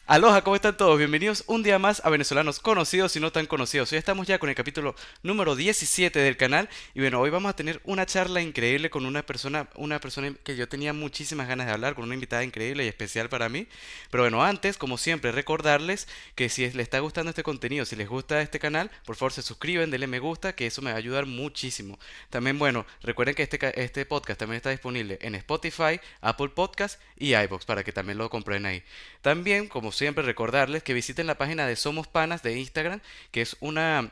Aloha, ¿cómo están todos? Bienvenidos un día más a Venezolanos Conocidos y No Tan Conocidos. Hoy estamos ya con el capítulo número 17 del canal y bueno, hoy vamos a tener una charla increíble con una persona que yo tenía muchísimas ganas de hablar, con una invitada increíble y especial para mí. Pero bueno, antes, como siempre, recordarles que si les está gustando este contenido, si les gusta este canal, por favor se suscriben, denle me gusta, que eso me va a ayudar muchísimo. También, bueno, recuerden que este podcast también está disponible en Spotify, Apple Podcast y iVoox para que también lo compren ahí. También, como siempre, recordarles que visiten la página de Somos Panas de Instagram, que es una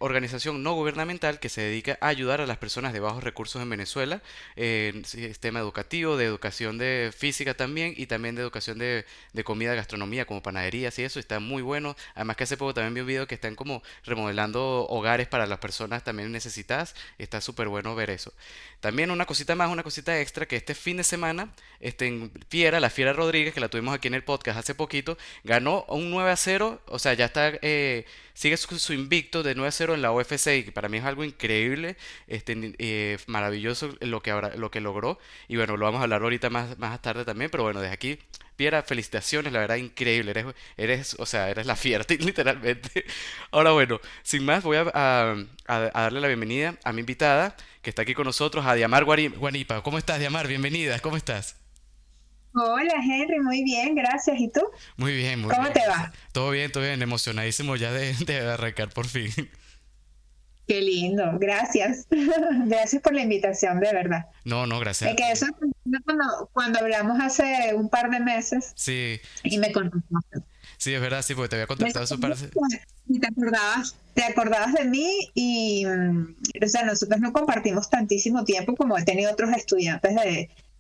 organización no gubernamental que se dedica a ayudar a las personas de bajos recursos en Venezuela, en sistema educativo, de educación de física también, y también de educación de comida, gastronomía, como panaderías y eso, está muy bueno. Además que hace poco también vi un video que están como remodelando hogares para las personas también necesitadas, está súper bueno ver eso. También una cosita más, una cosita extra, que este fin de semana, en Fiera, la Fiera Rodríguez, que la tuvimos aquí en el podcast hace poquito, ganó un 9-0, o sea, ya está, sigue su invicto de 9-0 en la UFC, y que para mí es algo increíble, maravilloso lo que logró, y bueno, lo vamos a hablar ahorita más tarde también, pero bueno, desde aquí, Piera, felicitaciones, la verdad, increíble, o sea, eres la fiera, literalmente. Ahora bueno, sin más, voy a darle la bienvenida a mi invitada, que está aquí con nosotros, a Diamar Guanipa. ¿Cómo estás, Diamar? Bienvenida, ¿cómo estás? Hola Henry, muy bien, gracias. ¿Y tú? Muy bien, muy ¿Cómo bien, te gracias. va? Todo bien, emocionadísimo ya de arrancar por fin. Qué lindo, gracias. Gracias por la invitación, de verdad. No, no, gracias Me a quedé ti. sorprendida cuando hablamos hace un par de meses Sí, y me contaste. sí, es verdad, sí, porque te había Me contactado eso para... sorprendió y te acordabas de mí y, o sea, nosotros no compartimos tantísimo tiempo como he tenido otros estudiantes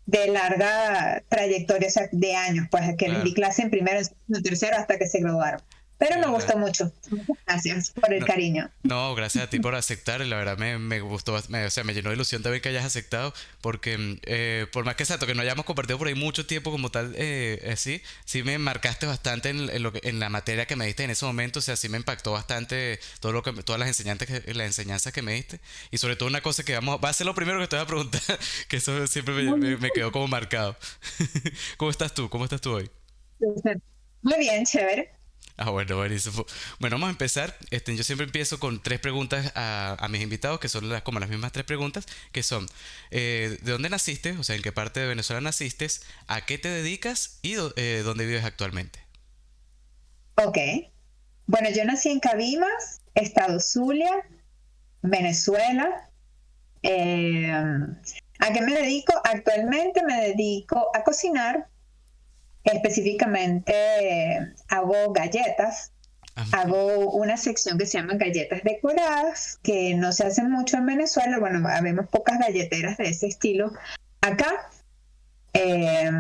de larga trayectoria, o sea, de años, pues, que les di Claro, clase en primero, en segundo, en tercero, hasta que se graduaron. sí, Pero es me verdad. gustó mucho. Muchas gracias por el No, cariño. no, gracias a ti por aceptar, y la verdad me gustó, o sea, me llenó de ilusión también que hayas aceptado, porque por más que exacto, que no hayamos compartido por ahí mucho tiempo como tal, sí, sí me marcaste bastante en la materia que me diste en ese momento, o sea, sí me impactó bastante todas las enseñanzas que me diste, y sobre todo una cosa que va a ser lo primero que te voy a preguntar, que eso siempre me quedó como marcado. ¿Cómo estás tú? ¿Cómo estás tú hoy? Muy bien, chévere. Ah, bueno, buenísimo. Bueno, vamos a empezar. Yo siempre empiezo con tres preguntas a mis invitados, que son como las mismas tres preguntas, que son, ¿de dónde naciste? O sea, ¿en qué parte de Venezuela naciste? ¿A qué te dedicas? ¿Y dónde vives actualmente? Ok. Bueno, yo nací en Cabimas, Estado Zulia, Venezuela. ¿A qué me dedico? Actualmente me dedico a cocinar. Específicamente hago galletas. Ah, Hago una sección que se llama galletas decoradas, que no se hacen mucho en Venezuela. Bueno, habemos pocas galleteras de ese estilo acá. Eh,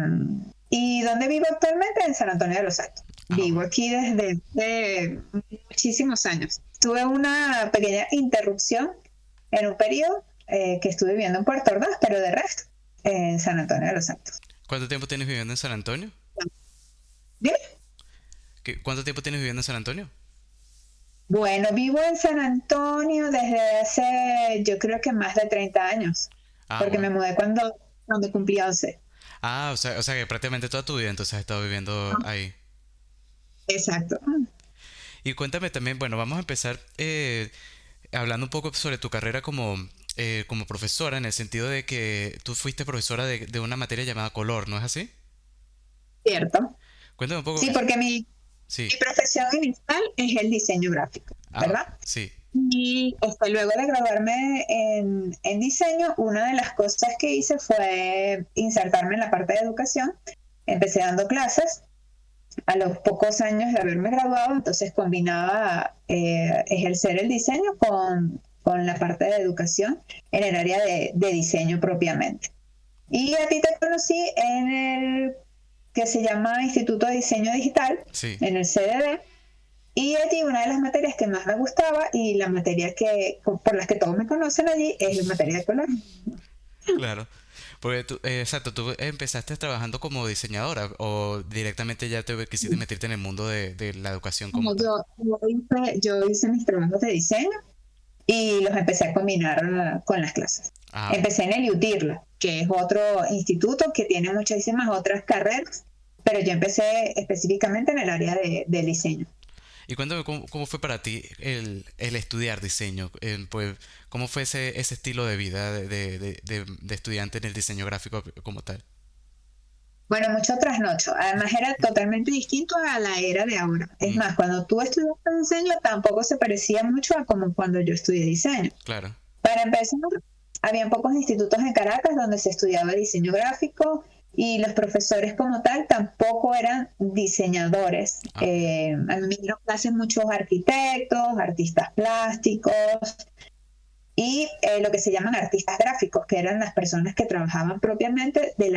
¿Y dónde vivo actualmente? En San Antonio de los Altos. ah, Vivo bueno. aquí desde muchísimos años. Tuve una pequeña interrupción en un periodo que estuve viviendo en Puerto Ordaz, pero de resto, en San Antonio de los Altos. ¿Cuánto tiempo tienes viviendo en San Antonio? Bien. ¿Cuánto tiempo tienes viviendo en San Antonio? Bueno, vivo en San Antonio desde hace, yo creo que más de 30 años, Ah, porque bueno. me mudé cuando cumplí 11. Ah, o sea que prácticamente toda tu vida entonces has estado viviendo ahí. Exacto. Y cuéntame también, bueno, vamos a empezar hablando un poco sobre tu carrera como profesora, en el sentido de que tú fuiste profesora de una materia llamada color, ¿no es así? Cierto. Cuéntame un poco. Sí, porque Sí. mi profesión inicial es el diseño gráfico, Ah, ¿verdad? sí. Y luego de graduarme en diseño, una de las cosas que hice fue insertarme en la parte de educación. Empecé dando clases a los pocos años de haberme graduado, entonces combinaba ejercer el diseño con la parte de educación en el área de diseño propiamente. Y a ti te conocí en el que se llama Instituto de Diseño Digital, Sí, en el CDD, y allí una de las materias que más me gustaba y la materia por las que todos me conocen allí es la materia de color. claro. Porque exacto, tú empezaste trabajando como diseñadora o directamente ya te quisiste meterte en el mundo de la educación como Como tal. yo hice mis trabajos de diseño y los empecé a combinar con las clases. Ah, Empecé en el UTIRLA, que es otro instituto que tiene muchísimas otras carreras, pero yo empecé específicamente en el área del diseño. Y cuéntame cómo fue para ti el estudiar diseño. Pues, ¿cómo fue ese estilo de vida de estudiante en el diseño gráfico como tal? Bueno, mucho trasnocho. Además era totalmente distinto a la era de ahora. Es Mm, más, cuando tú estudiaste diseño tampoco se parecía mucho a como cuando yo estudié diseño. claro. Para empezar, había pocos institutos en Caracas donde se estudiaba diseño gráfico y los profesores como tal tampoco eran diseñadores. Ah, ok. A mí me dieron clases muchos arquitectos, artistas plásticos, y lo que se llaman artistas gráficos, que eran las personas que trabajaban propiamente del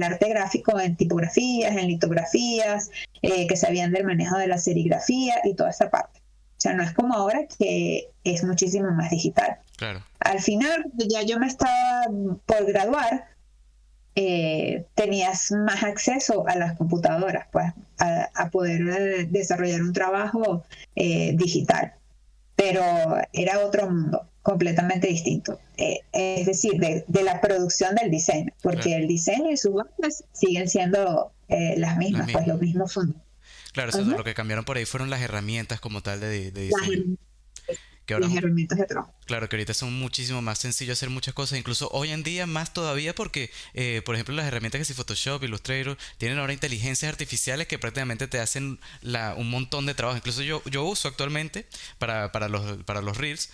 arte gráfico en tipografías, en litografías, que sabían del manejo de la serigrafía y toda esa parte. O sea, no es como ahora que es muchísimo más digital. Claro. Al final, ya yo me estaba por graduar, tenías más acceso a las computadoras, pues, a poder desarrollar un trabajo digital, pero era otro mundo completamente distinto. Es decir, de la producción del diseño, Claro. porque el diseño y sus bases siguen siendo las Las mismas, pues mismas. los mismos fondos. Claro, eso Uh-huh. lo que cambiaron por ahí fueron las herramientas como tal de las, diseño. herramientas, Que ahora las herramientas de trabajo. claro, que ahorita son muchísimo más sencillo hacer muchas cosas, incluso hoy en día más todavía porque, por ejemplo, las herramientas que si Photoshop, Illustrator, tienen ahora inteligencias artificiales que prácticamente te hacen un montón de trabajo. Incluso yo uso actualmente para los Reels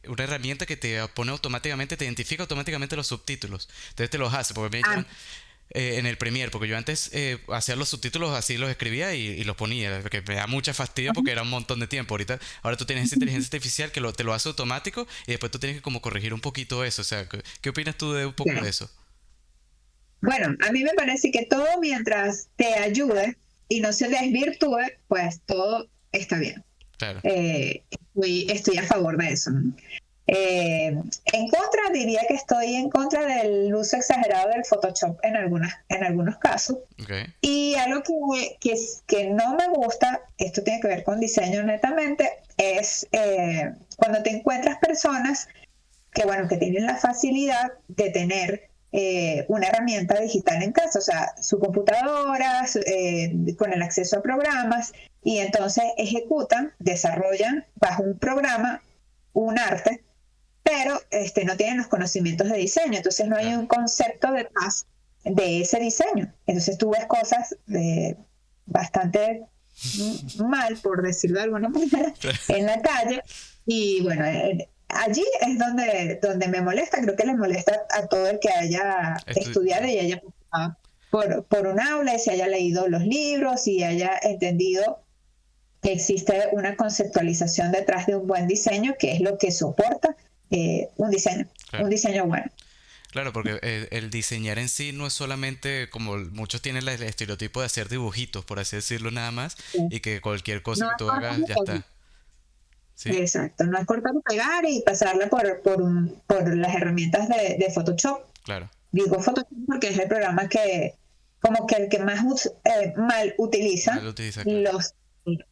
una herramienta que te pone automáticamente, te identifica automáticamente los subtítulos. Entonces te los hace, porque me Ah, llevan en el Premiere, porque yo antes hacía los subtítulos así, los escribía y los ponía, que me da mucha fastidio porque era un montón de tiempo. Ahora tú tienes esa inteligencia artificial que te lo hace automático y después tú tienes que como corregir un poquito eso. O sea, ¿qué opinas tú de un poco de okay. eso? Bueno, a mí me parece que todo mientras te ayude y no se desvirtúe, pues todo está bien. Claro, Estoy a favor de eso, ¿no? En contra, diría que estoy en contra del uso exagerado del Photoshop en algunos casos. ok, Y algo que no me gusta, esto tiene que ver con diseño netamente, es cuando te encuentras personas que, bueno, que tienen la facilidad de tener una herramienta digital en casa, o sea, su computadora, con el acceso a programas, y entonces ejecutan, desarrollan bajo un programa un arte, pero no tienen los conocimientos de diseño, entonces no hay claro. un concepto detrás de ese diseño. Entonces tú ves cosas bastante mal, por decirlo de alguna manera, en la calle, y bueno, allí es donde me molesta, creo que les molesta a todo el que haya estudiado y haya pasado por un aula y se haya leído los libros y haya entendido que existe una conceptualización detrás de un buen diseño, que es lo que soporta un Claro. diseño bueno. Claro, porque el diseñar en sí no es solamente como muchos tienen el estereotipo de hacer dibujitos, por así decirlo nada más, y que cualquier cosa No que es tú cortar hagas y ya pegar. está. ¿Sí? Exacto, no es cortar y pegar y pasarla por las herramientas de Photoshop. Claro. Digo Photoshop porque es el programa que, como que el que más mal Mal utilizan utiliza, claro.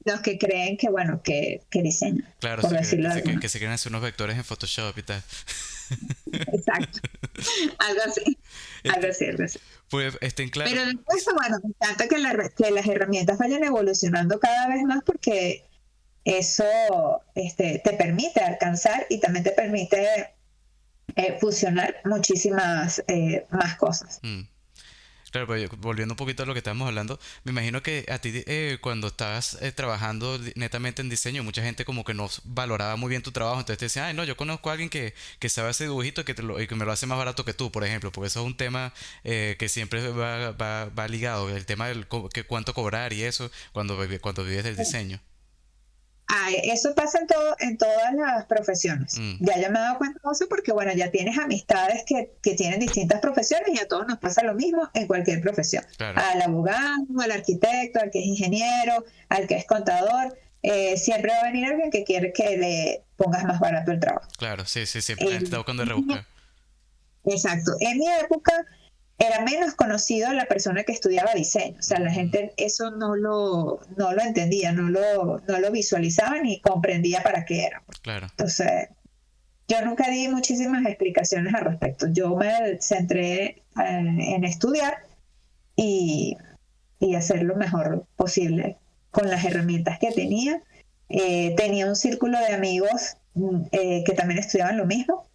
los que creen que, bueno, que diseñan, Claro, por sí, decirlo de alguna. que se quieren hacer unos vectores en Photoshop y tal. Exacto, algo así, algo Este, así, algo así. pues, claro. Pero después, bueno, me encanta que las herramientas vayan evolucionando cada vez más porque eso te permite alcanzar y también te permite fusionar muchísimas más cosas. mm, Claro, pues volviendo un poquito a lo que estábamos hablando, me imagino que a ti cuando estabas trabajando netamente en diseño, mucha gente como que no valoraba muy bien tu trabajo, entonces te decía, ay, no, yo conozco a alguien que sabe hacer dibujito y que me lo hace más barato que tú, por ejemplo, porque eso es un tema que siempre va ligado, el tema del que cuánto cobrar y eso cuando vives del diseño. Eso pasa en todas las profesiones. Mm, Ya yo me he dado cuenta de eso porque, bueno, ya tienes amistades que tienen distintas profesiones y a todos nos pasa lo mismo en cualquier profesión. claro, Al abogado, al arquitecto, al que es ingeniero, al que es contador, siempre va a venir alguien que quiere que le pongas más barato el trabajo. claro, sí, sí, siempre la gente está En, buscando de rebuscar. exacto. En mi época era menos conocido la persona que estudiaba diseño. O sea, la Mm, gente eso no lo entendía, no lo visualizaba ni comprendía para qué era. claro, Entonces, yo nunca di muchísimas explicaciones al respecto. Yo me centré en estudiar y, y hacer lo mejor posible con las herramientas que tenía. Tenía un círculo de amigos que también estudiaban lo mismo,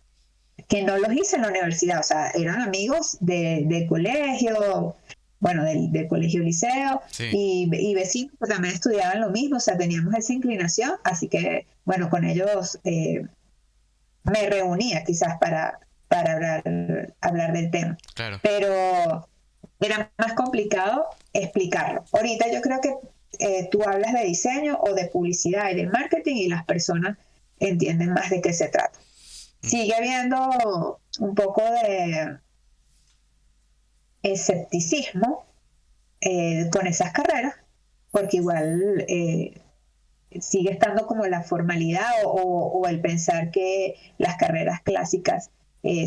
que no los hice en la universidad, o sea, eran amigos del colegio, bueno, del colegio liceo, Sí, y vecinos que también estudiaban lo mismo, o sea, teníamos esa inclinación, así que, bueno, con ellos me reunía quizás para hablar del tema, claro. pero era más complicado explicarlo. Ahorita yo creo que tú hablas de diseño o de publicidad y de marketing y las personas entienden más de qué se trata. Sigue habiendo un poco de escepticismo con esas carreras, porque igual sigue estando como la formalidad o el pensar que las carreras clásicas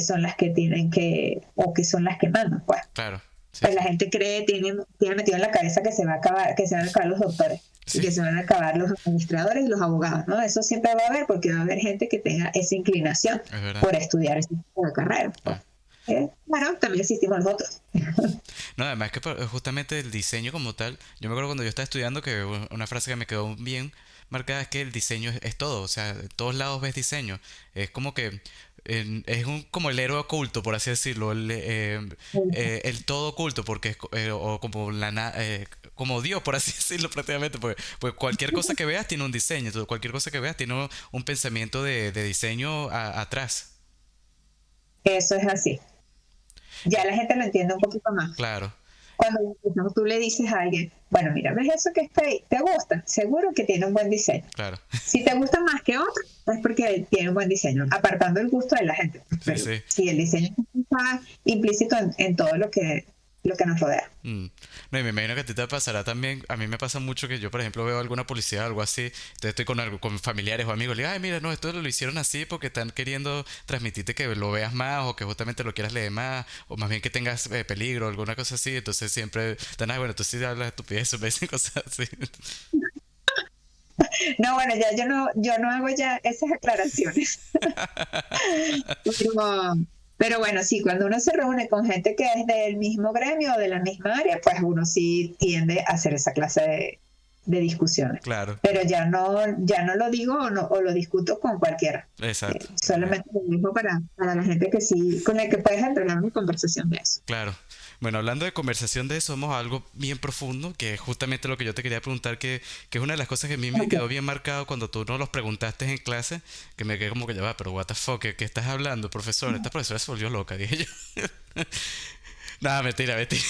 son las que tienen que, o que son las que mandan, pues. Claro, sí, Pues la sí. gente tiene metido en la cabeza que se va a acabar, que se van a acabar los doctores y Sí, que se van a acabar los administradores y los abogados, ¿no? Eso siempre va a haber porque va a haber gente que tenga esa inclinación es verdad. por estudiar ese tipo de carrera, pues. Ah. Bueno, también existimos los otros. No, además que justamente el diseño como tal, yo me acuerdo cuando yo estaba estudiando que una frase que me quedó bien marcada es que el diseño es todo, o sea, de todos lados ves diseño. Es como que es como el héroe oculto, por así decirlo, el todo oculto, porque o como como Dios, por así decirlo prácticamente, pues cualquier cosa que veas tiene un diseño, cualquier cosa que veas tiene un pensamiento de diseño atrás. Eso es así. Ya la gente lo entiende un poquito más. Claro, Cuando tú le dices a alguien, bueno, mira, ¿ves eso que está ahí? ¿Te gusta? Seguro que tiene un buen diseño. claro. Si te gusta más que otro, es porque tiene un buen diseño, apartando el gusto de la gente. Sí, Pero sí. sí, el diseño está implícito en todo lo que nos rodea. Mm. No, y me imagino que a ti te pasará también. A mí me pasa mucho que yo, por ejemplo, veo alguna publicidad o algo así. Entonces estoy con familiares o amigos. Le digo, ay, mira, no, esto lo hicieron así porque están queriendo transmitirte que lo veas más o que justamente lo quieras leer más o más bien que tengas peligro o alguna cosa así. Entonces siempre están, ay, bueno, tú sí hablas estupidez, me dicen cosas así. No, bueno, ya yo no hago ya esas aclaraciones. Pero, pero bueno, sí, cuando uno se reúne con gente que es del mismo gremio o de la misma área, pues uno sí tiende a hacer esa clase de discusiones. Claro, Pero ya no lo digo o lo discuto con cualquiera. exacto. Solamente lo mismo para la gente que sí, con la que puedes entrenar una conversación de eso. Claro. Bueno, hablando de conversación de eso, vamos a algo bien profundo, que es justamente lo que yo te quería preguntar, que es una de las cosas que a mí me quedó Ok. bien marcado cuando tú nos los preguntaste en clase, que me quedé como que ya va, pero what the fuck, ¿qué estás hablando, profesor? Esta profesora se volvió loca, dije yo. Nada, mentira, mentira.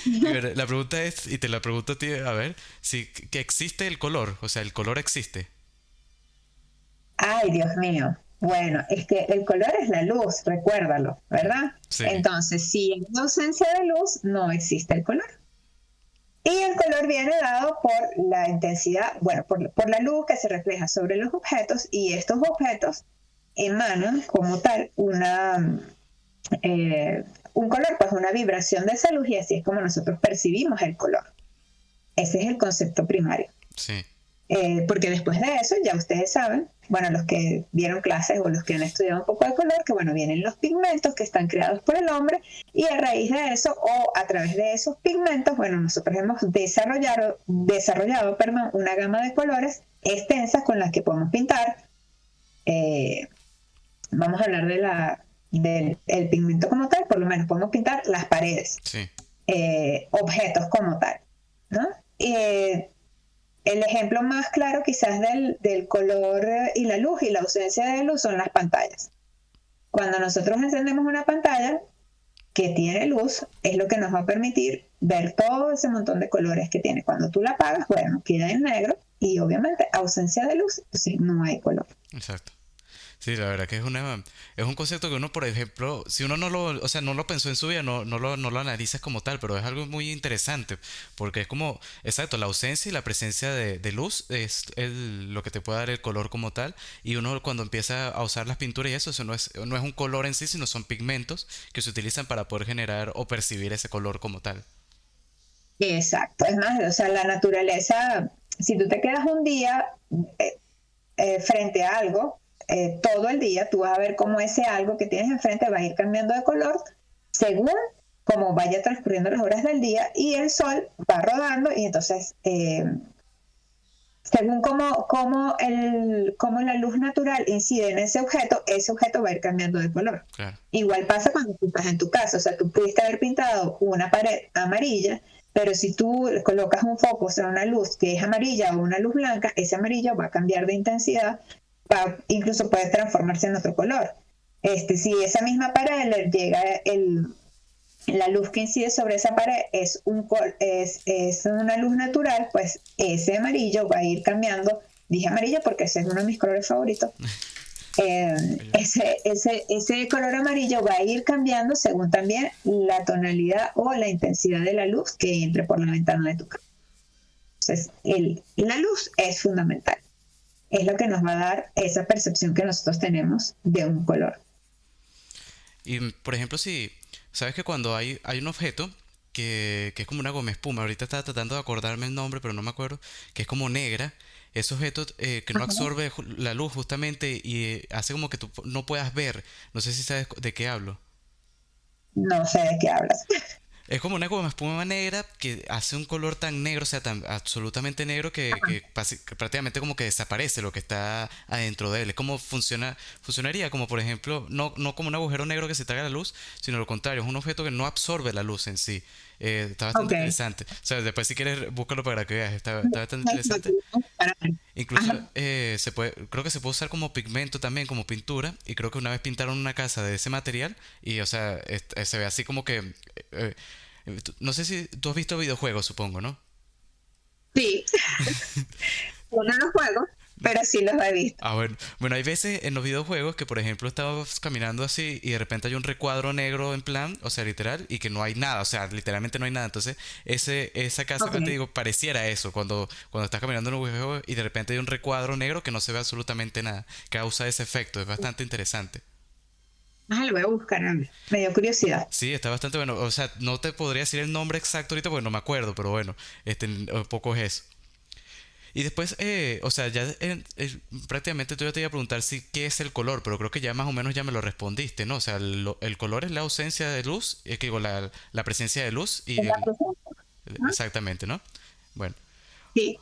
Y bueno, la pregunta es, y te la pregunto a ti, a ver, si que existe el color, o sea, el color existe. Ay, Dios mío. Bueno, es que el color es la luz, recuérdalo, ¿verdad? Sí, Entonces, si hay ausencia de luz, no existe el color. Y el color viene dado por la intensidad, bueno, por la luz que se refleja sobre los objetos y estos objetos emanan como tal un color, pues una vibración de esa luz y así es como nosotros percibimos el color. Ese es el concepto primario. sí, Porque después de eso, ya ustedes saben, bueno, los que dieron clases o los que han estudiado un poco de color, que bueno, vienen los pigmentos que están creados por el hombre y a raíz de eso o a través de esos pigmentos, bueno, nosotros hemos desarrollado perdón, una gama de colores extensas con las que podemos pintar. eh, Vamos a hablar del el pigmento como tal, por lo menos podemos pintar las paredes, sí, objetos como tal, ¿no? Eh, el ejemplo más claro quizás del color y la luz y la ausencia de luz son las pantallas. Cuando nosotros encendemos una pantalla que tiene luz, es lo que nos va a permitir ver todo ese montón de colores que tiene. Cuando tú la apagas, bueno, queda en negro y obviamente ausencia de luz, entonces no hay color. exacto. Sí, la verdad que es un concepto que uno, por ejemplo, si uno no lo, o sea, no lo pensó en su vida, no lo analizas como tal, pero es algo muy interesante, porque es como, exacto, la ausencia y la presencia de luz es lo que te puede dar el color como tal, y uno cuando empieza a usar las pinturas y eso no es un color en sí, sino son pigmentos que se utilizan para poder generar o percibir ese color como tal. Exacto, es más, o sea, la naturaleza, si tú te quedas un día eh, frente a algo, todo el día, tú vas a ver cómo ese algo que tienes enfrente va a ir cambiando de color según como vaya transcurriendo las horas del día y el sol va rodando y entonces según cómo la luz natural incide en ese objeto va a ir cambiando de color. Claro. Igual pasa cuando tú estás en tu casa, o sea, tú pudiste haber pintado una pared amarilla, pero si tú colocas un foco, o sea, una luz que es amarilla o una luz blanca, ese amarillo va a cambiar de intensidad, incluso puede transformarse en otro color. Si esa misma pared le llega la luz que incide sobre esa pared es una luz natural, pues ese amarillo va a ir cambiando. Dije amarillo porque ese es uno de mis colores favoritos. Ese color amarillo va a ir cambiando según también la tonalidad o la intensidad de la luz que entre por la ventana de tu casa. Entonces, la luz es fundamental. Es lo que nos va a dar esa percepción que nosotros tenemos de un color. Y por ejemplo, si sabes que cuando hay un objeto que es como una goma espuma, ahorita estaba tratando de acordarme el nombre, pero no me acuerdo, que es como negra, ese objeto que no Ajá. absorbe la luz justamente y hace como que tú no puedas ver, no sé si sabes de qué hablo. No sé de qué hablas. Es como una goma espuma negra que hace un color tan negro, o sea, tan absolutamente negro que prácticamente como que desaparece lo que está adentro de él. Es como funcionaría como por ejemplo, no como un agujero negro que se traga la luz, sino lo contrario, es un objeto que no absorbe la luz en sí. Está bastante Ok. interesante. O sea, después si quieres búscalo para que veas, está bastante interesante. Incluso Ajá. creo que se puede usar como pigmento también, como pintura, y creo que una vez pintaron una casa de ese material y, o sea, se ve así como que... no sé si tú has visto videojuegos, supongo, ¿no? Sí, yo no los juego, pero sí los he visto. Ah, bueno, hay veces en los videojuegos que, por ejemplo, estabas caminando así y de repente hay un recuadro negro en plan, o sea, literal, y que no hay nada, o sea, literalmente no hay nada. Entonces, esa casa, Ok. como te digo, pareciera eso, cuando estás caminando en un videojuego y de repente hay un recuadro negro que no se ve absolutamente nada, causa ese efecto, es bastante interesante. Ah, lo voy a buscar, me dio curiosidad. Sí, está bastante bueno, o sea, no te podría decir el nombre exacto ahorita porque no me acuerdo, pero bueno, poco es eso. Y después, o sea, ya prácticamente tú ya te iba a preguntar si qué es el color, pero creo que ya más o menos ya me lo respondiste, ¿no? O sea, el color es la ausencia de luz, que digo, la presencia de luz y Es la presencia. Ajá. exactamente, ¿no? Bueno, Sí.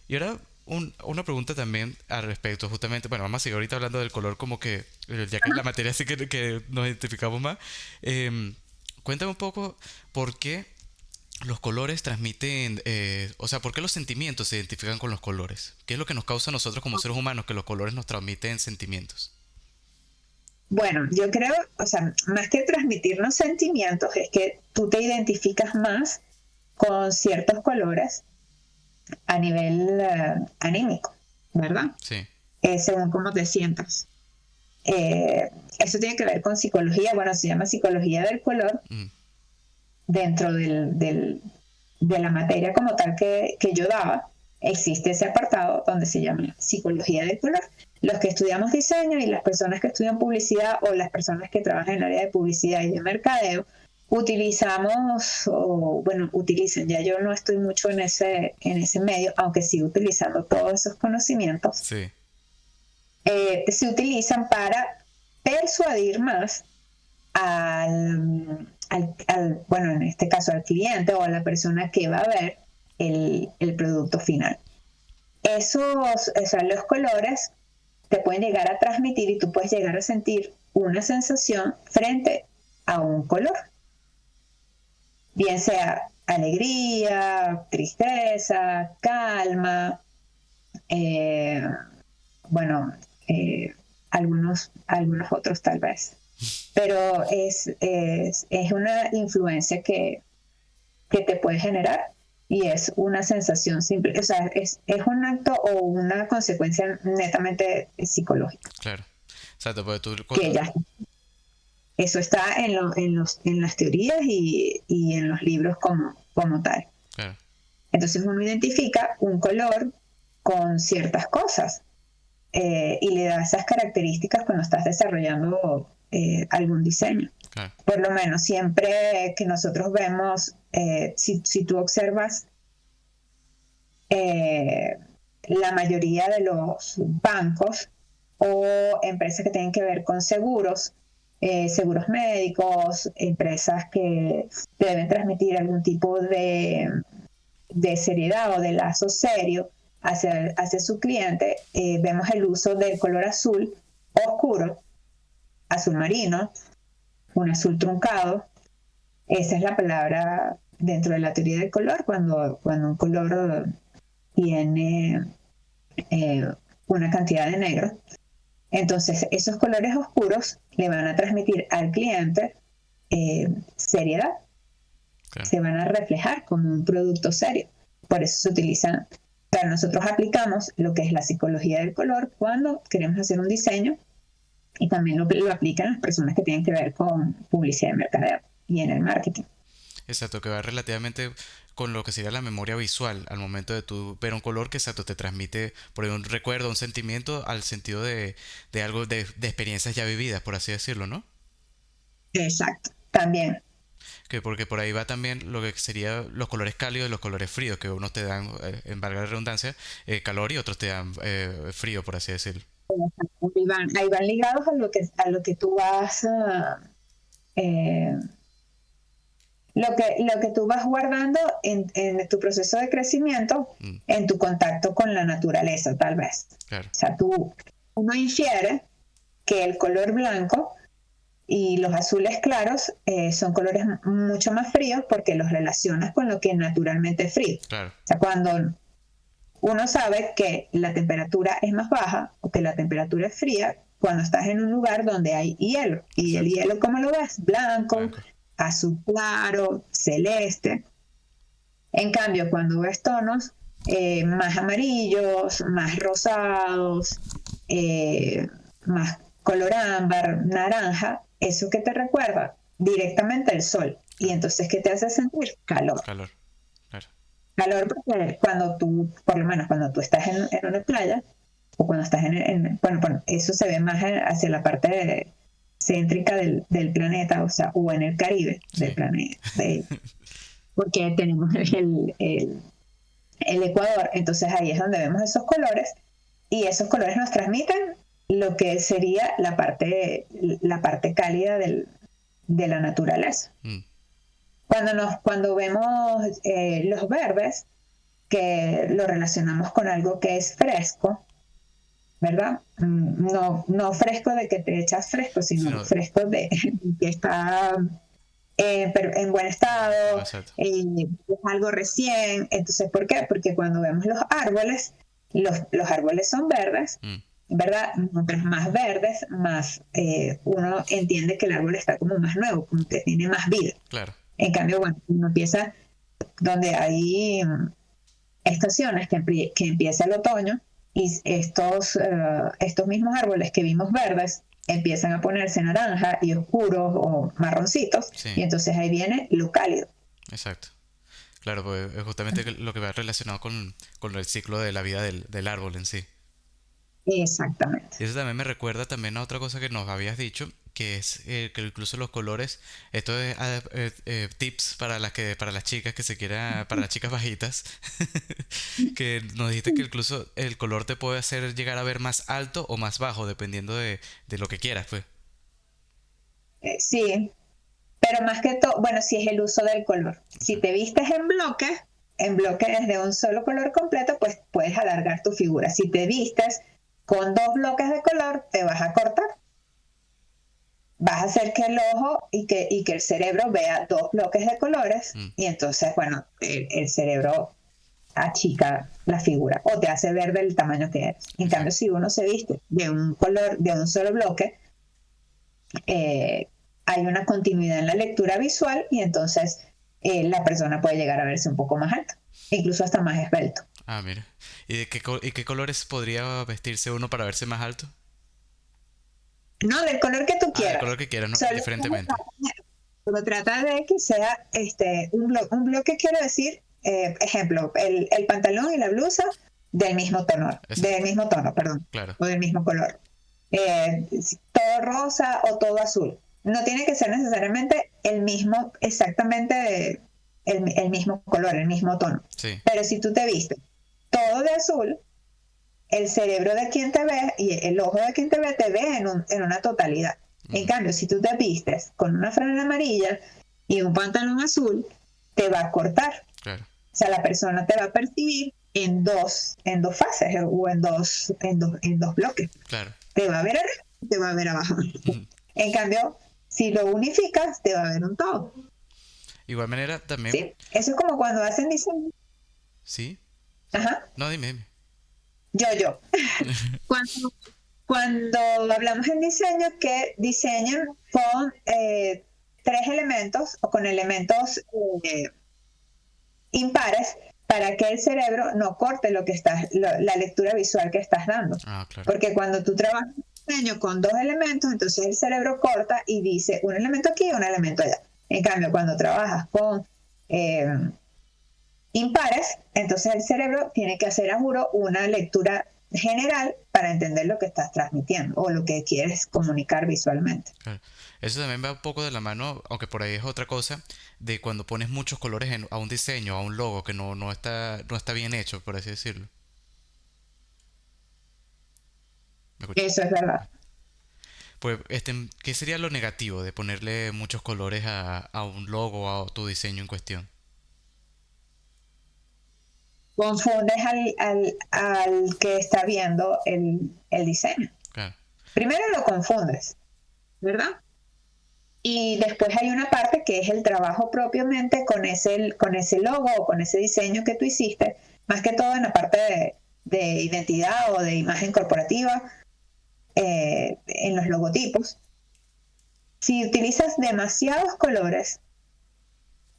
y ahora una pregunta también al respecto, justamente, bueno, vamos a seguir ahorita hablando del color como que, ya que es la materia sí que nos identificamos más. Em, Cuéntame un poco por qué los colores transmiten, o sea, ¿por qué los sentimientos se identifican con los colores? ¿Qué es lo que nos causa a nosotros como seres humanos que los colores nos transmiten sentimientos? Bueno, yo creo, o sea, más que transmitirnos sentimientos, es que tú te identificas más con ciertos colores a nivel anímico, ¿verdad? Sí. Según cómo te sientas. Eso tiene que ver con psicología, bueno, se llama psicología del color, Mm, dentro de la materia como tal que yo daba, existe ese apartado donde se llama psicología del color. Los que estudiamos diseño y las personas que estudian publicidad o las personas que trabajan en el área de publicidad y de mercadeo, utilizan, ya yo no estoy mucho en ese medio, aunque sigo utilizando todos esos conocimientos, sí. se utilizan para persuadir más bueno, en este caso al cliente o a la persona que va a ver el producto final. O sea, los colores te pueden llegar a transmitir y tú puedes llegar a sentir una sensación frente a un color, bien sea alegría, tristeza, calma, eh, bueno, eh, algunos otros tal vez. Pero es una influencia que te puede generar y es una sensación simple, o sea, es un acto o una consecuencia netamente psicológica, Claro. Exacto, porque tú que ya eso está en las teorías y en los libros como tal. claro, Entonces uno identifica un color con ciertas cosas y le da esas características cuando estás desarrollando algún diseño. claro. Por lo menos siempre que nosotros vemos, si tú observas eh, la mayoría de los bancos o empresas que tienen que ver con seguros, seguros médicos, empresas que deben transmitir algún tipo de seriedad o de lazo serio hacia su cliente, vemos el uso del color azul oscuro, azul marino, un azul truncado. Esa es la palabra dentro de la teoría del color, cuando un color tiene una cantidad de negro. Entonces, esos colores oscuros le van a transmitir al cliente seriedad. Claro. Se van a reflejar como un producto serio. Por eso se utilizan, claro, nosotros aplicamos lo que es la psicología del color cuando queremos hacer un diseño, y también lo aplican las personas que tienen que ver con publicidad y mercadeo y en el marketing. Exacto, que va relativamente con lo que sería la memoria visual al momento de tú ver un color que exacto te transmite por un recuerdo, un sentimiento al sentido de algo de experiencias ya vividas, por así decirlo, ¿no? Exacto, también. Que porque por ahí va también lo que sería los colores cálidos y los colores fríos, que unos te dan, en valga la redundancia, calor y otros te dan frío, por así decirlo. Ahí van ligados a lo que tú vas lo que tú vas guardando en tu proceso de crecimiento, en tu contacto con la naturaleza, tal vez. Claro. O sea, uno infiere que el color blanco y los azules claros son colores mucho más fríos porque los relacionas con lo que naturalmente es frío. Claro. O sea, cuando uno sabe que la temperatura es más baja o que la temperatura es fría, cuando estás en un lugar donde hay hielo. Y el hielo, ¿cómo lo ves? Blanco, azul claro, celeste. En cambio, cuando ves tonos más amarillos, más rosados, más color ámbar, naranja, ¿eso qué te recuerda? Directamente el sol. Y entonces, ¿qué te hace sentir? Calor. Calor, claro. Calor porque cuando tú, por lo menos cuando tú estás en una playa, o cuando estás bueno, eso se ve más hacia la parte céntrica del planeta, o sea, o en el Caribe del planeta, porque tenemos el Ecuador. Entonces ahí es donde vemos esos colores, y esos colores nos transmiten lo que sería la parte cálida de la naturaleza. Cuando vemos los verdes, que lo relacionamos con algo que es fresco, ¿verdad? No fresco de que te echas fresco, sino fresco de que está en buen estado, es algo recién. Entonces, ¿por qué? Porque cuando vemos los árboles, los árboles son verdes, ¿verdad? Mientras más verdes, más uno entiende que el árbol está como más nuevo, como que tiene más vida. Claro. En cambio, bueno, uno empieza donde hay estaciones, que empieza el otoño, y estos mismos árboles que vimos verdes empiezan a ponerse naranja y oscuros o marroncitos, y entonces ahí viene lo cálido. Exacto. Claro, pues es justamente lo que va relacionado con el ciclo de la vida del árbol en sí. Exactamente. Y eso también me recuerda también a otra cosa que nos habías dicho, que es que incluso los colores, esto es tips para las chicas que se quieran, para las chicas bajitas, que nos dijiste que incluso el color te puede hacer llegar a ver más alto o más bajo, dependiendo de lo que quieras, pues. Sí, pero más que todo, bueno, si es el uso del color. Si te vistes en bloque desde un solo color completo, pues puedes alargar tu figura. Si te vistes con 2 bloques de color, te vas a cortar. Vas a hacer que el ojo y que el cerebro vea 2 bloques de colores, y entonces, bueno, el cerebro achica la figura o te hace ver del tamaño que eres. En cambio, si uno se viste de un color, de un solo bloque, hay una continuidad en la lectura visual, y entonces la persona puede llegar a verse un poco más alta, incluso hasta más esbelto. Ah, mira. ¿Y qué colores podría vestirse uno para verse más alto? No, del color que tú quieras. Del color que quieras, ¿no? Solo Diferentemente. Pero trata de que sea un bloque, quiero decir, ejemplo, el pantalón y la blusa del mismo tono, perdón, claro. O del mismo color. Todo rosa o todo azul. No tiene que ser necesariamente exactamente el mismo color, el mismo tono. Sí. Pero si tú te vistes todo de azul, el cerebro de quien te ve y el ojo de quien te ve en una totalidad. En Ujú. cambio, si tú te vistes con una franela amarilla y un pantalón azul, te va a cortar. Claro, O sea, la persona te va a percibir en dos fases o en dos bloques. claro. Te va a ver arriba y te va a ver abajo. Ujú. En cambio, si lo unificas, te va a ver un todo. Igual manera también, ¿Sí? Eso es como cuando hacen diseño. sí. Ajá. No, dime, dime. Yo. Cuando, cuando hablamos en diseño, que diseñan con tres elementos o con elementos impares para que el cerebro no corte la lectura visual que estás dando. Ah, claro. Porque cuando tú trabajas en diseño con dos elementos, entonces el cerebro corta y dice un elemento aquí y un elemento allá. En cambio, cuando trabajas con eh, impares, entonces el cerebro tiene que hacer a juro una lectura general para entender lo que estás transmitiendo o lo que quieres comunicar visualmente. Claro. Eso también va un poco de la mano, aunque por ahí es otra cosa, de cuando pones muchos colores a un diseño, a un logo que no está bien hecho, por así decirlo. ¿Me escuchas? Eso es verdad. Pues, ¿qué sería lo negativo de ponerle muchos colores a un logo o a tu diseño en cuestión? Confundes al que está viendo el diseño. Claro, Primero lo confundes, ¿verdad? Y después hay una parte que es el trabajo propiamente con ese logo o con ese diseño que tú hiciste, más que todo en la parte de identidad o de imagen corporativa, en los logotipos. Si utilizas demasiados colores,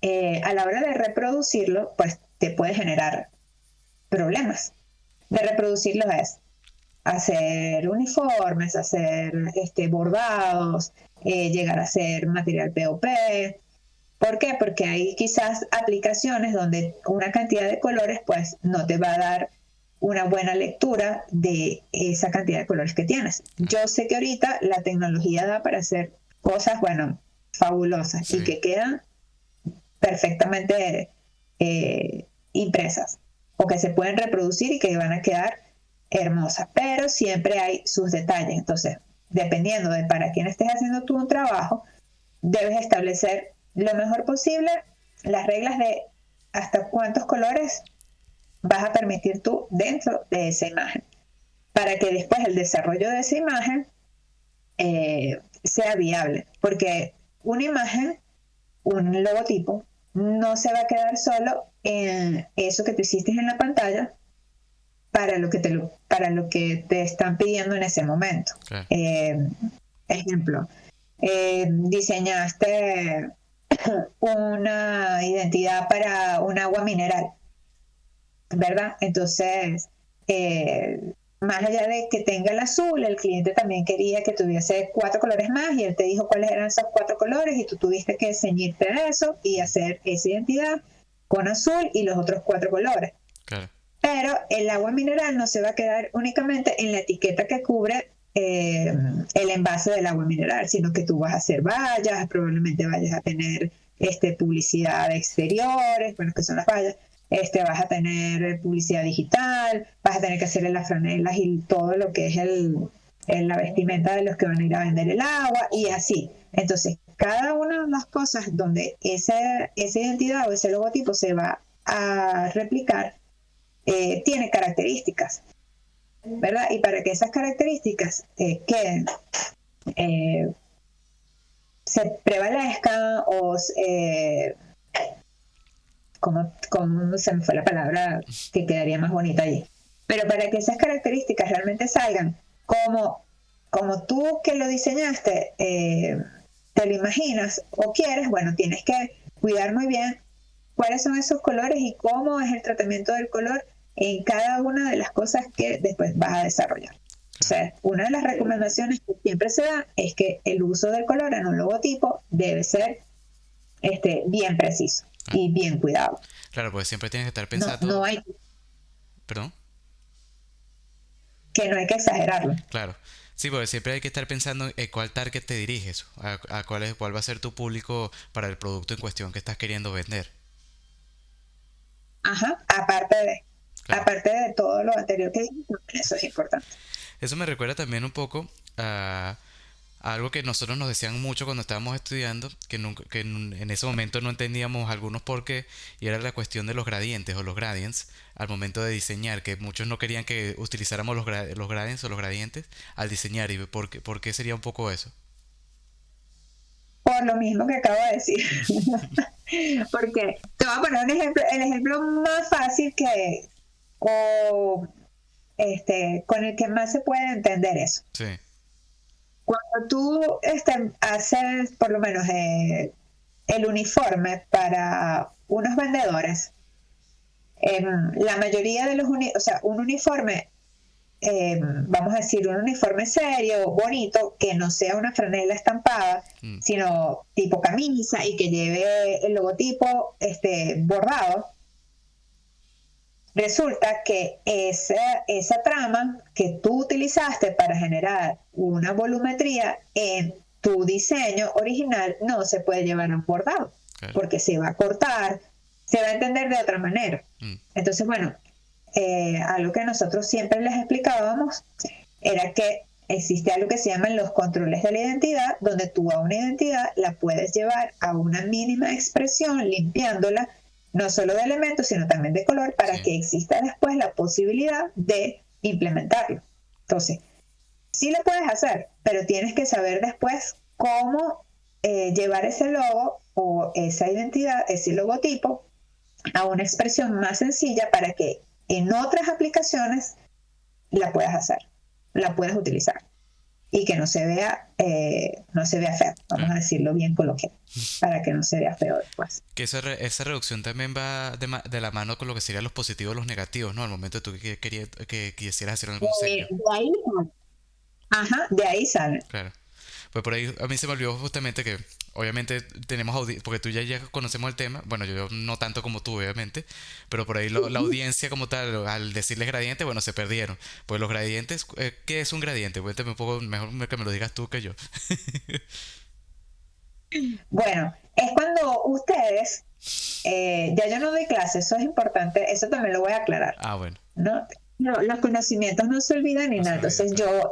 a la hora de reproducirlo, pues te puede generar problemas. De reproducirlos es hacer uniformes, hacer bordados, llegar a hacer material POP. ¿Por qué? Porque hay quizás aplicaciones donde una cantidad de colores pues no te va a dar una buena lectura de esa cantidad de colores que tienes. Yo sé que ahorita la tecnología da para hacer cosas, bueno, fabulosas y sí, que quedan perfectamente impresas o que se pueden reproducir y que van a quedar hermosas, pero siempre hay sus detalles. Entonces, dependiendo de para quién estés haciendo tú un trabajo, debes establecer lo mejor posible las reglas de hasta cuántos colores vas a permitir tú dentro de esa imagen, para que después el desarrollo de esa imagen sea viable, porque una imagen, un logotipo, no se va a quedar solo en eso que tú hiciste en la pantalla para lo que te están pidiendo en ese momento. claro. Ejemplo, diseñaste una identidad para un agua mineral, ¿verdad? Entonces, más allá de que tenga el azul, el cliente también quería que tuviese cuatro colores más y él te dijo cuáles eran esos cuatro colores y tú tuviste que ceñirte a eso y hacer esa identidad con azul y los otros cuatro colores. Claro. Pero el agua mineral no se va a quedar únicamente en la etiqueta que cubre el envase del agua mineral, sino que tú vas a hacer vallas, probablemente vayas a tener publicidad de exteriores, bueno, que son las vallas, vas a tener publicidad digital, vas a tener que hacerle las franelas y todo lo que es la vestimenta de los que van a ir a vender el agua y así. Entonces, cada una de las cosas donde esa identidad o ese logotipo se va a replicar, tiene características, ¿verdad? Y para que esas características queden, se prevalezcan o como se me fue la palabra que quedaría más bonita allí. Pero para que esas características realmente salgan como tú que lo diseñaste, te lo imaginas o quieres, bueno, tienes que cuidar muy bien cuáles son esos colores y cómo es el tratamiento del color en cada una de las cosas que después vas a desarrollar. O Claro. sea, una de las recomendaciones que siempre se da es que el uso del color en un logotipo debe ser bien preciso Ah, y bien cuidado. claro, pues siempre tienes que estar No, no pensando. hay Perdón. que no hay que exagerarlo. Claro. Sí, porque siempre hay que estar pensando en cuál target te diriges, a cuál va a ser tu público para el producto en cuestión que estás queriendo vender. Ajá, Claro. aparte de todo lo anterior que dije, eso es importante. Eso me recuerda también un poco Algo que nosotros nos decían mucho cuando estábamos estudiando, que en ese momento no entendíamos algunos por qué, y era la cuestión de los gradientes o los gradients al momento de diseñar, que muchos no querían que utilizáramos los gradients o los gradientes al diseñar, y por qué sería un poco eso. Por lo mismo que acabo de decir. Porque te voy a poner un ejemplo, el ejemplo más fácil que, o con el que más se puede entender eso. Sí, Cuando tú haces por lo menos el uniforme para unos vendedores, la mayoría de o sea, un uniforme, vamos a decir, un uniforme serio, bonito, que no sea una franela estampada, mm, sino tipo camisa y que lleve el logotipo bordado. Resulta que esa trama que tú utilizaste para generar una volumetría en tu diseño original no se puede llevar a un bordado, claro. porque se va a cortar, se va a entender de otra manera. Mm, Entonces, bueno, algo que nosotros siempre les explicábamos era que existe algo que se llaman los controles de la identidad, donde tú a una identidad la puedes llevar a una mínima expresión, limpiándola no solo de elementos, sino también de color, para sí, que exista después la posibilidad de implementarlo. Entonces, sí lo puedes hacer, pero tienes que saber después cómo llevar ese logo o esa identidad, ese logotipo, a una expresión más sencilla para que en otras aplicaciones la puedas hacer, la puedas utilizar y que no se vea feo, vamos claro. a decirlo bien coloquial, para que no se vea feo después. Que esa reducción también va de la mano con lo que serían los positivos y los negativos, ¿no? Al momento de tú que quisieras hacer algún sello. De ahí, ajá, de ahí sale. Claro. Pues por ahí a mí se me olvidó justamente que obviamente tenemos porque tú ya conocemos el tema, bueno, yo no tanto como tú obviamente, pero por ahí la audiencia como tal, al decirles gradiente, bueno, se perdieron. Pues los gradientes, ¿qué es un gradiente? Cuéntame un poco, mejor que me lo digas tú que yo. Bueno, es cuando ustedes, ya yo no doy clases, eso es importante, eso también lo voy a aclarar, Ah, bueno, ¿no? No, los conocimientos no se olvidan ni no se nada. me olvida, Entonces claro.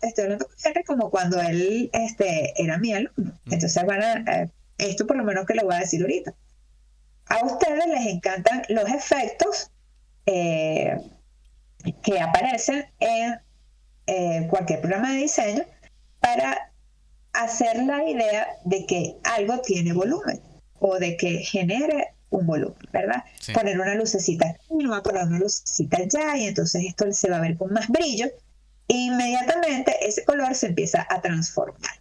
estoy hablando con Henry como cuando él era mi alumno. Mm, Entonces, bueno, esto por lo menos que le voy a decir ahorita. A ustedes les encantan los efectos eh, que aparecen en cualquier programa de diseño para hacer la idea de que algo tiene volumen o de que genere un volumen, ¿verdad? sí, Poner una lucecita aquí, no va a poner una lucecita allá y entonces esto se va a ver con más brillo e inmediatamente ese color se empieza a transformar.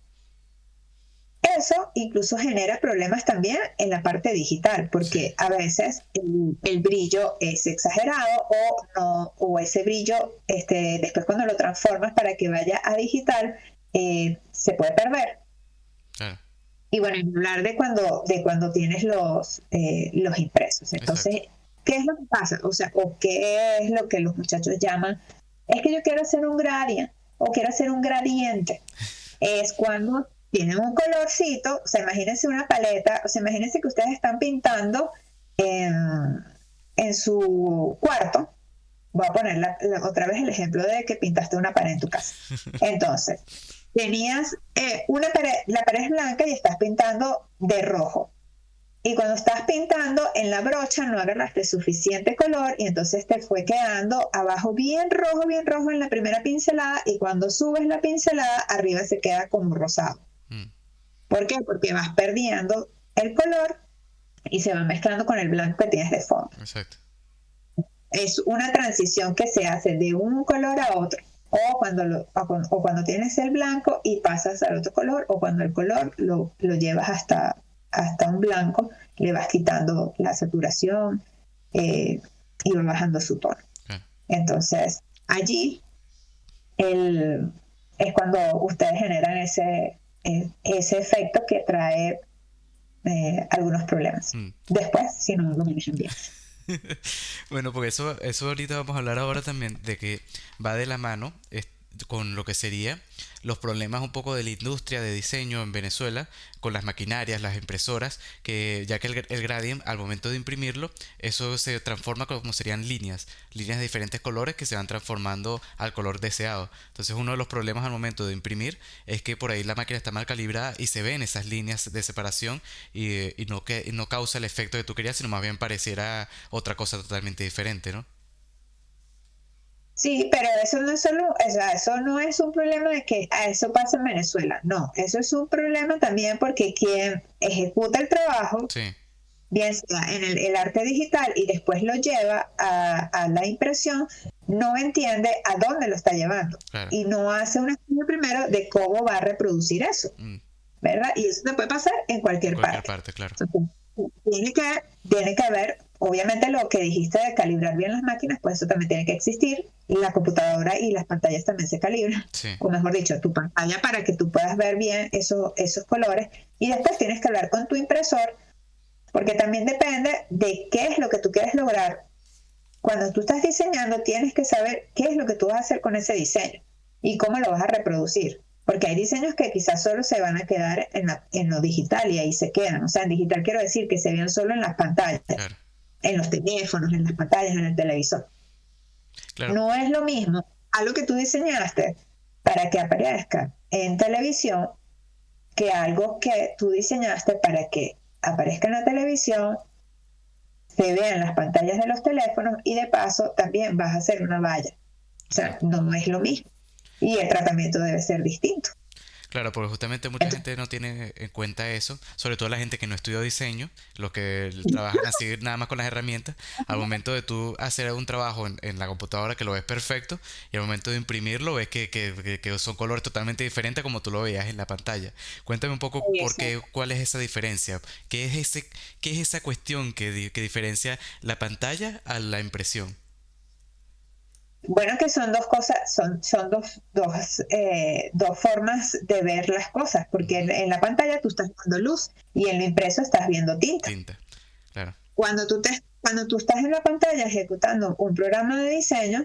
Eso incluso genera problemas también en la parte digital, sí, porque a veces el brillo es exagerado o no, o ese brillo, después cuando lo transformas para que vaya a digital, se puede perder. claro, Y bueno, en hablar de cuando tienes los impresos. exacto. Entonces, ¿qué es lo que pasa? O sea, o qué es lo que los muchachos llaman, es que yo quiero hacer un gradient o quiero hacer un gradiente. Es cuando tienen un colorcito, o sea, imagínense una paleta, o sea, imagínense que ustedes están pintando en su cuarto. Voy a poner otra vez el ejemplo de que pintaste una pared en tu casa. Entonces, tenías la pared es blanca y estás pintando de rojo. Y cuando estás pintando en la brocha no agarraste suficiente color y entonces te fue quedando abajo bien rojo en la primera pincelada y cuando subes la pincelada arriba se queda como rosado. Mm, ¿Por qué? Porque vas perdiendo el color y se va mezclando con el blanco que tienes de fondo. exacto. Es una transición que se hace de un color a otro. O cuando tienes el blanco y pasas al otro color, o cuando el color lo llevas hasta un blanco, le vas quitando la saturación y va bajando su tono. Claro. Entonces, allí es cuando ustedes generan ese efecto que trae algunos problemas. Mm. Después, si no lo manejan bien. Bueno, porque eso ahorita vamos a hablar ahora también de que va de la mano con lo que sería los problemas un poco de la industria de diseño en Venezuela, con las maquinarias, las impresoras, que ya que el gradient al momento de imprimirlo, eso se transforma como serían líneas de diferentes colores que se van transformando al color deseado. Entonces uno de los problemas al momento de imprimir es que por ahí la máquina está mal calibrada y se ven esas líneas de separación y no causa el efecto que tú querías, sino más bien pareciera otra cosa totalmente diferente, ¿no? Sí, pero eso no es solo, o sea, eso no es un problema de que eso pasa en Venezuela. No, eso es un problema también porque quien ejecuta el trabajo, Sí, bien sea en el arte digital y después lo lleva a la impresión, no entiende a dónde lo está llevando claro. y no hace un estudio primero de cómo va a reproducir eso, Mm, ¿verdad? Y eso te puede pasar en en cualquier cualquier parte. parte, claro. Entonces, tiene que haber, obviamente lo que dijiste de calibrar bien las máquinas, pues eso también tiene que existir. Y la computadora y las pantallas también se calibran, Sí, o mejor dicho, tu pantalla para que tú puedas ver bien esos colores. Y después tienes que hablar con tu impresor, porque también depende de qué es lo que tú quieres lograr. Cuando tú estás diseñando, tienes que saber qué es lo que tú vas a hacer con ese diseño y cómo lo vas a reproducir. Porque hay diseños que quizás solo se van a quedar en lo digital y ahí se quedan. O sea, en digital quiero decir que se ven solo en las pantallas, claro, en los teléfonos, en las pantallas, en el televisor. claro. No es lo mismo algo que tú diseñaste para que aparezca en televisión que algo que tú diseñaste para que aparezca en la televisión, se vea en las pantallas de los teléfonos y de paso también vas a hacer una valla. O sea, Exacto. no es lo mismo. Y el tratamiento debe ser distinto. Claro, porque justamente mucha gente no tiene en cuenta eso, sobre todo la gente que no estudió diseño, los que trabajan así nada más con las herramientas, al momento de tú hacer un trabajo en la computadora que lo ves perfecto y al momento de imprimirlo ves que son colores totalmente diferentes como tú lo veías en la pantalla. Cuéntame un poco por Eso. qué, cuál es esa diferencia, qué es esa cuestión que diferencia la pantalla a la impresión. Bueno, que son dos cosas, son dos formas de ver las cosas, porque Ujú. en la pantalla tú estás viendo luz y en lo impreso estás viendo tinta. Tinta, claro, Cuando tú estás en la pantalla ejecutando un programa de diseño,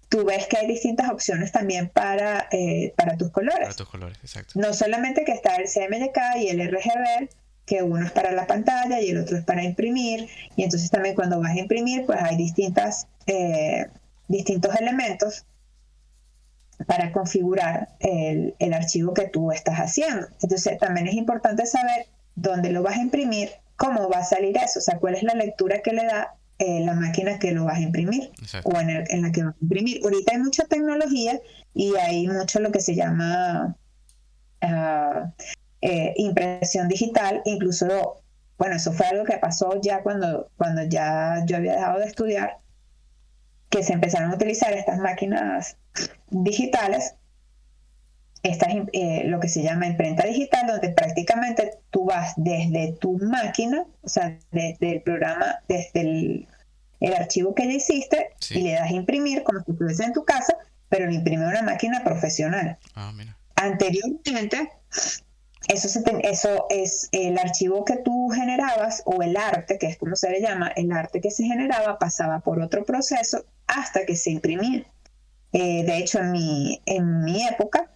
tú ves que hay distintas opciones también para tus para colores. tus colores, exacto. No solamente que está el CMYK y el RGB, que uno es para la pantalla y el otro es para imprimir, y entonces también cuando vas a imprimir, pues hay distintos elementos para configurar el archivo que tú estás haciendo. Entonces también es importante saber dónde lo vas a imprimir, cómo va a salir eso, o sea, cuál es la lectura que le da la máquina que lo vas a imprimir Exacto. o en la que vas a imprimir. Ahorita hay mucha tecnología y hay mucho lo que se llama impresión digital, incluso, bueno, eso fue algo que pasó ya cuando ya yo había dejado de estudiar, que se empezaron a utilizar estas máquinas digitales, lo que se llama imprenta digital, donde prácticamente tú vas desde tu máquina, o sea, desde el programa, desde el archivo que ya hiciste, y Sí. le das a imprimir como si estuviese en tu casa, pero lo imprime una máquina profesional. Ah, mira. Anteriormente, eso es el archivo que tú generabas o el arte, que es como se le llama, el arte que se generaba pasaba por otro proceso hasta que se imprimía. De hecho, en mi época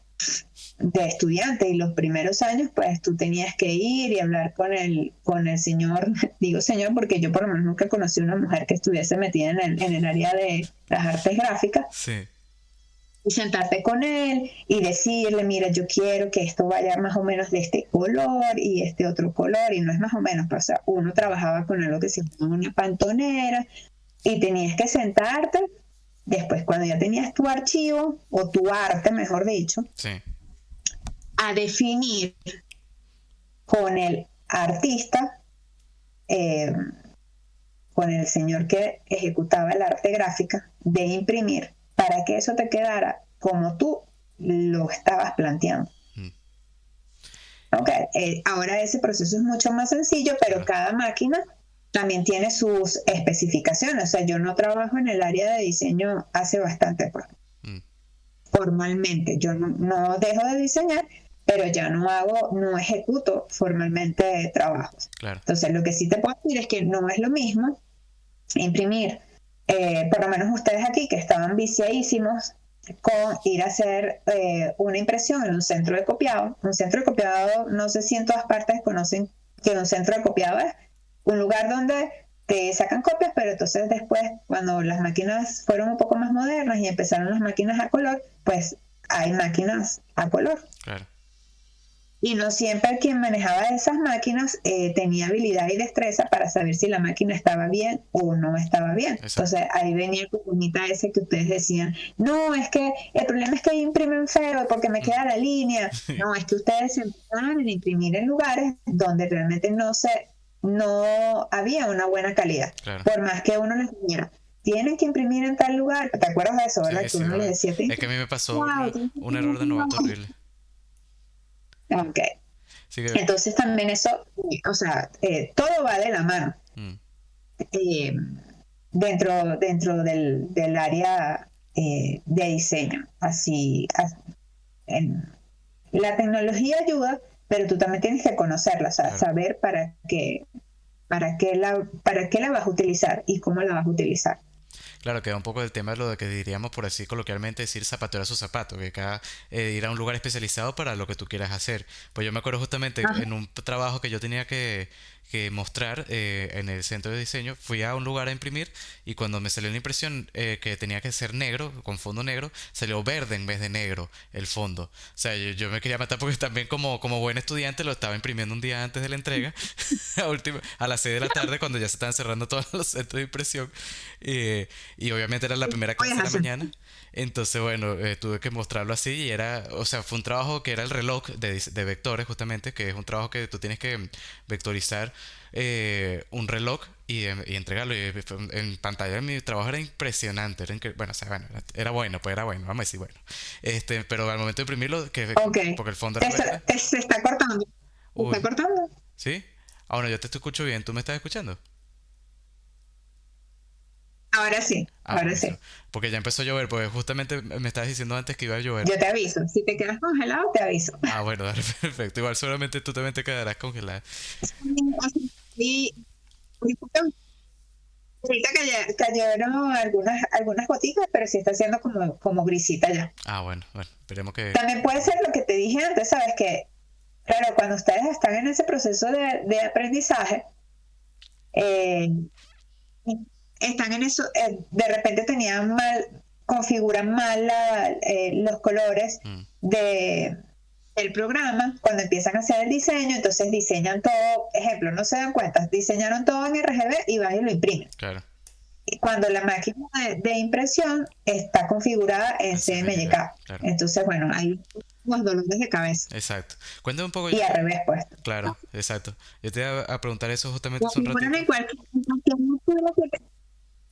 de estudiante y los primeros años, pues tú tenías que ir y hablar con el señor, digo señor porque yo por lo menos nunca conocí una mujer que estuviese metida en el área de las artes gráficas, Sí, y sentarte con él y decirle, mira, yo quiero que esto vaya más o menos de este color y este otro color, y no es más o menos, pero, o sea, uno trabajaba con algo que se llama una pantonera y tenías que sentarte, después cuando ya tenías tu archivo o tu arte, mejor dicho, sí. a definir con el artista, eh, con el señor que ejecutaba el arte gráfica, de imprimir para que eso te quedara como tú lo estabas planteando. Mm, Okay. Ahora ese proceso es mucho más sencillo, pero claro. cada máquina también tiene sus especificaciones. O sea, yo no trabajo en el área de diseño hace bastante, pues, Mm, formalmente. Yo no dejo de diseñar, pero ya no ejecuto formalmente trabajos. claro. Entonces, lo que sí te puedo decir es que no es lo mismo imprimir, por lo menos ustedes aquí que estaban viciadísimos con ir a hacer una impresión en un centro de copiado. Un centro de copiado, no sé si en todas partes conocen que un centro de copiado es un lugar donde te sacan copias, pero entonces después, cuando las máquinas fueron un poco más modernas y empezaron las máquinas a color, pues hay máquinas a color. Claro, Y no siempre quien manejaba esas máquinas tenía habilidad y destreza para saber si la máquina estaba bien o no estaba bien. exacto. Entonces ahí venía el problemita ese que ustedes decían, no, es que el problema es que imprimen feo porque me queda la línea. No, es que ustedes se empezaron a imprimir en lugares donde realmente no había una buena calidad. Claro. Por más que uno les dijera, tienen que imprimir en tal lugar. ¿Te acuerdas de eso, verdad? Sí, Que sí, uno les obvio. decía, Es que a mí me pasó wow, tienes que un imprimir error de en tal novato lugar. horrible. Ok. Así que, Entonces también eso, o sea, todo va de la mano mm, eh, dentro del área de diseño. En- la tecnología ayuda, pero tú también tienes que conocerla, o sea, claro. saber para qué la vas a utilizar y cómo la vas a utilizar. Claro, queda un poco del tema de lo de que diríamos, por así coloquialmente, decir zapatero a su zapato, que cada ir a un lugar especializado para lo que tú quieras hacer. Pues yo me acuerdo justamente Ajá. en un trabajo que yo tenía que mostrar en el centro de diseño, fui a un lugar a imprimir y cuando me salió la impresión que tenía que ser negro, con fondo negro, salió verde en vez de negro el fondo. O sea, yo me quería matar porque también como buen estudiante lo estaba imprimiendo un día antes de la entrega, a las 6 de la tarde, cuando ya se estaban cerrando todos los centros de impresión. eh, y obviamente era la primera Puedes clase de la hacer. mañana. Entonces, bueno, tuve que mostrarlo así y era, o sea, fue un trabajo que era el reloj de vectores, justamente, que es un trabajo que tú tienes que vectorizar un reloj y entregarlo. Y en pantalla mi trabajo era impresionante. Bueno, o sea, bueno, era bueno, pues era bueno, vamos a decir bueno. Pero al momento de imprimirlo, Ok. porque el fondo era verde. Se está cortando. Se está Uy, cortando. ¿sí? Ah, bueno, yo te escucho bien. ¿Tú me estás escuchando? Ahora sí, Ah, ahora buenísimo. sí. Porque ya empezó a llover, pues justamente me estabas diciendo antes que iba a llover. Yo te aviso. Si te quedas congelado, te aviso. Ah, bueno, dale, perfecto. Igual solamente tú también te quedarás congelada. Y ahorita cayeron algunas gotitas, pero sí está haciendo como grisita ya. Ah, bueno, bueno, esperemos que... También puede ser lo que te dije antes, ¿sabes? Que, claro, cuando ustedes están en ese proceso de aprendizaje, eh, están en eso, de repente configuran mal los colores mm, de, del programa cuando empiezan a hacer el diseño, entonces diseñan todo, ejemplo, no se dan cuenta, diseñaron todo en RGB y van y lo imprimen. claro, Y cuando la máquina de impresión está configurada en el CMYK, CMYK. claro, Entonces, bueno, hay unos dolores de cabeza. exacto. Cuéntame un poco, Y al revés, pues. claro, exacto. Yo te iba a preguntar eso justamente Lo hace un figuran ratito.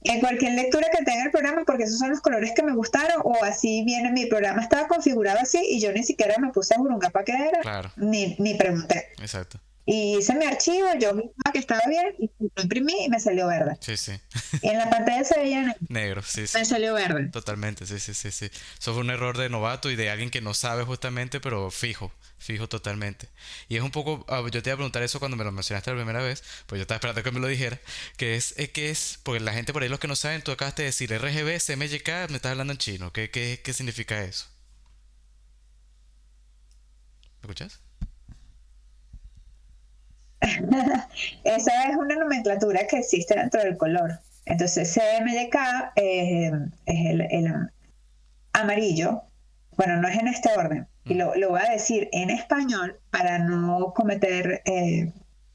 en cualquier lectura que tenga el programa, porque esos son los colores que me gustaron, o así viene mi programa, estaba configurado así y yo ni siquiera me puse a jurungar para qué era, Claro, ni pregunté. exacto. Y hice mi archivo, yo misma que estaba bien, y lo imprimí y me salió verde. Sí, sí. Y en la pantalla se veía negro, Negro, sí, sí. me salió verde. Totalmente, sí, sí, sí, sí. Eso fue un error de novato y de alguien que no sabe justamente, pero fijo, fijo totalmente. Y es un poco, yo te iba a preguntar eso cuando me lo mencionaste la primera vez, pues yo estaba esperando que me lo dijera, porque la gente por ahí los que no saben, tú acabaste de decir RGB, CMYK, me estás hablando en chino, ¿qué significa eso? ¿Me escuchas? Esa es una nomenclatura que existe dentro del color. Entonces, CMYK es el amarillo. Bueno, no es en este orden. Y Mm, lo voy a decir en español para no cometer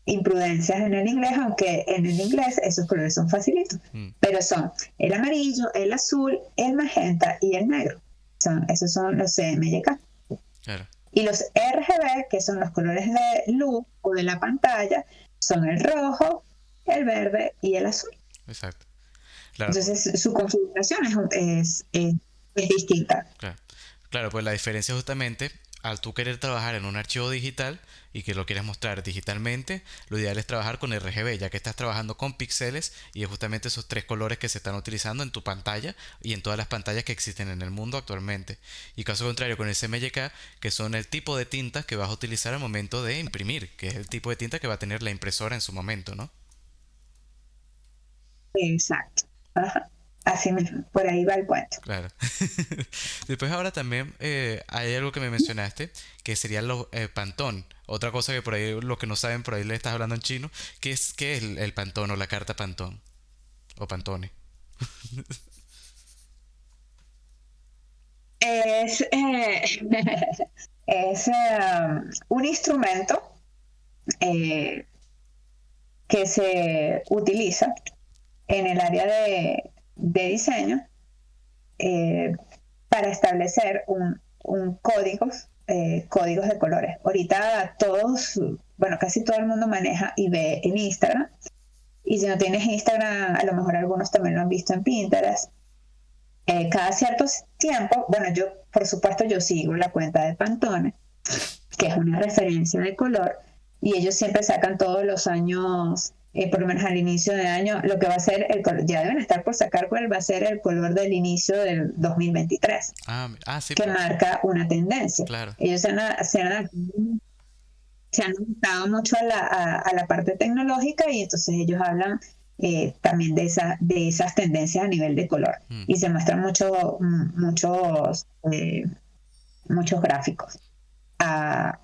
imprudencias en el inglés, aunque en el inglés esos colores son facilitos. mm, Pero son el amarillo, el azul, el magenta y el negro. Esos son los CMYK. claro, Y los RGB, que son los colores de luz o de la pantalla, son el rojo, el verde y el azul. exacto. Claro, Entonces su configuración es distinta. claro. Claro, pues la diferencia justamente al tú querer trabajar en un archivo digital y que lo quieres mostrar digitalmente, lo ideal es trabajar con RGB, ya que estás trabajando con píxeles y es justamente esos tres colores que se están utilizando en tu pantalla y en todas las pantallas que existen en el mundo actualmente. Y caso contrario con el CMYK, que son el tipo de tintas que vas a utilizar al momento de imprimir, que es el tipo de tinta que va a tener la impresora en su momento, ¿no? Exacto. Ajá. Así mismo, por ahí va el cuento. Claro. Después ahora también hay algo que me mencionaste, que sería los pantón. Otra cosa que por ahí, los que no saben, por ahí le estás hablando en chino. Qué es el pantón o la carta pantón? O pantone. Es, es un instrumento eh, que se utiliza en el área de diseño eh, para establecer códigos de colores. Ahorita todos, bueno, casi todo el mundo maneja y ve en Instagram. Y si no tienes Instagram, a lo mejor algunos también lo han visto en Pinterest. Cada cierto tiempo, bueno, yo, por supuesto, yo sigo la cuenta de Pantone, que es una referencia de color, y ellos siempre sacan todos los años, por lo menos al inicio de año, lo que va a ser el color, ya deben estar por sacar cuál va a ser el color del inicio del 2023, Sí, que pues, marca una tendencia. claro. Ellos se han adaptado mucho a la parte tecnológica y entonces ellos hablan también de esas tendencias a nivel de color Mm, y se muestran muchos gráficos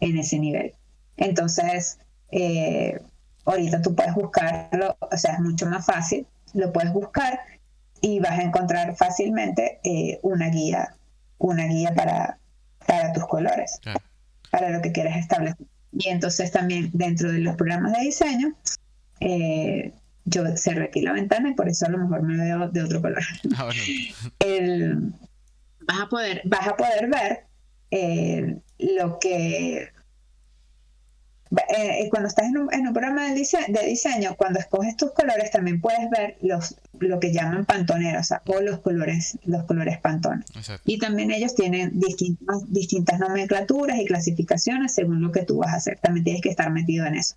en ese nivel. Entonces, ahorita tú puedes buscarlo, o sea, es mucho más fácil, lo puedes buscar y vas a encontrar fácilmente una guía para tus colores, claro. para lo que quieres establecer. Y entonces también dentro de los programas de diseño, yo cerré aquí la ventana y por eso a lo mejor me veo de otro color. Bueno. El, vas a poder ver lo que cuando estás en un programa de diseño, cuando escoges tus colores, también puedes ver lo que llaman pantoneros, o sea, o los colores Pantone. Exacto. Y también ellos tienen distintas nomenclaturas y clasificaciones según lo que tú vas a hacer. También tienes que estar metido en eso.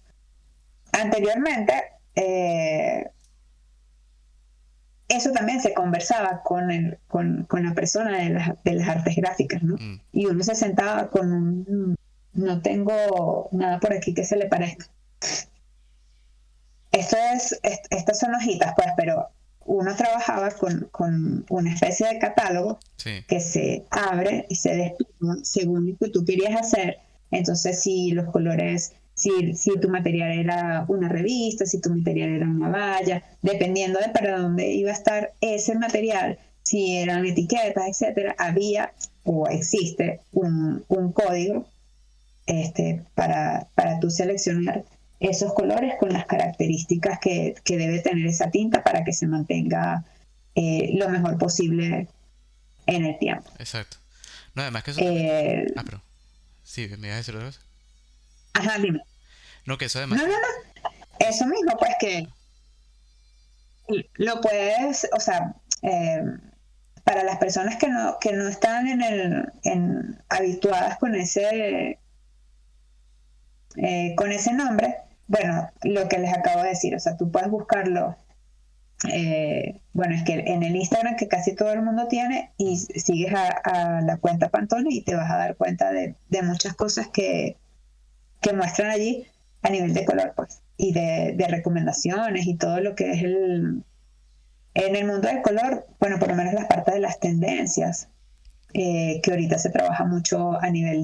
Anteriormente, eso también se conversaba con la persona de las artes gráficas, ¿no? Mm, Y uno se sentaba con no tengo nada por aquí que se le parezca. Estas son hojitas, pues, pero uno trabajaba con una especie de catálogo sí, que se abre y se despliega según lo que tú querías hacer. Entonces, si los colores, si tu material era una revista, si tu material era una valla, dependiendo de para dónde iba a estar ese material, si eran etiquetas, etcétera, había o existe un código para tú seleccionar esos colores con las características que debe tener esa tinta para que se mantenga lo mejor posible en el tiempo. exacto. No, además que eso también. Eh, Pero. Sí, me ibas a decir otra cosa. ajá, dime. No, que eso además. No, no, no. Eso mismo, pues que lo puedes, o sea, para las personas que no están habituadas con ese nombre, bueno, lo que les acabo de decir, o sea, tú puedes buscarlo. Bueno, es que en el Instagram que casi todo el mundo tiene y sigues a la cuenta Pantone y te vas a dar cuenta de muchas cosas que muestran allí a nivel de color, pues, y de recomendaciones y todo lo que es en el mundo del color, bueno, por lo menos las partes de las tendencias, que ahorita se trabaja mucho a nivel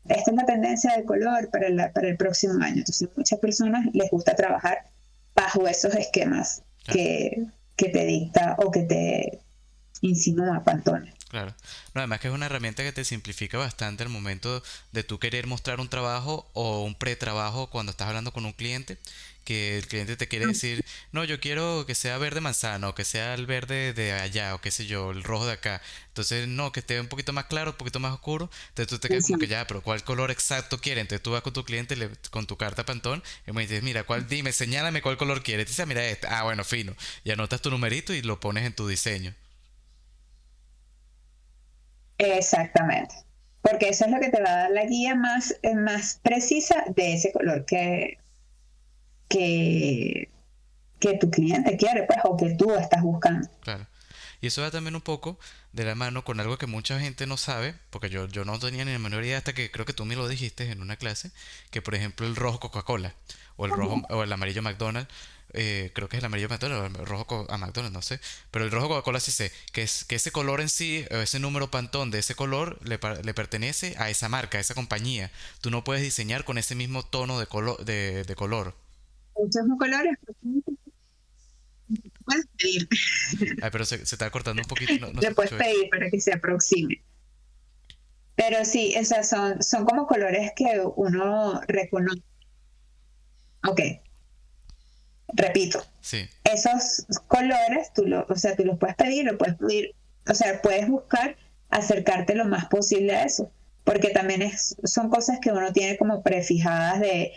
esta es la tendencia de color para el próximo año. Entonces, a muchas personas les gusta trabajar bajo esos esquemas Claro, que te dicta o que te insinúa Pantone. claro. No, además que es una herramienta que te simplifica bastante al momento de tú querer mostrar un trabajo o un pretrabajo cuando estás hablando con un cliente, que el cliente te quiere decir, no, yo quiero que sea verde manzana o que sea el verde de allá o qué sé yo, el rojo de acá. Entonces, no, que esté un poquito más claro, un poquito más oscuro. Entonces tú te quedas como que ya, pero ¿cuál color exacto quiere? Entonces tú vas con tu cliente con tu carta Pantón y me dices, mira, dime, señálame cuál color quiere. Te dice, "Ah, mira este. Ah, bueno, fino. Y anotas tu numerito y lo pones en tu diseño. Exactamente. Porque eso es lo que te va a dar la guía más precisa de ese color que, que tu cliente quiere, pues, o que tú estás buscando. Claro. Y eso va también un poco de la mano con algo que mucha gente no sabe, porque yo no tenía ni la menor idea hasta que creo que tú me lo dijiste en una clase, que por ejemplo el rojo Coca-Cola o el rojo o el amarillo McDonald's creo que es el amarillo McDonald's, el rojo a McDonald's, no sé, pero el rojo Coca-Cola sí sé, que es que ese color en sí, ese número Pantone de ese color le pertenece a esa marca, a esa compañía. Tú no puedes diseñar con ese mismo tono de color. Muchos colores, puedes pedir, Ay, pero se está cortando un poquito, no, no se le puedes escuchó eso. pedir para que se aproxime. Pero sí, o sea, son como colores que uno reconoce. Ok, repito, Sí, esos colores, o sea, tú los puedes pedir, o sea, puedes buscar acercarte lo más posible a eso, porque también son cosas que uno tiene como prefijadas de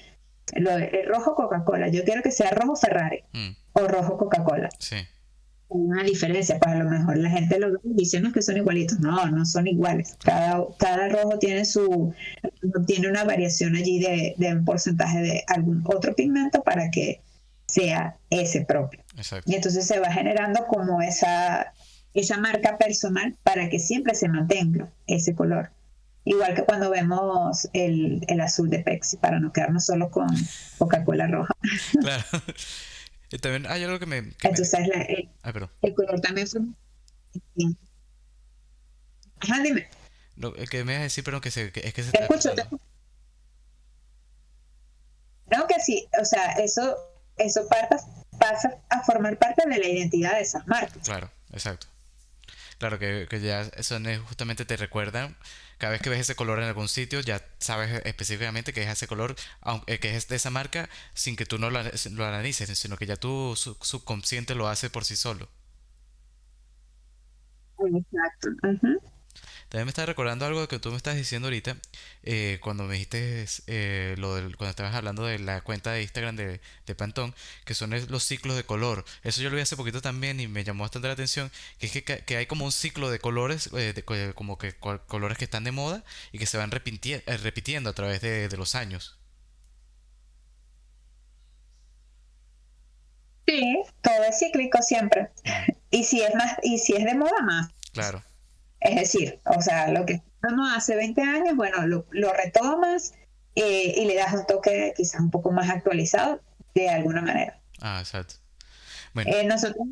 el rojo Coca-Cola. Yo quiero que sea rojo Ferrari mm, o rojo Coca-Cola. sí, Hay una diferencia, pues a lo mejor la gente lo dice, no es que son igualitos, no, no son iguales. Cada rojo tiene una variación allí de un porcentaje de algún otro pigmento para que sea ese propio. exacto. Y entonces se va generando como esa marca personal para que siempre se mantenga ese color. Igual que cuando vemos el azul de Pepsi, para no quedarnos solo con Coca-Cola roja. Claro. Y también hay algo Entonces ay, perdón. el color también fue... Ajá, dime. Que me vas a decir, pero es que se Te está escucho, te cortando. escucho. No, que sí, o sea, eso pasa a formar parte de la identidad de esas marcas. Claro, exacto. Claro que ya son justamente te recuerdan, cada vez que ves ese color en algún sitio, ya sabes específicamente que es ese color, que es de esa marca, sin que tú no lo analices, sino que ya tu subconsciente lo hace por sí solo. Exacto. Ujú. También me estaba recordando algo que tú me estás diciendo ahorita, cuando me dijiste cuando estabas hablando de la cuenta de Instagram de Pantón, que son los ciclos de color. Eso yo lo vi hace poquito también y me llamó bastante la atención, que es que hay como un ciclo de colores, como que colores que están de moda y que se van repitiendo a través de los años. Sí, todo es cíclico siempre. Mm, Y si es de moda más. claro, Es decir, o sea, lo que no hace 20 años, bueno, lo retomas y le das un toque quizás un poco más actualizado de alguna manera. ah, exacto. Bueno, Nosotros,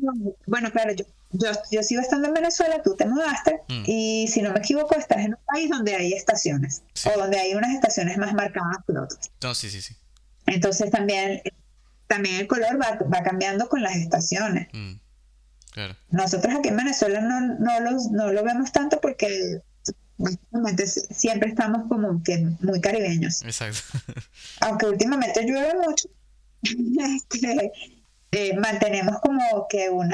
bueno, claro, yo sigo estando en Venezuela, tú te mudaste mm, y si no me equivoco estás en un país donde hay estaciones sí, o donde hay unas estaciones más marcadas que otras. no, sí, sí, sí. Entonces también el color va cambiando con las estaciones. Mm, claro, Nosotros aquí en Venezuela no lo vemos tanto porque básicamente siempre estamos como que muy caribeños. exacto. Aunque últimamente llueve mucho, este, mantenemos como que un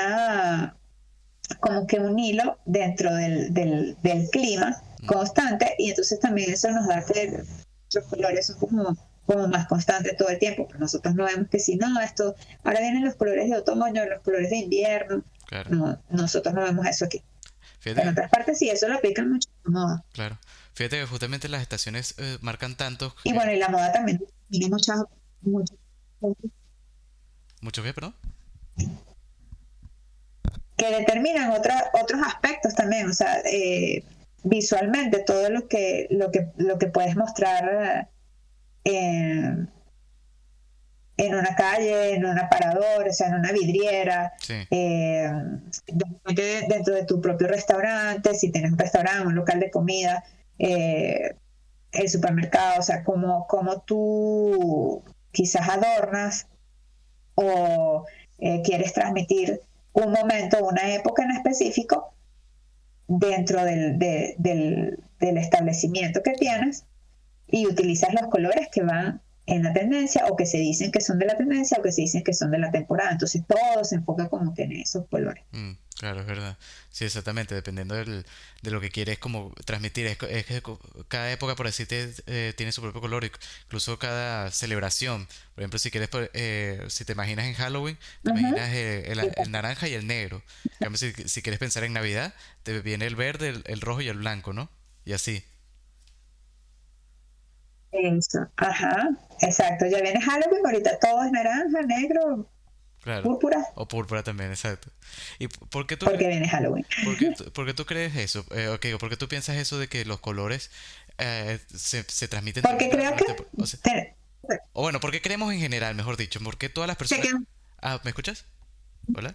hilo dentro del clima Mm, constante y entonces también eso nos da que los colores son como más constantes todo el tiempo. Pero nosotros no vemos que si no, ahora vienen los colores de otoño, los colores de invierno. claro. No, nosotros no vemos eso aquí. Fíjate Pero en que otras partes sí, eso lo aplican mucho a la moda. claro. Fíjate que justamente las estaciones marcan tanto Y bueno, y la moda también tiene muchas cosas mucho que, perdón. que determinan otros aspectos también, o sea, visualmente todo lo que puedes mostrar en, en una calle, en un aparador, o sea, en una vidriera, Sí, dentro de tu propio restaurante, si tienes un restaurante, un local de comida, eh, el supermercado, o sea, como tú quizás adornas o quieres transmitir un momento, una época en específico dentro del establecimiento que tienes y utilizas los colores que van en la tendencia o que se dicen que son de la tendencia o que se dicen que son de la temporada. Entonces todo se enfoca como que en esos colores. claro, es verdad. Sí, exactamente, dependiendo de lo que quieres como transmitir. Es que cada época, por decirte, tiene su propio color, incluso cada celebración. Por ejemplo, si quieres, si te imaginas en Halloween, te Uh -huh. imaginas el naranja y el negro. En cambio, si quieres pensar en Navidad, te viene el verde, el rojo y el blanco, ¿no? Y así. Eso, ajá, exacto. Ya viene Halloween, ahorita todo es naranja, negro, Claro. púrpura, O púrpura también, exacto. ¿Y por qué tú porque viene Halloween. por qué tú crees eso? Ok, ¿por qué tú piensas eso de que los colores se transmiten Porque también creo que o sea, te- o bueno, ¿por qué creemos en general, mejor dicho? ¿Por qué todas las se personas... quedan. Ah, ¿me escuchas? ¿Hola?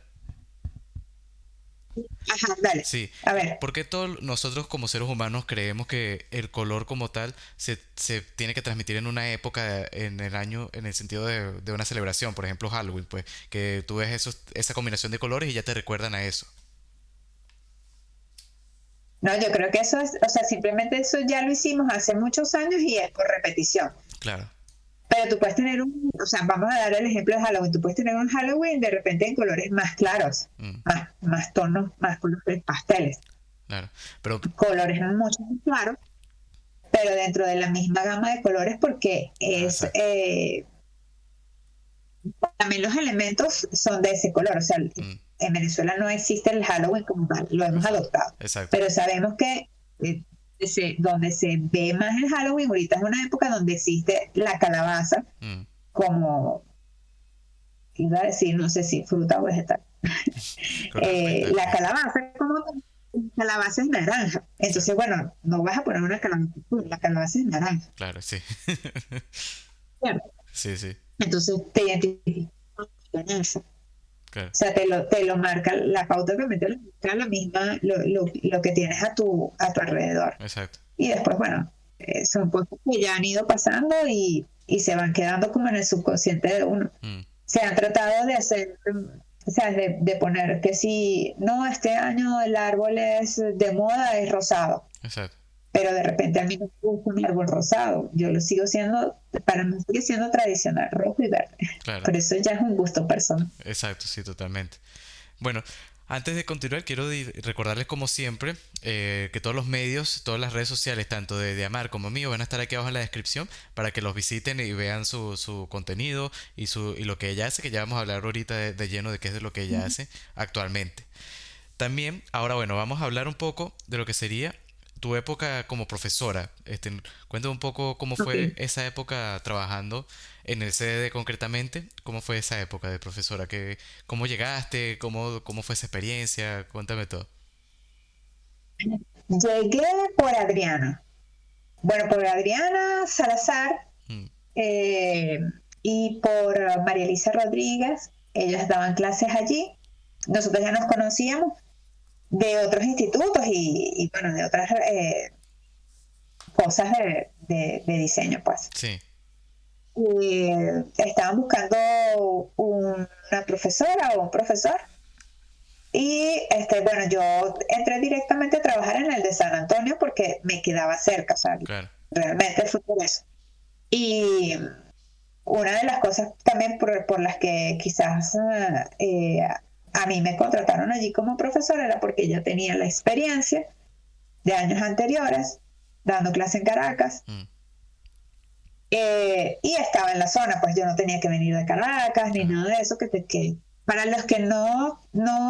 Ajá, dale. Sí. A ver. Porque todos nosotros como seres humanos creemos que el color como tal se tiene que transmitir en una época en el año, en el sentido de una celebración, por ejemplo Halloween, pues, que tú ves esa combinación de colores y ya te recuerdan a eso. No, yo creo que eso es, o sea, simplemente eso ya lo hicimos hace muchos años y es por repetición. Claro. Pero tú puedes tener o sea, vamos a dar el ejemplo de Halloween. Tú puedes tener un Halloween de repente en colores más claros, Mm, más tonos, más colores pasteles, claro. Pero, colores mucho más claros, pero dentro de la misma gama de colores porque exacto. también los elementos son de ese color. O sea, Mm, en Venezuela no existe el Halloween como tal, lo hemos exacto. adoptado. Exacto. Pero sabemos que donde se ve más el Halloween, ahorita es una época donde existe la calabaza Mm, como, iba a decir, no sé si fruta o vegetal. creo que es La pues. calabaza como calabaza es naranja. Entonces, Exacto. bueno, no vas a poner una calabaza, la calabaza es naranja. Claro, sí. ¿Cierto? Sí, sí. Entonces te identificas con eso. O Claro. sea, te lo marca, la pauta también te lo marca la misma, lo que tienes a tu alrededor. Exacto. Y después, bueno, son cosas que ya han ido pasando y se van quedando como en el subconsciente de uno. Mm, Se han tratado de hacer, o sea, de poner que si, no, este año el árbol es de moda, es rosado, exacto. pero de repente a mí no me gusta un árbol rosado, yo lo sigo siendo, para mí sigue siendo tradicional, rojo y verde, Claro. pero eso ya es un gusto personal. Exacto, sí, totalmente. Bueno, antes de continuar, quiero recordarles como siempre que todos los medios, todas las redes sociales, tanto de Amar como mío, van a estar aquí abajo en la descripción para que los visiten y vean su contenido y lo que ella hace, que ya vamos a hablar ahorita de lleno de qué es de lo que ella hace actualmente. También, ahora bueno, vamos a hablar un poco de lo que sería tu época como profesora. Cuéntame un poco cómo Ok. fue esa época trabajando en el CDD concretamente. ¿Cómo fue esa época de profesora? ¿Cómo llegaste? ¿Cómo fue esa experiencia? Cuéntame todo. Llegué por Adriana. Bueno, por Adriana Salazar Mm, eh, y por María Elisa Rodríguez. Ellas daban clases allí. Nosotros ya nos conocíamos de otros institutos bueno, de otras cosas de diseño, pues. sí, Estaban buscando una profesora o un profesor. Y bueno, yo entré directamente a trabajar en el de San Antonio porque me quedaba cerca, o sea, claro. realmente fue por eso. Y una de las cosas también por las que quizás a mí me contrataron allí como profesora era porque ya tenía la experiencia de años anteriores dando clase en Caracas Mm, y estaba en la zona, pues yo no tenía que venir de Caracas ni claro. nada de eso. Que para los que no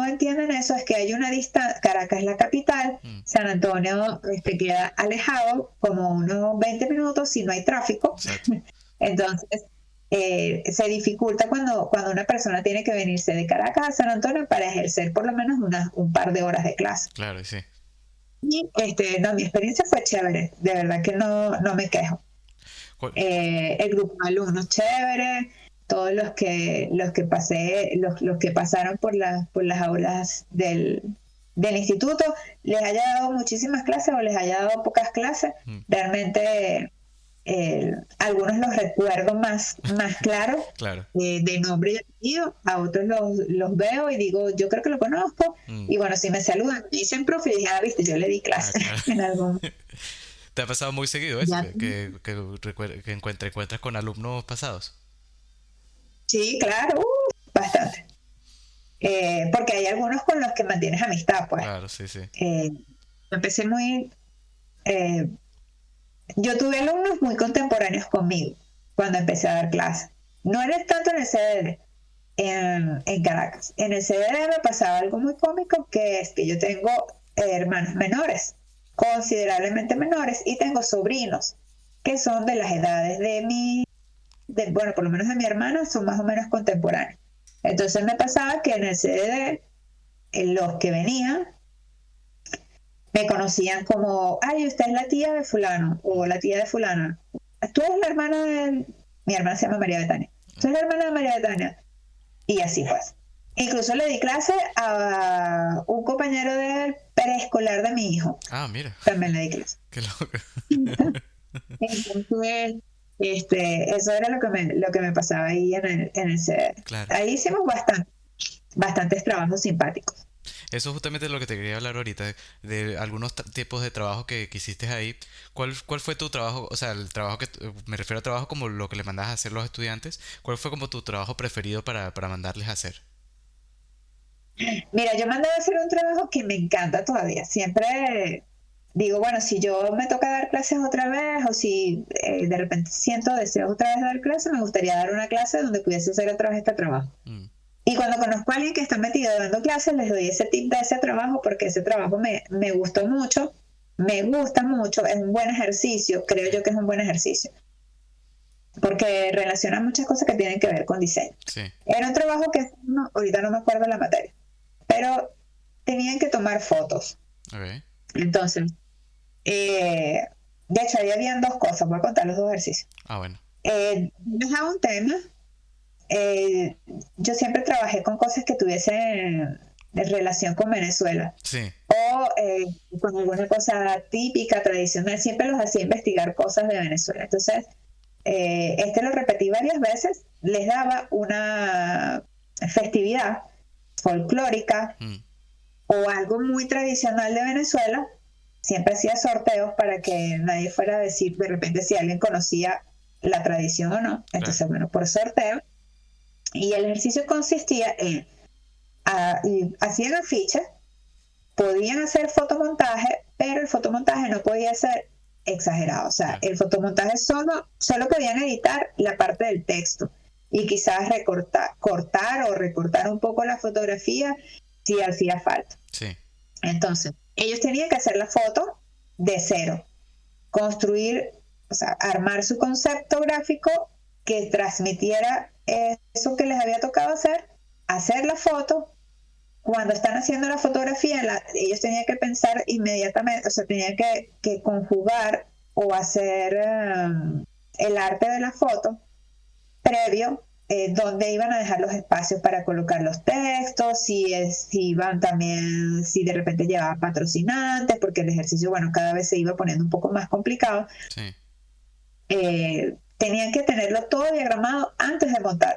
entienden eso, es que hay una distancia. Caracas es la capital, Mm, San Antonio queda alejado como unos 20 minutos si no hay tráfico. exacto. Entonces, se dificulta cuando una persona tiene que venirse de Caracas a San Antonio para ejercer por lo menos un par de horas de clase. Claro, sí. Y no, mi experiencia fue chévere, de verdad que no me quejo. ¿Cuál- El grupo de alumnos chévere, todos los que pasaron por las aulas del instituto, les haya dado muchísimas clases o les haya dado pocas clases, mm, realmente algunos los recuerdo más claros, claro. de nombre y apellido, a otros los veo y digo, yo creo que lo conozco, Mm, y bueno, si me saludan, me dicen profe, y dije, ah, viste, yo le di ah, clase claro. en algún. ¿Te ha pasado muy seguido eso? Ya. Que encuentras con alumnos pasados. Sí, claro, bastante. Porque hay algunos con los que mantienes amistad, pues. Claro, sí, sí. Eh, empecé eh, yo tuve alumnos muy contemporáneos conmigo cuando empecé a dar clases. No era tanto en el CDD, en Caracas. En el CDD me pasaba algo muy cómico, que es que yo tengo hermanos menores, considerablemente menores, y tengo sobrinos que son de las edades bueno, por lo menos de mi hermana, son más o menos contemporáneos. Entonces me pasaba que en el CDD, los que venían me conocían como, ay, usted es la tía de fulano o la tía de fulana. Tú eres la hermana de. Mi hermana se llama María Betania. Tú eres la hermana de María Betania. Y así pues. Incluso le di clase a un compañero del preescolar de mi hijo. Ah, mira, También le di clase. qué loco. Entonces, eso era lo que me pasaba ahí en el CDR. Claro. Ahí hicimos bastantes trabajos simpáticos. Eso es justamente lo que te quería hablar ahorita, de algunos tipos de trabajo que hiciste ahí. ¿Cuál fue tu trabajo? O sea, el trabajo me refiero a trabajo como lo que le mandabas a hacer los estudiantes. ¿Cuál fue como tu trabajo preferido para mandarles a hacer? Mira, yo mandaba a hacer un trabajo que me encanta todavía. Siempre digo, bueno, si yo me toca dar clases otra vez o si de repente siento deseos otra vez de dar clases, me gustaría dar una clase donde pudiese hacer otra vez este trabajo. Mm, Y cuando conozco a alguien que está metido dando clases, les doy ese tip de ese trabajo porque ese trabajo me gustó mucho, me gusta mucho, es un buen ejercicio, creo yo que es un buen ejercicio, porque relaciona muchas cosas que tienen que ver con diseño. sí, Era un trabajo que ahorita no me acuerdo la materia, pero tenían que tomar fotos. ok. Entonces, de hecho, ahí habían dos cosas, voy a contar los dos ejercicios. Ah, bueno. Dejaba un tema. eh, yo siempre trabajé con cosas que tuviesen relación con Venezuela Sí, o con alguna cosa típica, tradicional, siempre los hacía investigar cosas de Venezuela. Entonces, lo repetí varias veces, les daba una festividad folclórica mm, o algo muy tradicional de Venezuela, siempre hacía sorteos para que nadie fuera a decir de repente si alguien conocía la tradición o no. claro. Entonces, bueno, por sorteo. Y el ejercicio consistía en, y hacían afiches, podían hacer fotomontaje, pero el fotomontaje no podía ser exagerado. O sea, Claro. el fotomontaje solo podían editar la parte del texto y quizás cortar o recortar un poco la fotografía si hacía falta. Sí, Entonces, ellos tenían que hacer la foto de cero, construir, o sea, armar su concepto gráfico que transmitiera eso que les había tocado hacer la foto. Cuando están haciendo la fotografía, ellos tenían que pensar inmediatamente, o sea, tenían que conjugar o hacer el arte de la foto previo, dónde iban a dejar los espacios para colocar los textos, si iban también, si de repente llevaban patrocinantes, porque el ejercicio, bueno, cada vez se iba poniendo un poco más complicado. sí, Tenían que tenerlo todo diagramado antes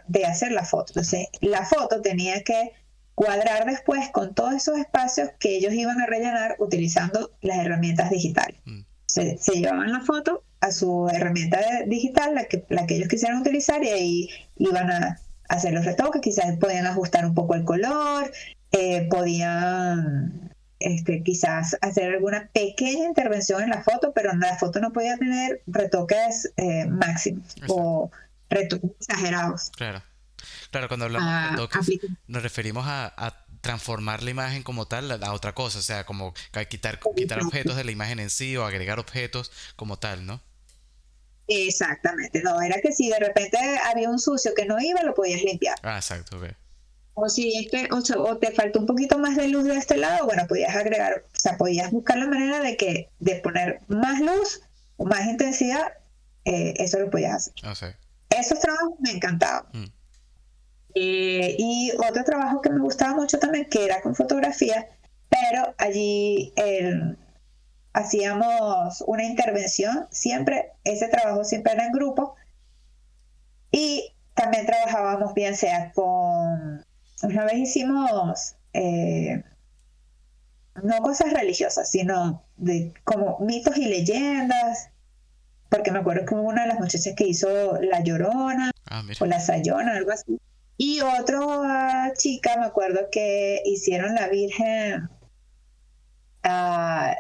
de hacer la foto. Entonces, la foto tenía que cuadrar después con todos esos espacios que ellos iban a rellenar utilizando las herramientas digitales. mm, Se llevaban la foto a su herramienta digital, la que ellos quisieran utilizar, y ahí iban a hacer los retoques, quizás podían ajustar un poco el color, podían quizás hacer alguna pequeña intervención en la foto, pero la foto no podía tener retoques máximos exacto, o retoques exagerados. claro. Claro, cuando hablamos de retoques, Aplicar. nos referimos a transformar la imagen como tal a otra cosa, o sea, como quitar objetos de la imagen en sí o agregar objetos como tal, ¿no? Exactamente, no, era que si de repente había un sucio que no iba, lo podías limpiar. Ah, exacto, ok. O si o te faltó un poquito más de luz de este lado, bueno, podías agregar, o sea, podías buscar la manera de poner más luz o más intensidad, eso lo podías hacer. No sé. Esos trabajos me encantaban. Mm, Y otro trabajo que me gustaba mucho también, que era con fotografía, pero allí hacíamos una intervención, ese trabajo siempre era en grupo, y también trabajábamos bien sea una vez hicimos, no cosas religiosas, sino como mitos y leyendas, porque me acuerdo que hubo una de las muchachas que hizo La Llorona ah, mira. o La Sayona, algo así. Y otra chica, me acuerdo que hicieron la Virgen, la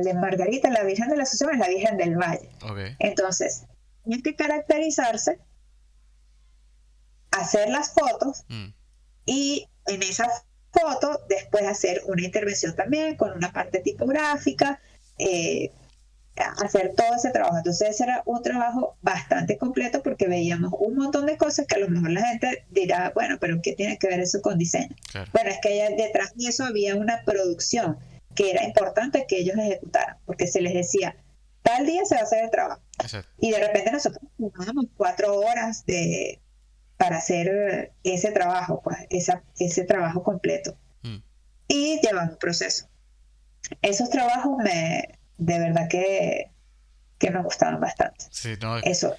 de Margarita, la Virgen de la Asunción es la Virgen del Valle. Ok. Entonces, tienen que caracterizarse, hacer las fotos Mm, y en esa foto después hacer una intervención también con una parte tipográfica, hacer todo ese trabajo. Entonces ese era un trabajo bastante completo porque veíamos un montón de cosas que a lo mejor la gente dirá, bueno, pero ¿qué tiene que ver eso con diseño? claro. Bueno, es que detrás de eso había una producción que era importante que ellos ejecutaran, porque se les decía, tal día se va a hacer el trabajo. Exacto. Y de repente nosotros tomábamos 4 horas para hacer ese trabajo, pues, ese trabajo completo. Mm. Y llevar un proceso. Esos trabajos de verdad que me gustaban bastante. Sí, no, Eso.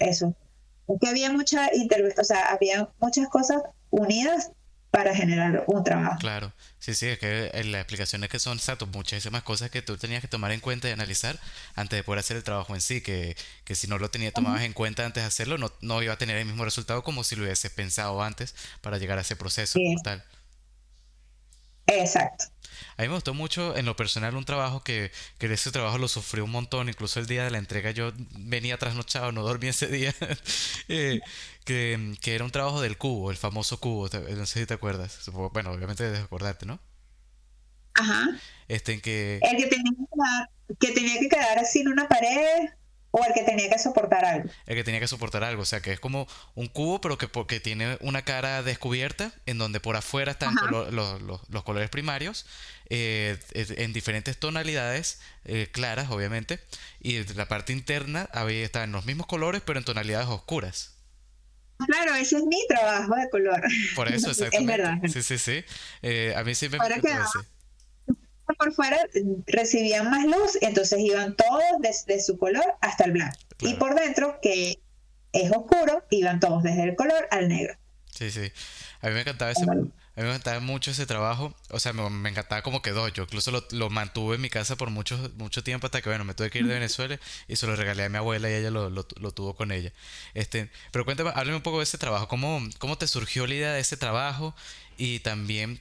Porque había o sea, había muchas cosas unidas para generar un trabajo. claro. Sí, sí, es que la explicación es que son exacto, muchísimas cosas que tú tenías que tomar en cuenta y analizar antes de poder hacer el trabajo en sí, que si no lo tomabas en cuenta antes de hacerlo, no iba a tener el mismo resultado como si lo hubieses pensado antes para llegar a ese proceso Sí, como tal. exacto. A mí me gustó mucho en lo personal un trabajo que ese trabajo lo sufrí un montón, incluso el día de la entrega yo venía trasnochado, no dormí ese día, que era un trabajo del cubo, el famoso cubo, no sé si te acuerdas, bueno, obviamente debes acordarte, ¿no? Ajá. En que El que tenía que quedar sin una pared o el que tenía que soportar algo. el que tenía que soportar algo, o sea, que es como un cubo, pero que porque tiene una cara descubierta, en donde por afuera están Ajá. los colores primarios, en diferentes tonalidades, claras, obviamente, y la parte interna están los mismos colores, pero en tonalidades oscuras. Claro, ese es mi trabajo de color. Por eso, Es exactamente. verdad. Sí, sí, sí. A mí siempre me Ahora que encantó ese. por fuera recibían más luz, entonces iban todos desde su color hasta el blanco. Y Claro. por dentro, que es oscuro, iban todos desde el color al negro. Sí, sí. A mí me encantaba a mí me encantaba mucho ese trabajo. O sea, me encantaba cómo quedó. Yo incluso lo mantuve en mi casa por mucho tiempo hasta que, bueno, me tuve que ir de Venezuela y se lo regalé a mi abuela y ella lo tuvo con ella. Pero cuéntame, háblame un poco de ese trabajo. ¿Cómo te surgió la idea de ese trabajo? Y también,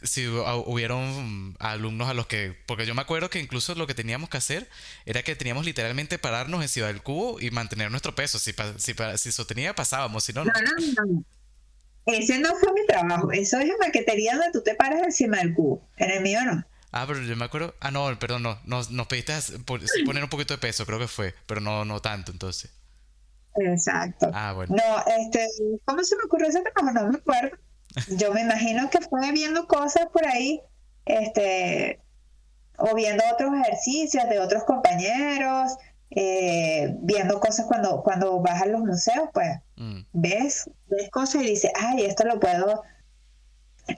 si hubieron alumnos a los que... Porque yo me acuerdo que incluso lo que teníamos que hacer era que teníamos literalmente pararnos encima del cubo y mantener nuestro peso. Si sostenía, pasábamos, si no, No, no. no, no. Ese no fue mi trabajo. Eso es en maquetería donde tú te paras encima del cubo. En el mío no. Ah, pero yo me acuerdo. Ah, no, perdón, no. Nos pediste sí poner un poquito de peso, creo que fue. Pero no tanto, entonces. Exacto. Ah, bueno. No, ¿cómo se me ocurrió ese trabajo? No me acuerdo. Yo me imagino que fue viendo cosas por ahí, este, o viendo otros ejercicios de otros compañeros, viendo cosas cuando vas a los museos, pues Mm, ves cosas y dices, ay, esto lo puedo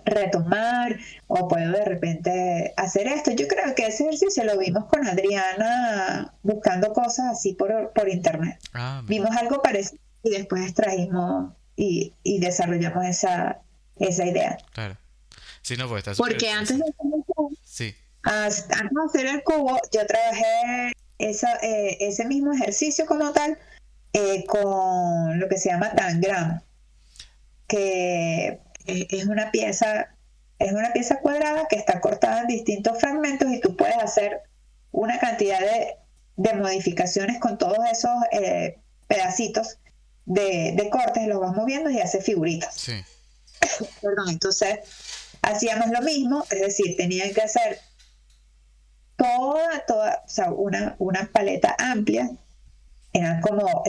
retomar o puedo de repente hacer esto. Yo creo que ese ejercicio lo vimos con Adriana buscando cosas así por internet. ah, mira. Vimos algo parecido y después extrajimos y desarrollamos esa idea. Claro. Sí, no, pues está súper Porque antes de interesante. hacer el cubo, Sí. antes de hacer el cubo, yo trabajé ese mismo ejercicio como tal con lo que se llama tangram, que es una pieza cuadrada que está cortada en distintos fragmentos y tú puedes hacer una cantidad de modificaciones con todos esos pedacitos de cortes, los vas moviendo y haces figuritas. Sí. Perdón, entonces hacíamos lo mismo, es decir, tenían que hacer o sea, una paleta amplia.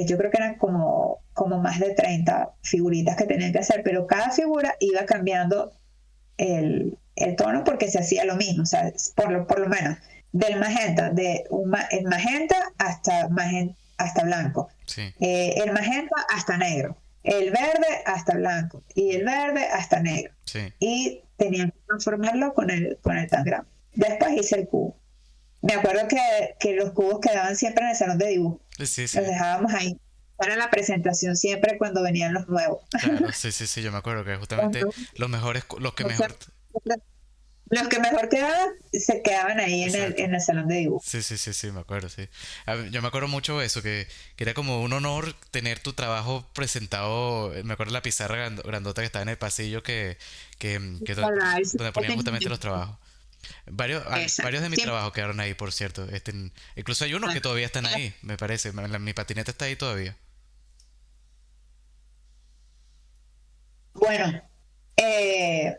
Yo creo que eran como más de 30 figuritas que tenían que hacer, pero cada figura iba cambiando el tono porque se hacía lo mismo, o sea, por lo menos del magenta, el magenta hasta blanco, Sí. el magenta hasta negro, el verde hasta blanco y el verde hasta negro. Sí. Y tenían que transformarlo con el tangram. Después hice el cubo. Me acuerdo que los cubos quedaban siempre en el salón de dibujo. Sí, Los sí. dejábamos ahí. Era la presentación siempre cuando venían los nuevos. Claro, sí, sí, sí. Yo me acuerdo que justamente Entonces, los que los que mejor. los que mejor quedaban se quedaban ahí en el, Exacto. en el salón de dibujo. Sí, sí, sí, sí, me acuerdo, sí. Yo me acuerdo mucho de eso, que era como un honor tener tu trabajo presentado. Me acuerdo de la pizarra grandota que estaba en el pasillo Para el donde ponían justamente los trabajos. Varios Exacto. de mis Siempre, trabajos quedaron ahí, por cierto. Incluso hay unos que todavía están ahí, me parece. Mi patineta está ahí todavía. bueno, eh,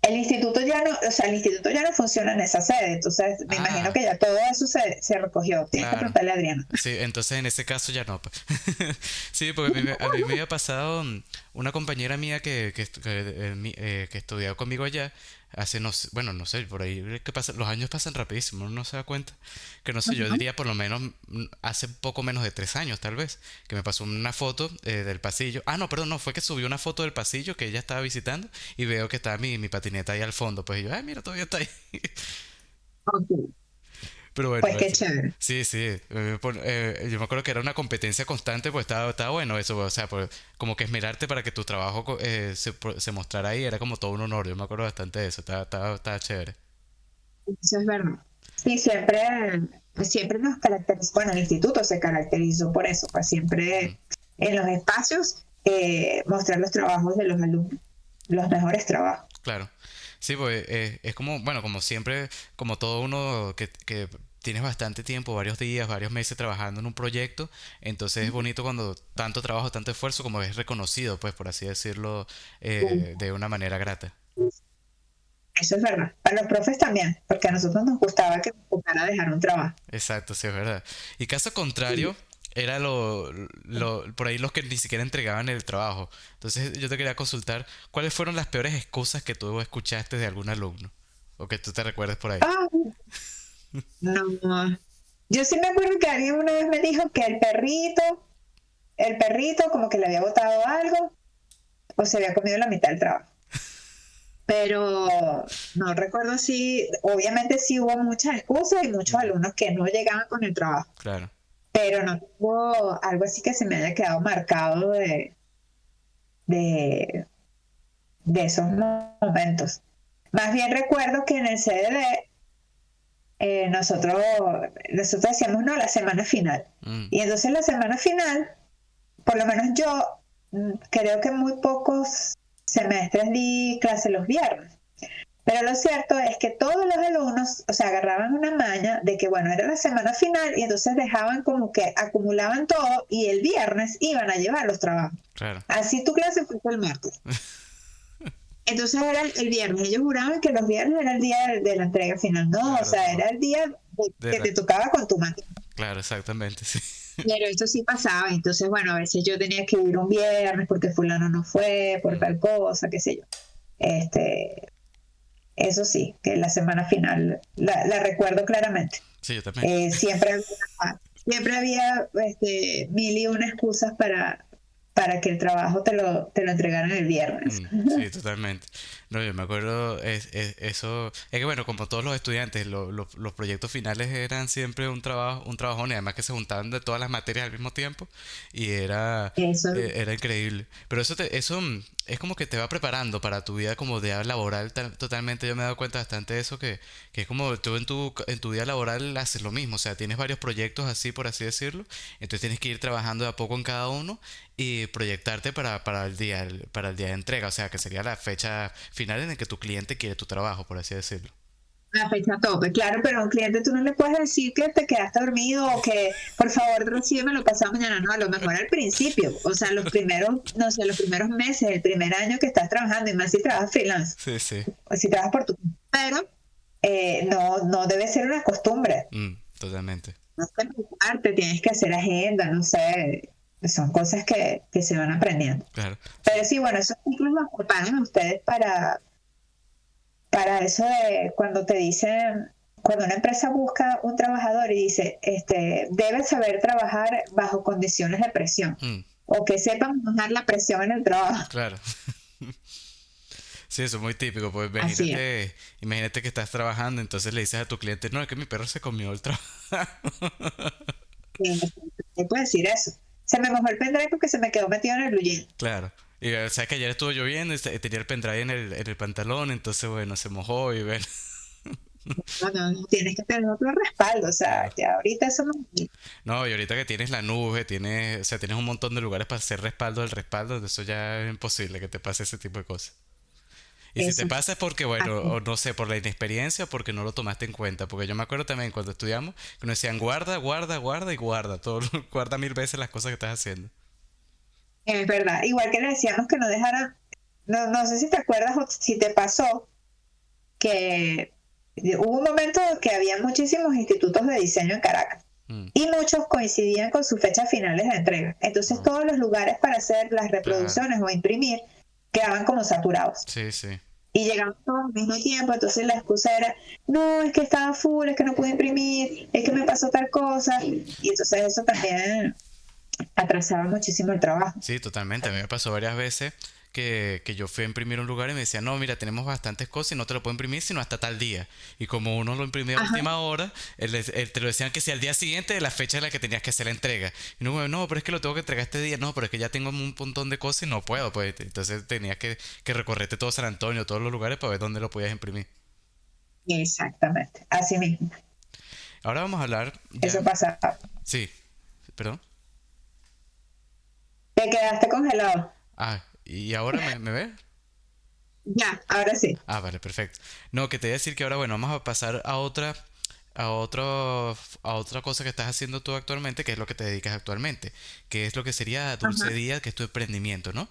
el instituto ya no funciona en esa sede, entonces me imagino Ah, que ya todo eso se recogió. Tienes que claro. preguntarle a Adriana. Sí, entonces en ese caso ya no, pues. Sí, porque a mí me había pasado una compañera mía que estudiaba conmigo allá, hace no sé, bueno, no sé, por ahí que pasa, los años pasan rapidísimo, uno no se da cuenta. Que no sé, yo Ajá. diría por lo menos hace poco menos de 3 años, tal vez, que me pasó una foto del pasillo. Ah, no, perdón, no, fue que subió una foto del pasillo que ella estaba visitando y veo que está mi patineta ahí al fondo. Pues y yo, ay, mira, todavía está ahí. Ok. Pero bueno, Pues qué eso. chévere. Sí, sí. Yo me acuerdo que era una competencia constante, pues estaba bueno eso. O sea, pues, como que esmerarte para que tu trabajo se mostrara ahí era como todo un honor. Yo me acuerdo bastante de eso. Estaba chévere. Eso es verdad. Sí, siempre nos caracterizó, bueno, el instituto se caracterizó por eso, pues Mm, siempre en los espacios mostrar los trabajos de los alumnos, los mejores trabajos. claro. Sí, pues es como, bueno, como siempre, como todo uno que tienes bastante tiempo, varios días, varios meses trabajando en un proyecto, entonces es bonito cuando tanto trabajo, tanto esfuerzo, como es reconocido, pues por así decirlo, de una manera grata. Eso es verdad. Para los profes también, porque a nosotros nos gustaba que nos tocara dejar un trabajo. Exacto, sí, es verdad. Y caso contrario, era por ahí los que ni siquiera entregaban el trabajo. Entonces yo te quería consultar, ¿cuáles fueron las peores excusas que tú escuchaste de algún alumno? O que tú te recuerdes por ahí. Ah, no. Yo sí me acuerdo que alguien una vez me dijo que el perrito como que le había botado algo o se había comido la mitad del trabajo. Pero no recuerdo si, obviamente sí hubo muchas excusas y muchos Mm, alumnos que no llegaban con el trabajo, claro, pero no hubo algo así que se me haya quedado marcado de, de esos momentos. Más bien recuerdo que en el CDD nosotros hacíamos no la semana final. mm, Y entonces la semana final, por lo menos yo creo que muy pocos semestres di clase los viernes. Pero lo cierto es que todos los alumnos, o sea, agarraban una maña de que, bueno, era la semana final y entonces dejaban como que acumulaban todo y el viernes iban a llevar los trabajos. claro. Así tu clase fue el martes. Entonces era el viernes. Ellos juraban que los viernes era el día de la entrega final. No, o Claro, sea, no. era el día De que la- te tocaba con tu materia. Claro, exactamente, sí. Pero esto sí pasaba. Entonces, bueno, a veces yo tenía que ir un viernes porque fulano no fue, por Mm, tal cosa, qué sé yo. Este, eso sí, que la semana final la recuerdo claramente. sí, yo también. Siempre había mil y una excusas para que el trabajo te lo entregaran el viernes. Sí, totalmente. No, yo me acuerdo, eso, es que bueno, como todos los estudiantes, los proyectos finales eran siempre un trabajón y además que se juntaban de todas las materias al mismo tiempo y Eso, era increíble. Pero eso es como que te va preparando para tu vida como día laboral totalmente. Yo me he dado cuenta bastante de eso, que es como tú en tu vida laboral haces lo mismo, o sea, tienes varios proyectos así, por así decirlo, entonces tienes que ir trabajando de a poco en cada uno y proyectarte para el día de entrega, o sea, que sería la fecha final en la que tu cliente quiere tu trabajo, por así decirlo. la fecha tope, claro, pero a un cliente tú no le puedes decir que te quedaste dormido o que por favor recíbemelo pasado mañana, no, a lo mejor al principio, o sea, los primeros, no sé, los primeros meses, el primer año que estás trabajando, y más si trabajas freelance, Sí, sí. o si trabajas por tu... Pero no debe ser una costumbre. Totalmente. No sé, te tienes que hacer agenda, no sé, son cosas que se van aprendiendo. Claro. Pero sí, bueno, esos ciclos los preparan a ustedes para eso de cuando te dicen, cuando una empresa busca un trabajador y dice, debe saber trabajar bajo condiciones de presión Mm, o que sepan manejar la presión en el trabajo. claro. Sí, eso es muy típico, pues Así es. imagínate que estás trabajando, entonces le dices a tu cliente, no, es que mi perro se comió el trabajo. Sí, se puede decir eso. Se me mojó el pendrive porque se me quedó metido en el blue jean. Claro. Y o sea que ayer estuvo lloviendo y tenía el pendrive en el pantalón, entonces bueno, se mojó y bueno. No, no, no, tienes que tener otro respaldo, o sea, Claro. ya ahorita eso no... No, y ahorita que tienes la nube, o sea, tienes un montón de lugares para hacer respaldo del respaldo, eso ya es imposible que te pase ese tipo de cosas. Y si te Eso. pasa es porque, bueno, Así. o no sé, por la inexperiencia o porque no lo tomaste en cuenta. Porque yo me acuerdo también cuando estudiamos que nos decían guarda, guarda, guarda y guarda. Todo, guarda 1000 veces las cosas que estás haciendo. Es verdad. Igual que le decíamos que no dejaran, no sé si te acuerdas o si te pasó que hubo un momento que había muchísimos institutos de diseño en Caracas Mm, y muchos coincidían con sus fechas finales de entrega. Entonces oh, todos los lugares para hacer las claro. reproducciones o imprimir quedaban como saturados. Sí, sí. Y llegamos todos al mismo tiempo, entonces la excusa era, no, es que estaba full, es que no pude imprimir, es que me pasó tal cosa. Y entonces eso también atrasaba muchísimo el trabajo. Sí, totalmente. A mí me pasó varias veces que yo fui a imprimir un lugar y me decían, no, mira, tenemos bastantes cosas y no te lo puedo imprimir sino hasta tal día. Y como uno lo imprimía a Ajá, última hora, te lo decían que si al día siguiente de la fecha en la que tenías que hacer la entrega. Y no, no, pero es que lo tengo que entregar este día. No, pero es que ya tengo un montón de cosas y no puedo. Pues entonces tenías que recorrerte todo San Antonio, todos los lugares para ver dónde lo podías imprimir. exactamente, así mismo, Ahora vamos a hablar eso ya. pasaba. Sí, perdón. Te quedaste congelado. Ah, ¿y ahora me ves? Ya, ahora sí. Ah, vale, perfecto. No, que te voy a decir que ahora, bueno, vamos a pasar a otra cosa que estás haciendo tú actualmente, que es lo que te dedicas actualmente, que es lo que sería Dulce Ajá, Día, que es tu emprendimiento, ¿no?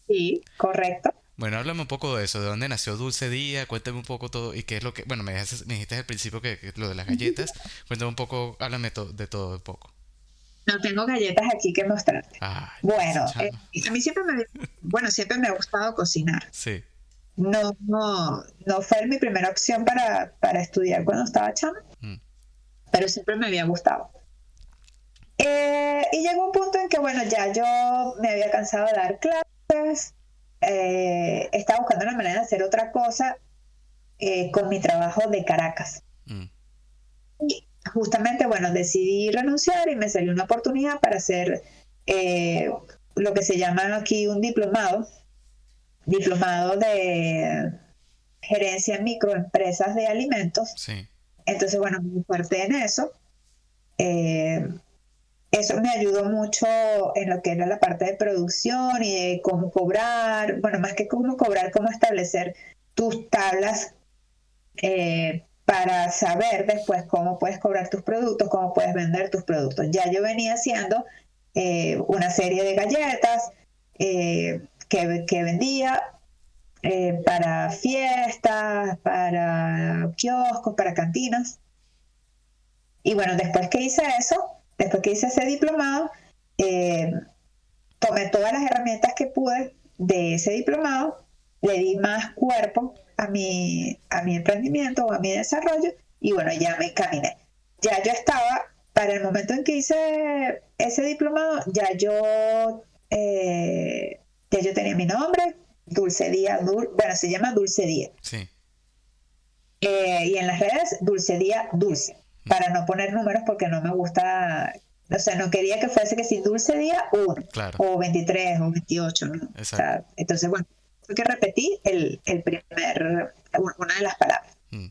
sí, correcto. Bueno, háblame un poco de eso, de dónde nació Dulce Día, cuéntame un poco todo, y qué es lo que, bueno, me dijiste al principio que lo de las galletas, cuéntame un poco, háblame de todo un poco. No tengo galletas aquí que mostrarte. Ah, Bueno, chama. a mí bueno, siempre me ha gustado cocinar. Sí. No fue mi primera opción para estudiar cuando estaba chama, Mm, pero siempre me había gustado. Y llegó un punto en que, bueno, ya yo me había cansado de dar clases, estaba buscando una manera de hacer otra cosa con mi trabajo de Caracas. mm, Y justamente, bueno, decidí renunciar y me salió una oportunidad para hacer eh, lo que se llama aquí un diplomado de gerencia en microempresas de alimentos. sí. Entonces, bueno, me fuerte en eso. Eh, Eso me ayudó mucho en lo que era la parte de producción y de cómo cobrar, bueno, más que cómo cobrar, cómo establecer tus tablas para saber después cómo puedes cobrar tus productos, cómo puedes vender tus productos. Ya yo venía haciendo una serie de galletas que vendía para fiestas, para kioscos, para cantinas. Y bueno, después que hice eso, después que hice ese diplomado, eh, tomé todas las herramientas que pude de ese diplomado, le di más cuerpo a mi emprendimiento o a mi desarrollo y bueno, ya me encaminé. Ya yo estaba, para el momento en que hice ese diplomado, ya yo tenía mi nombre, Dulce Día, bueno, se llama Dulce Día. Sí. Y en las redes, Dulce Día Dulce, Mm, para no poner números porque no me gusta, o sea, no quería que fuese que si Dulce Día 1, claro, o 23, o 28, ¿no? O exacto. sea, entonces, bueno, fue que repetí una de las palabras. Mm,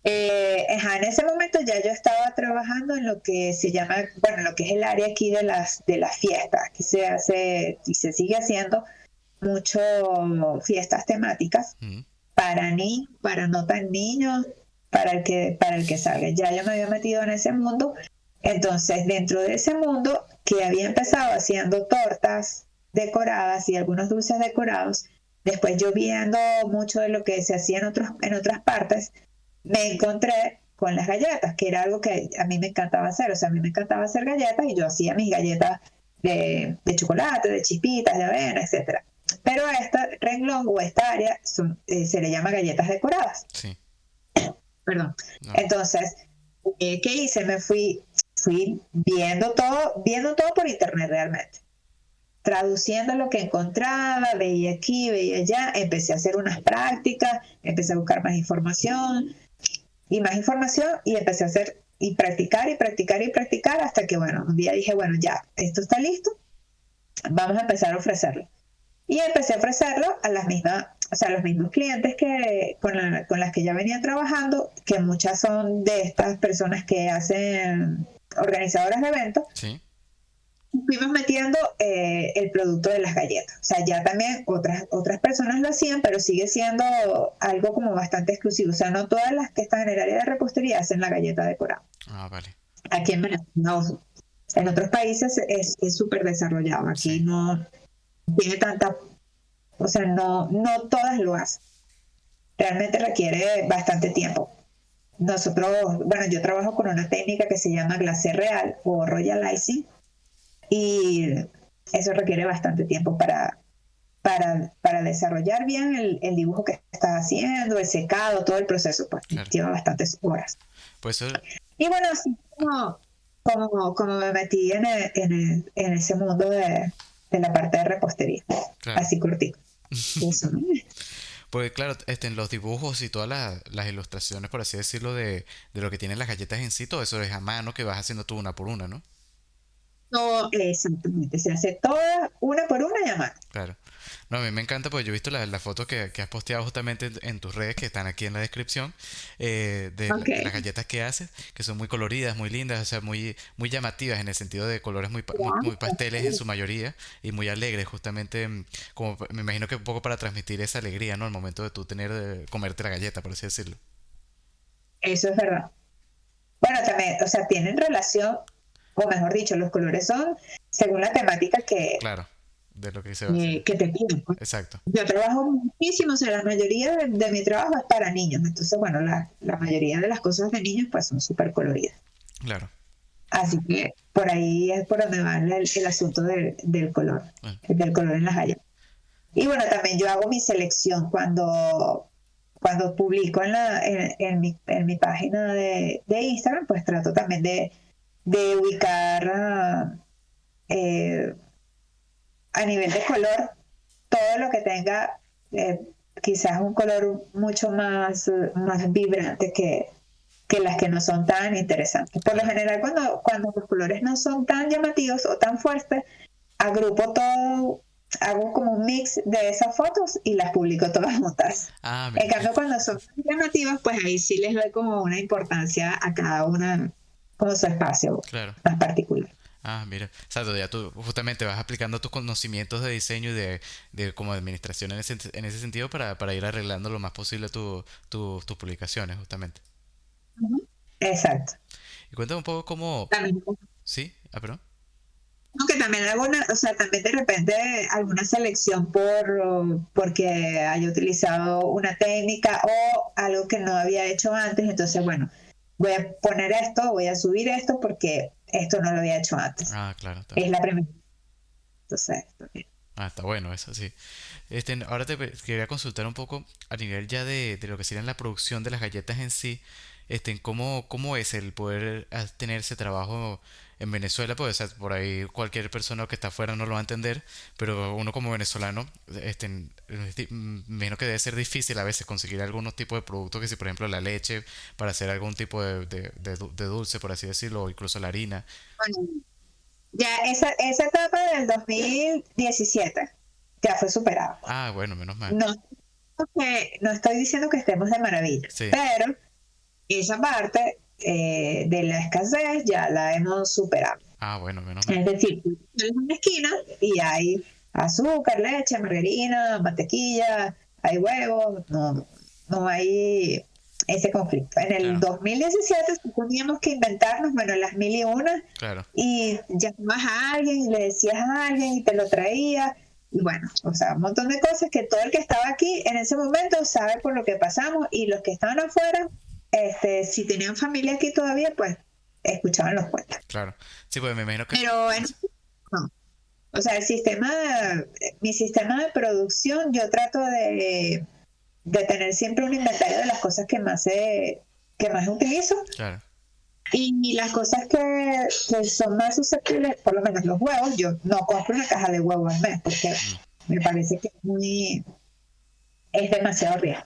En ese momento ya yo estaba trabajando en lo que se llama, bueno, lo que es el área aquí de las fiestas. Aquí se hace y se sigue haciendo mucho fiestas temáticas mm, para niños, para no tan niños, para el que salga. Ya yo me había metido en ese mundo, entonces dentro de ese mundo que había empezado haciendo tortas decoradas y algunos dulces decorados, después yo viendo mucho de lo que se hacía en otras partes, me encontré con las galletas, que era algo que a mí me encantaba hacer, o sea, a mí me encantaba hacer galletas y yo hacía mis galletas de chocolate, de chispitas, de avena, etcétera. Pero a este renglón o esta área se le llama galletas decoradas. sí. Perdón. No, Entonces, ¿qué hice? Fui viendo todo por internet realmente. Traduciendo lo que encontraba, veía aquí, veía allá, empecé a hacer unas prácticas, empecé a buscar más información y empecé a hacer y practicar y practicar y practicar hasta que, bueno, un día dije, bueno, ya, esto está listo, vamos a empezar a ofrecerlo. Y empecé a ofrecerlo a las mismas, o sea, a los mismos clientes con las que ya venía trabajando, que muchas son de estas personas que hacen organizadoras de eventos, sí. fuimos metiendo el producto de las galletas. O sea, ya también otras personas lo hacían, pero sigue siendo algo como bastante exclusivo. O sea, no todas las que están en el área de repostería hacen la galleta decorada. Ah, vale. Aquí en Venezuela, no. En otros países es súper desarrollado. Aquí Sí. no tiene tanta, o sea, no todas lo hacen. Realmente requiere bastante tiempo. Nosotros, bueno, yo trabajo con una técnica que se llama glacé real o royal icing y eso requiere bastante tiempo para desarrollar bien el dibujo que estás haciendo, el secado, todo el proceso, pues Claro. lleva bastantes horas. Pues eso, Y bueno, así como me metí en ese mundo de la parte de repostería, claro. así cortico. Eso, ¿no? Porque claro, en los dibujos y todas las ilustraciones, por así decirlo, de lo que tienen las galletas en sí, todo eso es a mano que vas haciendo tú una por una, ¿no? No, exactamente, se hace todas una por una y a mano. Claro. No, a mí me encanta porque yo he visto las fotos que has posteado justamente en tus redes que están aquí en la descripción Ok. de las galletas que haces, que son muy coloridas, muy lindas, o sea, muy llamativas en el sentido de colores muy pasteles en su mayoría y muy alegres, justamente como me imagino que un poco para transmitir esa alegría, ¿no? Al momento de tú comerte la galleta, por así decirlo. Eso es verdad. Bueno, también, o sea, tienen relación, o mejor dicho, los colores son según la temática Claro, de lo que se va a hacer. que te piden, pues. Exacto, Yo trabajo muchísimo, o sea, la mayoría de mi trabajo es para niños, entonces, bueno, la mayoría de las cosas de niños pues son súper coloridas. claro. Así que por ahí es por donde va el asunto Bueno, del color en las galletas. Y bueno, también yo hago mi selección cuando publico en mi página de Instagram, pues trato también de ubicar eh, a nivel de color todo lo que tenga eh, quizás un color mucho más vibrante que las que no son tan interesantes. Por lo claro. general, cuando los colores no son tan llamativos o tan fuertes, agrupo todo, hago como un mix de esas fotos y las publico todas juntas. Ah, En mira, cambio, cuando son llamativas, pues ahí sí les doy como una importancia a cada una, como su espacio claro. más particular. Ah, mira, exacto, ya tú justamente vas aplicando tus conocimientos de diseño y de como administración en ese sentido para ir arreglando lo más posible tus publicaciones, justamente. Ujú. Exacto. Y cuéntame un poco cómo... También, ¿Sí? Ah, perdón. aunque también hago o sea, también de repente alguna selección porque haya utilizado una técnica o algo que no había hecho antes, entonces bueno, voy a poner esto, voy a subir esto porque esto no lo había hecho antes. Ah, claro, Es también. la primera. Entonces, también. Ah, está bueno eso, sí. Ahora quería consultar un poco a nivel ya de lo que sería la producción de las galletas en sí, cómo es el poder tener ese trabajo en Venezuela, pues, o sea, por ahí cualquier persona que está afuera no lo va a entender, pero uno como venezolano, me imagino que debe ser difícil a veces conseguir algunos tipos de productos, que si por ejemplo la leche, para hacer algún tipo de dulce, por así decirlo, o incluso la harina. Bueno, ya esa etapa del 2017 ya fue superada. Ah, bueno, menos mal. No, no estoy diciendo que estemos de maravilla, Sí. pero esa parte de la escasez ya la hemos superado. Ah, bueno, menos mal. Es decir, tú sales a una esquina y hay azúcar, leche, margarina, mantequilla, hay huevos, no hay ese conflicto. En el Claro, 2017 teníamos que inventarnos, bueno, las mil y una, claro. y llamabas a alguien y le decías a alguien y te lo traía. Y bueno, o sea, un montón de cosas que todo el que estaba aquí en ese momento sabe por lo que pasamos y los que estaban afuera, si tenían familia aquí todavía, pues escuchaban los cuentos. Claro. Sí, pues me imagino que... Pero no. O sea, mi sistema de producción, yo trato de tener siempre un inventario de las cosas que más utilizo Claro. y las cosas que son más susceptibles, por lo menos los huevos, yo no compro una caja de huevos al mes porque Mm, me parece que es demasiado riesgo.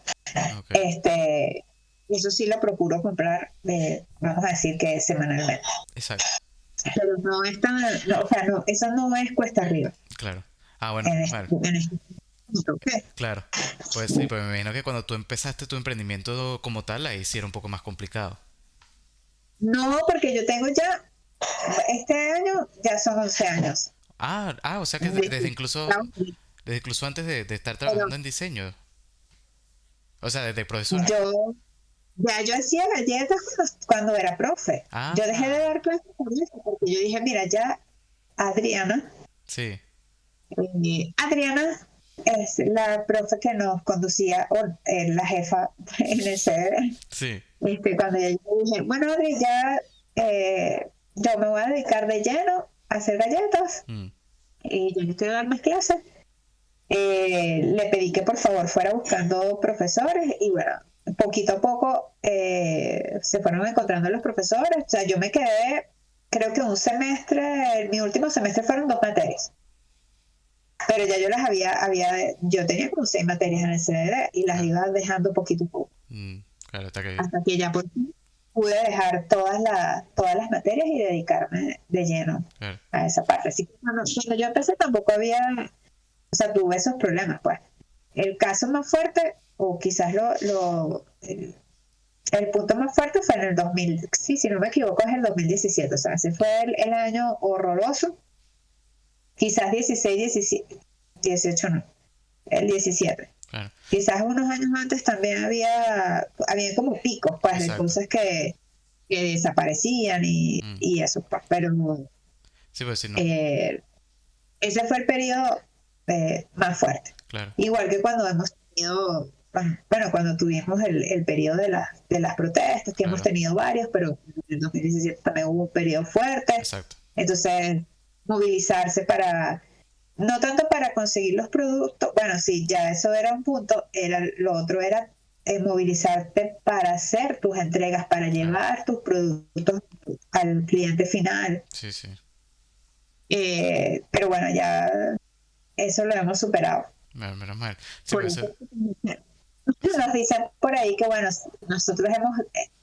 ok. Eso sí lo procuro comprar, vamos a decir que semanalmente. Exacto. Pero no es tan, no, o sea, no, eso no es cuesta arriba Claro. Ah, bueno, en menos este, mal. en este punto, ¿ok? Claro. Pues sí, pues me imagino que cuando tú empezaste tu emprendimiento como tal, ahí sí era un poco más complicado. No, porque yo tengo ya, este año ya son 11 años. O sea que De- desde incluso antes de estar Pero trabajando en diseño. O sea, desde profesora. yo, yo hacía galletas cuando era profe. Yo dejé de Ah, dar clases por eso, porque yo dije, mira, ya Adriana, sí, Adriana es la profe que nos conducía, o la jefa en el CDD. sí. Cuando yo dije, bueno, Adri, ya yo me voy a dedicar de lleno a hacer galletas Mm, y yo no estoy dando más clases. Le pedí que por favor fuera buscando profesores y bueno, poquito a poco se fueron encontrando los profesores. O sea, yo me quedé, creo que un semestre, mi último semestre fueron 2 materias, pero ya yo las yo tenía como 6 materias en el CDD y las Claro. iba dejando poquito a poco, Claro, está que... hasta que ya por fin pude dejar todas las materias y dedicarme de lleno Claro. a esa parte. Así que cuando yo empecé tampoco había, o sea, tuve esos problemas, pues. El caso más fuerte, o quizás el punto más fuerte fue en el 2000, sí, si no me equivoco, es el 2017, o sea, ese fue el año horroroso, quizás 16, 17, 18 no, el 17. Claro. Quizás unos años antes también había como picos, pues, de Exacto. cosas que desaparecían Mm. y eso, pues, pero Sí, pues sí, no. eh, ese fue el periodo más fuerte. Claro. Igual que cuando hemos tenido, bueno, cuando tuvimos el periodo de las protestas, que hemos Claro. tenido varios, pero en el 2017 también hubo un periodo fuerte. Exacto. Entonces, movilizarse para, no tanto para conseguir los productos, bueno, sí, ya eso era un punto, lo otro era movilizarte para hacer tus entregas, para Claro. llevar tus productos al cliente final. Sí, sí. Pero bueno, ya eso lo hemos superado. Menos mal. Sí, Por pues eso eso... nos dicen por ahí que bueno, nosotros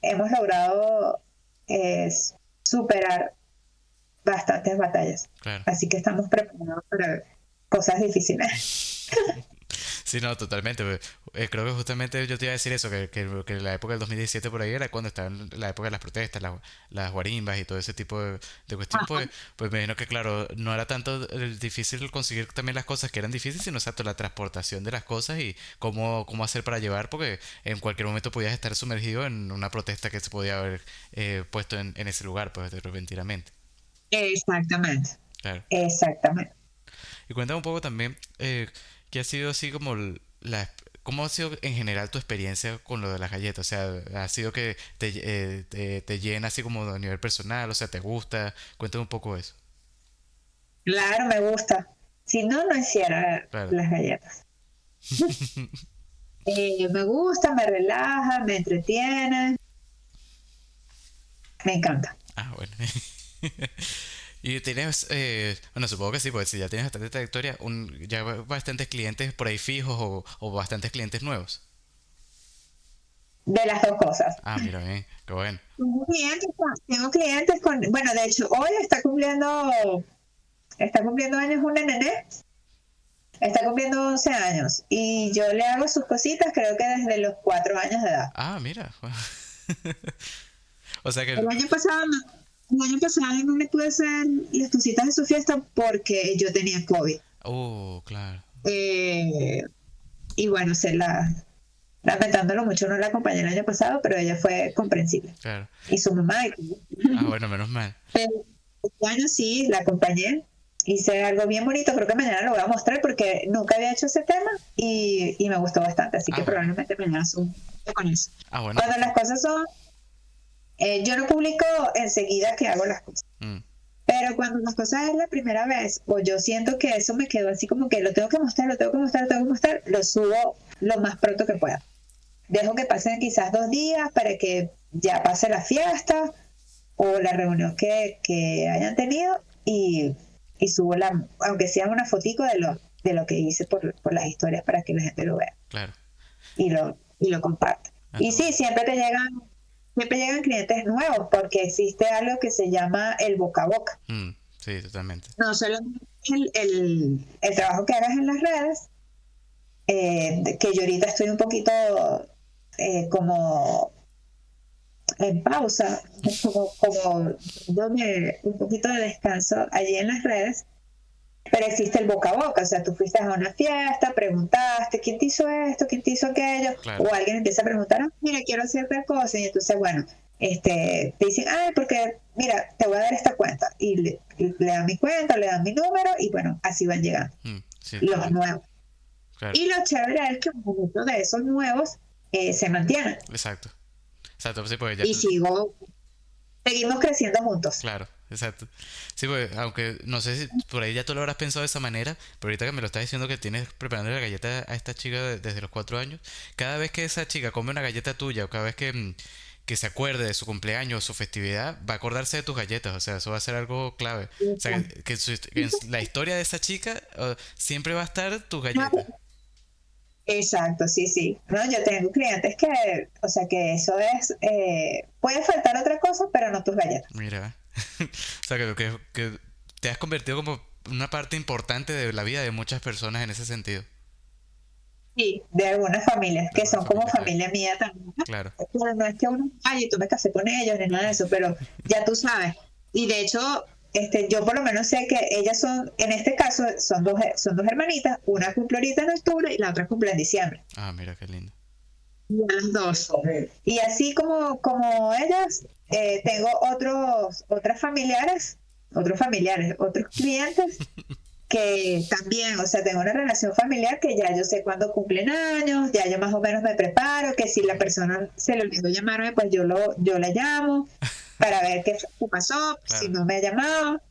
hemos logrado eh, superar bastantes batallas. Claro. Así que estamos preparados para cosas difíciles. Sí, no, totalmente. Creo que justamente yo te iba a decir eso, que la época del 2017 por ahí era cuando estaba en la época de las protestas, las guarimbas y todo ese tipo de cuestión, pues me imagino que claro, no era tanto difícil conseguir también las cosas que eran difíciles, sino exacto la transportación de las cosas y cómo hacer para llevar, porque en cualquier momento podías estar sumergido en una protesta que se podía haber puesto en ese lugar, pues repentinamente. Exactamente, Claro. exactamente. Y cuéntame un poco también, ¿qué ha sido así como cómo ha sido en general tu experiencia con lo de las galletas? O sea, ¿ha sido que te llena así como a nivel personal? O sea, ¿te gusta? Cuéntame un poco eso. Claro, me gusta. Si no, no hiciera Claro. las galletas. Me gusta, me relaja, me entretiene, me encanta. Ah, bueno. Y tienes, bueno, supongo que sí, pues si ya tienes bastante trayectoria, ya bastantes clientes por ahí fijos o bastantes clientes nuevos. De las dos cosas. Ah, mira, bien, qué bueno. Tengo clientes con, bueno, de hecho, hoy está cumpliendo años una nené, está cumpliendo 11 años y yo le hago sus cositas creo que desde los 4 años de edad. Ah, mira. O sea El que, año pasado, el año pasado no le pude hacer las cositas de su fiesta porque yo tenía COVID. oh, claro, Eh, y bueno, lamentándolo mucho, no la acompañé el año pasado, pero ella fue comprensible. claro. Y su mamá, Ah, bueno, menos mal. pero este año sí, la acompañé. Hice algo bien bonito, creo que mañana lo voy a mostrar porque nunca había hecho ese tema y me gustó bastante, así Ah, que bueno. probablemente mañana subo con eso. Ah, bueno. Cuando las cosas son, yo no publico enseguida que hago las cosas, Mm, pero cuando las cosas es la primera vez o yo siento que eso me quedó así como que lo tengo que mostrar, lo tengo que mostrar, lo tengo que mostrar, lo subo lo más pronto que pueda. Dejo que pasen quizás 2 días para que ya pase la fiesta o la reunión que hayan tenido y subo aunque sea una fotico de lo que hice por las historias para que la gente lo vea claro. y lo comparte. Ah, Y está sí, bueno. siempre llegan clientes nuevos porque existe algo que se llama el boca a boca. Sí, totalmente. No solo el trabajo que hagas en las redes, que yo ahorita estoy un poquito como en pausa, como dándome un poquito de descanso allí en las redes, pero existe el boca a boca, o sea, tú fuiste a una fiesta, preguntaste quién te hizo esto, quién te hizo aquello, Claro. o alguien empieza a preguntar, mira, quiero hacer tal cosa, y entonces, bueno, te dicen, porque, mira, te voy a dar esta cuenta, y le dan mi cuenta, le dan mi número, y bueno, así van llegando Sí, los totalmente. nuevos. Claro. Y lo chévere es que muchos de esos nuevos se mantienen, Exacto. Exacto, sí, pues ya. y seguimos creciendo juntos. Claro. exacto. Sí, pues, aunque no sé si por ahí ya tú lo habrás pensado de esa manera, pero ahorita que me lo estás diciendo que tienes preparando la galleta a esta chica desde los 4 años, cada vez que esa chica come una galleta tuya o cada vez que se acuerde de su cumpleaños o su festividad, va a acordarse de tus galletas, o sea, eso va a ser algo clave. O sea, que en la historia de esa chica siempre va a estar tus galletas. Exacto, sí, sí. No, yo tengo clientes que, o sea, que eso es, puede faltar otra cosa, pero no tus galletas. Mira, o sea, que te has convertido como una parte importante de la vida de muchas personas en ese sentido. Sí, de algunas familias, De que alguna son como familia, claro. familia mía también. Claro. Pero no es que uno, ay, tú me casé con ellos, ni nada de eso, pero ya tú sabes. Y de hecho, yo por lo menos sé que ellas son, en este caso, son dos hermanitas, una cumple ahorita en octubre y la otra cumple en diciembre. Ah, mira, qué lindo. Y a las dos. Y así como ellas, tengo otros familiares, otros clientes que también, o sea, tengo una relación familiar que ya yo sé cuándo cumplen años, ya yo más o menos me preparo, que si la persona se le olvidó llamarme, pues yo la llamo para ver qué pasó, si Claro. no me ha llamado,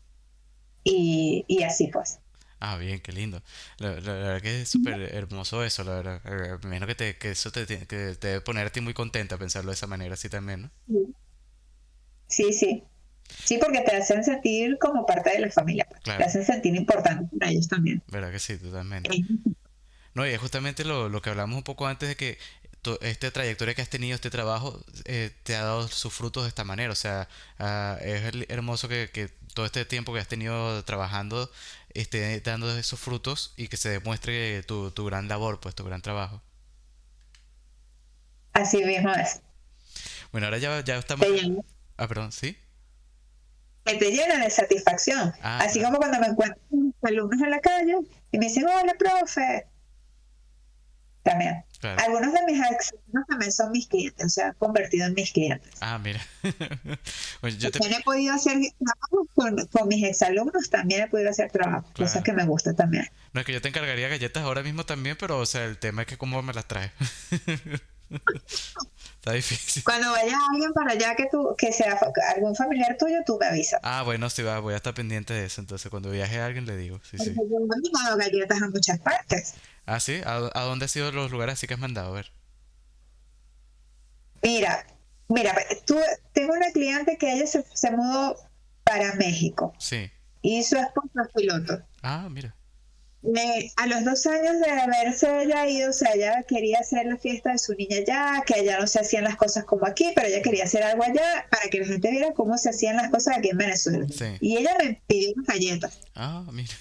y así pues. Ah, bien, qué lindo. La verdad que es súper hermoso eso, la verdad. Me imagino que eso que te debe poner a ti muy contenta pensarlo de esa manera, así también, ¿no? Sí, sí. Sí, porque te hacen sentir como parte de la familia, pues. Te Claro, hacen sentir importante para ellos también. verdad que sí, totalmente. Sí. No, y es justamente lo que hablamos un poco antes de que esta trayectoria que has tenido, este trabajo, te ha dado sus frutos de esta manera. O sea, es hermoso que todo este tiempo que has tenido trabajando esté dando esos frutos y que se demuestre tu gran labor, pues tu gran trabajo. Así mismo es. Bueno, ahora ya Te estamos... llena, Ah, perdón, ¿sí? que te llena de satisfacción. Ah, Así claro, como cuando me encuentro con alumnos en la calle y me dicen, hola, profe, también. claro. Algunos de mis alumnos también son mis clientes, o sea, han convertido en mis clientes. Ah, mira. Bueno, También he podido hacer trabajo con mis exalumnos, también he podido hacer trabajo, cosas claro. que me gustan también. No es que yo te encargaría galletas ahora mismo también, pero o sea, el tema es que cómo me las traes. Está difícil. Cuando vaya alguien para allá que sea algún familiar tuyo, tú me avisas. Ah, bueno, sí va, voy a estar pendiente de eso. Entonces, cuando viaje a alguien le digo, sí, Porque sí. yo he mandado galletas a muchas partes. Ah, sí, ¿a dónde han sido los lugares así que has mandado? A ver. Mira, mira, tengo una cliente que ella se mudó para México Sí. y su esposo es piloto. Ah, mira. A los 2 años de haberse ella ido, o sea, ella quería hacer la fiesta de su niña allá, que allá no se hacían las cosas como aquí, pero ella quería hacer algo allá para que la gente viera cómo se hacían las cosas aquí en Venezuela. Sí. Y ella me pidió unas galletas Ah, mira.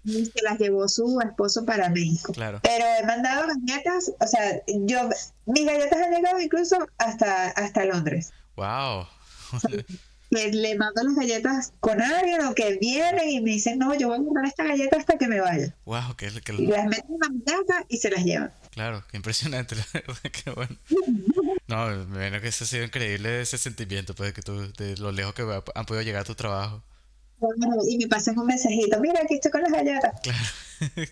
y se las llevó su esposo para México. Claro. Pero he mandado galletas, o sea, mis galletas han llegado incluso hasta Londres. Wow. O sea, que le mando las galletas con alguien o que vienen y me dicen, no, yo voy a comprar esta galleta hasta que me vaya. Wow, Y las meten en la maleta y se las llevan. claro, qué impresionante, la verdad, qué bueno. No, me imagino que eso ha sido increíble ese sentimiento, pues, de lo lejos que han podido llegar a tu trabajo. Bueno, y me pasan un mensajito, mira, aquí estoy con las galletas. Claro,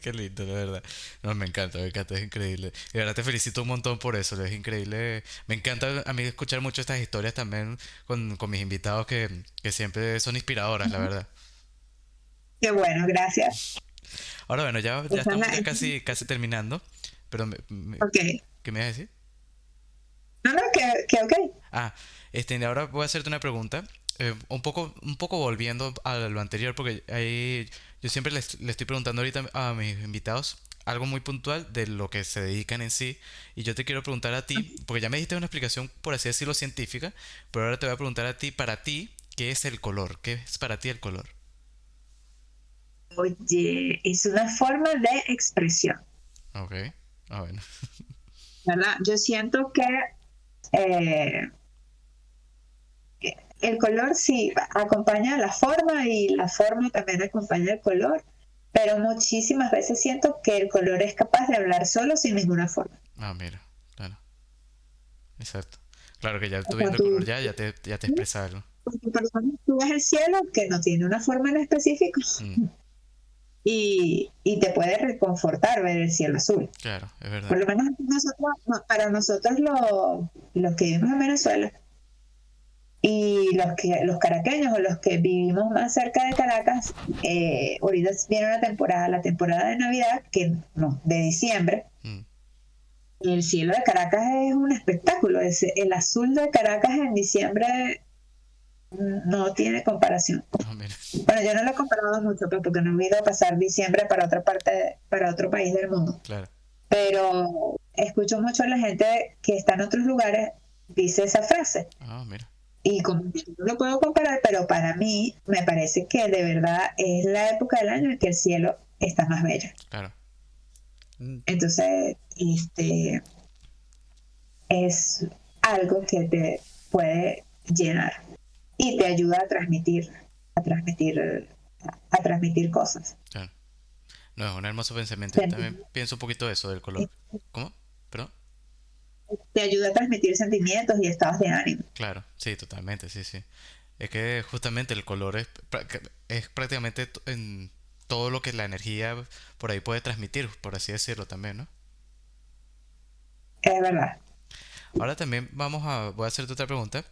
qué lindo, la verdad. No, me encanta, es increíble. Y ahora te felicito un montón por eso, es increíble. Me encanta a mí escuchar mucho estas historias también con mis invitados que siempre son inspiradoras, la verdad. Qué bueno, gracias. Ahora, bueno, ya estamos ya casi terminando, pero Ok. ¿qué me vas a decir? No, no, que ok. Ah, ahora voy a hacerte una pregunta, un poco volviendo a lo anterior, porque ahí yo siempre le estoy preguntando ahorita a mis invitados algo muy puntual de lo que se dedican en sí, y yo te quiero preguntar a ti, porque ya me diste una explicación, por así decirlo, científica, pero ahora te voy a preguntar a ti, para ti, ¿qué es el color? ¿Qué es para ti el color? Oye, es una forma de expresión, Ok, ah, bueno, ¿verdad? Yo siento eh, que el color sí acompaña la forma y la forma también acompaña el color, pero muchísimas veces siento que el color es capaz de hablar solo sin ninguna forma. ah, mira, claro, exacto. Claro que ya O tú sea, viendo el color ya te expresa algo. porque por ejemplo, tú ves el cielo que no tiene una forma en específico Mm, y te puede reconfortar ver el cielo azul. claro, es verdad. Por lo menos para nosotros los que vivimos en Venezuela, Y los caraqueños o los que vivimos más cerca de Caracas, ahorita viene una temporada, la temporada de Navidad, que no, de diciembre. Mm. El cielo de Caracas es un espectáculo. El azul de Caracas en diciembre no tiene comparación. Ah, mira. Bueno, yo no lo he comparado mucho, pues, porque no he ido a pasar diciembre para otra parte, para otro país del mundo. Claro. Pero escucho mucho a la gente que está en otros lugares dice esa frase. Ah, mira. Y como no lo puedo comparar, pero para mí me parece que de verdad es la época del año en que el cielo está más bello. Claro. Mm. Entonces, es algo que te puede llenar y te ayuda a transmitir, a transmitir cosas. Claro. No, es un hermoso pensamiento. Yo también pienso un poquito eso del color. ¿Cómo? ¿Perdón? Te ayuda a transmitir sentimientos y estados de ánimo. Claro, sí, totalmente, sí, sí. Es que justamente el color es prácticamente en todo lo que la energía por ahí puede transmitir, por así decirlo también, ¿no? Es verdad. Ahora también voy a hacerte otra pregunta,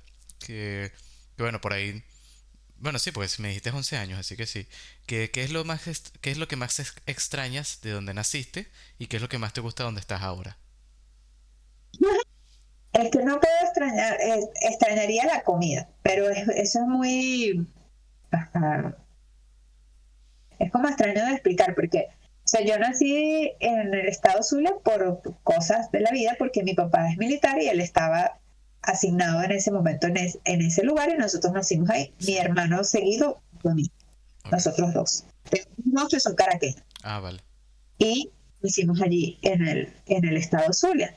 que bueno, por ahí, bueno, sí, pues me dijiste 11 años, así que sí. ¿Qué es lo más, qué es lo que más extrañas de donde naciste y qué es lo que más te gusta donde estás ahora? Es que no puedo extrañar, extrañaría la comida, pero eso es muy, ajá, es como extraño de explicar, porque, o sea, yo nací en el estado Zulia por cosas de la vida, porque mi papá es militar y él estaba asignado en ese momento en ese lugar y nosotros nacimos ahí. Mi Sí, hermano seguido fue mí, ok. nosotros dos. Tengo unos que son caraqueños Ah, vale. y nacimos allí en el estado Zulia.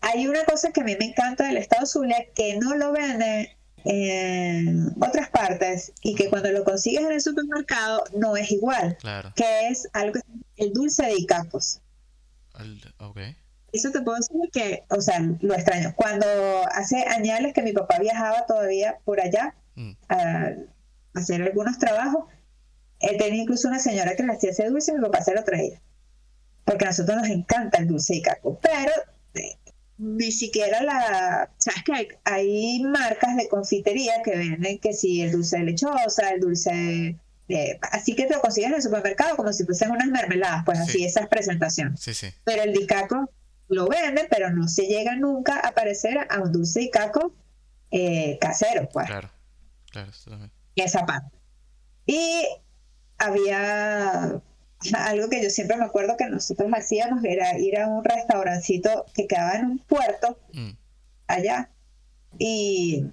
Hay una cosa que a mí me encanta del estado Zulia que no lo venden en otras partes y que cuando lo consigues en el supermercado no es igual, Claro. que es algo, el dulce de Icacos. Ok. Eso te puedo decir que, o sea, lo extraño. Cuando hace años que mi papá viajaba todavía por allá Mm, a hacer algunos trabajos, él tenía incluso una señora que le hacía ese dulce y mi papá se lo traía. Porque a nosotros nos encanta el dulce de Icaco, pero ni siquiera sabes que hay marcas de confitería que venden que si el dulce de lechosa, el dulce así que te lo consigues en el supermercado como si fuesen unas mermeladas, pues sí, así esas presentaciones. sí, sí. Pero el dicaco lo venden, pero no se llega nunca a parecer a un dulce dicaco casero, pues, Claro, claro, eso también. esa parte. Y había algo que yo siempre me acuerdo que nosotros hacíamos era ir a un restaurancito que quedaba en un puerto Mm, allá y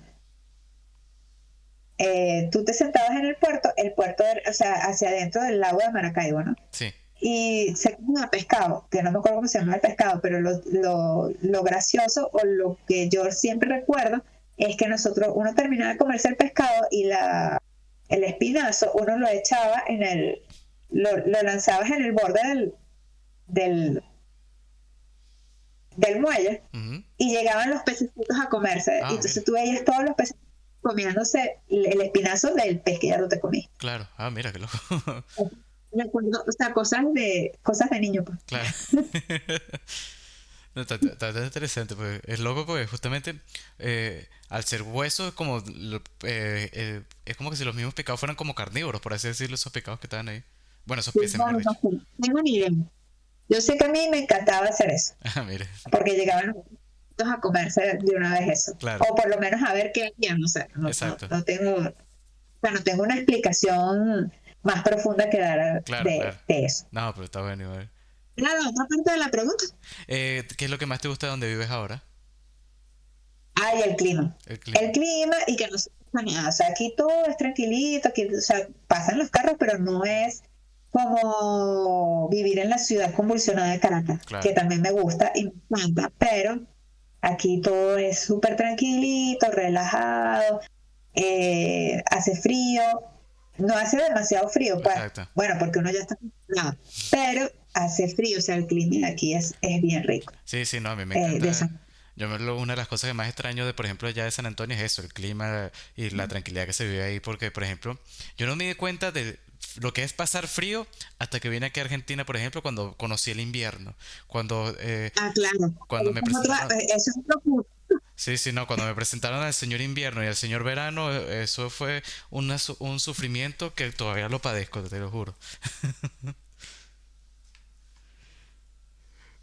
tú te sentabas en el puerto, o sea, hacia adentro del lago de Maracaibo, ¿no? sí, Y se comía pescado, que no me acuerdo cómo se llama el pescado, pero lo gracioso o lo que yo siempre recuerdo es que uno terminaba de comerse el pescado y el espinazo uno lo echaba lo lanzabas en el borde del, del muelle ujú. y llegaban los pececitos a comerse. Y Ah, mira, entonces tú veías todos los peces comiéndose el espinazo del pez que ya no te comí. claro. Ah, mira, qué loco. Recuerdo, o sea, cosas de niño, pues. Claro. No, está interesante, pues es loco porque justamente al ser hueso es como es como que si los mismos pescados fueran como carnívoros, por así decirlo, esos pescados que estaban ahí. Bueno, esos peces, No, mejor no dicho. sé, no tengo ni idea. Yo sé que a mí me encantaba hacer eso, Ah, mire, porque llegaban los niños a comerse de una vez eso. claro, O por lo menos a ver qué hacían, no sé, exacto, no tengo, o sea, no tengo una explicación más profunda que dar claro, claro. de eso. No, pero está bueno igual. Claro, otra parte de la pregunta. ¿Qué es lo que más te gusta de donde vives ahora? Ay, el clima. El El clima. clima y que no se pasa nada. O sea, aquí todo es tranquilito, aquí, o sea, pasan los carros, pero no es como vivir en la ciudad convulsionada de Caracas, Claro. que también me gusta y me encanta, pero aquí todo es súper tranquilito, relajado, hace frío, no hace demasiado frío, pues, Exacto. bueno, porque uno ya está acostumbrado, pero hace frío, o sea, el clima de aquí es bien rico. Sí, sí, no, a mí me De encanta. San Una de las cosas que más extraño de, por ejemplo, allá de San Antonio es eso, el clima y la tranquilidad que se vive ahí, porque, por ejemplo, yo no me di cuenta de lo que es pasar frío hasta que vine aquí a Argentina, por ejemplo, cuando conocí el invierno, cuando, Ah, claro. cuando me presentaron, Eso es otro punto. Sí, sí, no, cuando me presentaron al señor invierno y al señor verano, eso fue un sufrimiento que todavía lo padezco, te lo juro.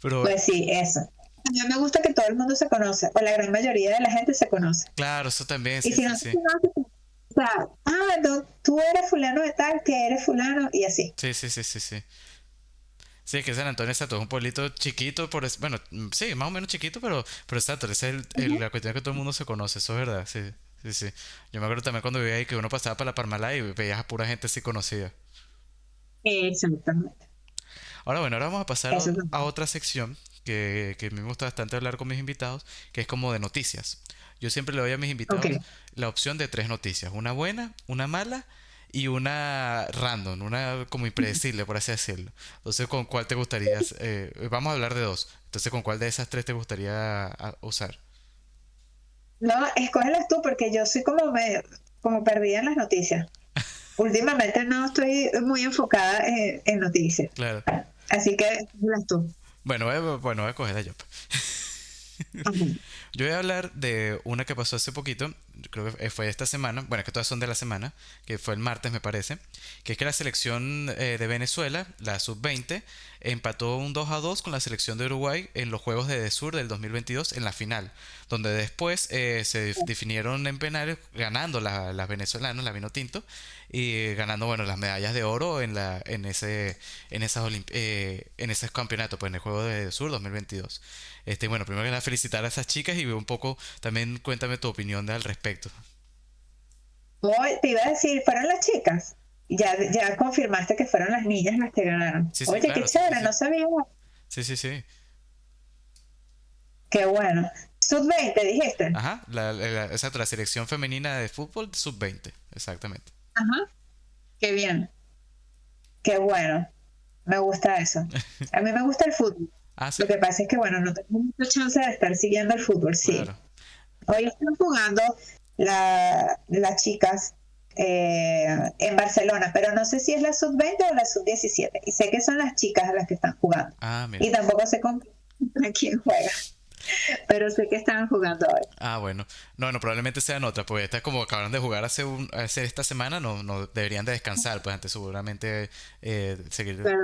Pero, Pues sí, eso. A mí me gusta que todo el mundo se conoce, o la gran mayoría de la gente se conoce. claro, eso también, Y sí, si sí, no se sí. conoce, o sea, no, tú eres fulano de tal, que eres fulano, y así. Sí, sí, sí, sí, sí. Sí, es que San Antonio exacto, es un pueblito chiquito, bueno, sí, más o menos chiquito, pero exacto, esa es Ujú. la cuestión que todo el mundo se conoce, eso es verdad, sí, sí, sí. Yo me acuerdo también cuando vivía ahí que uno pasaba para la Parmalá y veías a pura gente así conocida. Exactamente. Ahora bueno, ahora vamos a pasar Eso a también. otra sección que a mí me gusta bastante hablar con mis invitados, que es como de noticias. Yo siempre le doy a mis Ok. invitados la opción de tres noticias, una buena, una mala y una random, una como impredecible, por así decirlo. Entonces, ¿con cuál te gustaría? Vamos a hablar de dos. Entonces, ¿con cuál de esas tres te gustaría usar? No, escógelas tú porque yo soy como perdida en las noticias. Últimamente no estoy muy enfocada en noticias. Claro. Así que escógelas tú. Bueno, voy a cogerla yo. Ajá. Yo voy a hablar de una que pasó hace poquito, creo que fue esta semana, bueno, es que todas son de la semana, que fue el martes me parece, que es que la selección de Venezuela, la sub-20, empató un 2-2 con la selección de Uruguay en los Juegos de Sur del 2022 en la final, donde después se definieron en penales ganando las venezolanas, la Vinotinto, y ganando, bueno, las medallas de oro en ese campeonato, pues en el Juego de Sur 2022. Bueno, primero que nada felicitar a esas chicas y un poco también cuéntame tu opinión al respecto. Hoy te iba a decir, fueron las chicas. Ya confirmaste que fueron las niñas las que ganaron. Sí, sí, Oye, qué claro, sí, sí, chévere, sí. no sabía. Sí, sí, sí. Qué bueno. Sub-20, dijiste. Ajá, exacto, la selección femenina de fútbol sub-20, exactamente. Ajá. Qué bien. Qué bueno. Me gusta eso. A mí me gusta el fútbol. Ah, sí, Lo que pasa es que, bueno, no tengo mucha chance de estar siguiendo el fútbol, sí. claro. Hoy están jugando las chicas en Barcelona, pero no sé si es la sub-20 o la sub-17. Y sé que son las chicas las que están jugando. Ah, mira. Y tampoco sé contra quién juega, pero sé que están jugando hoy. Ah, bueno. No, no, probablemente sean otras, porque estas como acabaron de jugar hace esta semana, no, no deberían de descansar, pues antes seguramente seguir. ¿Verdad?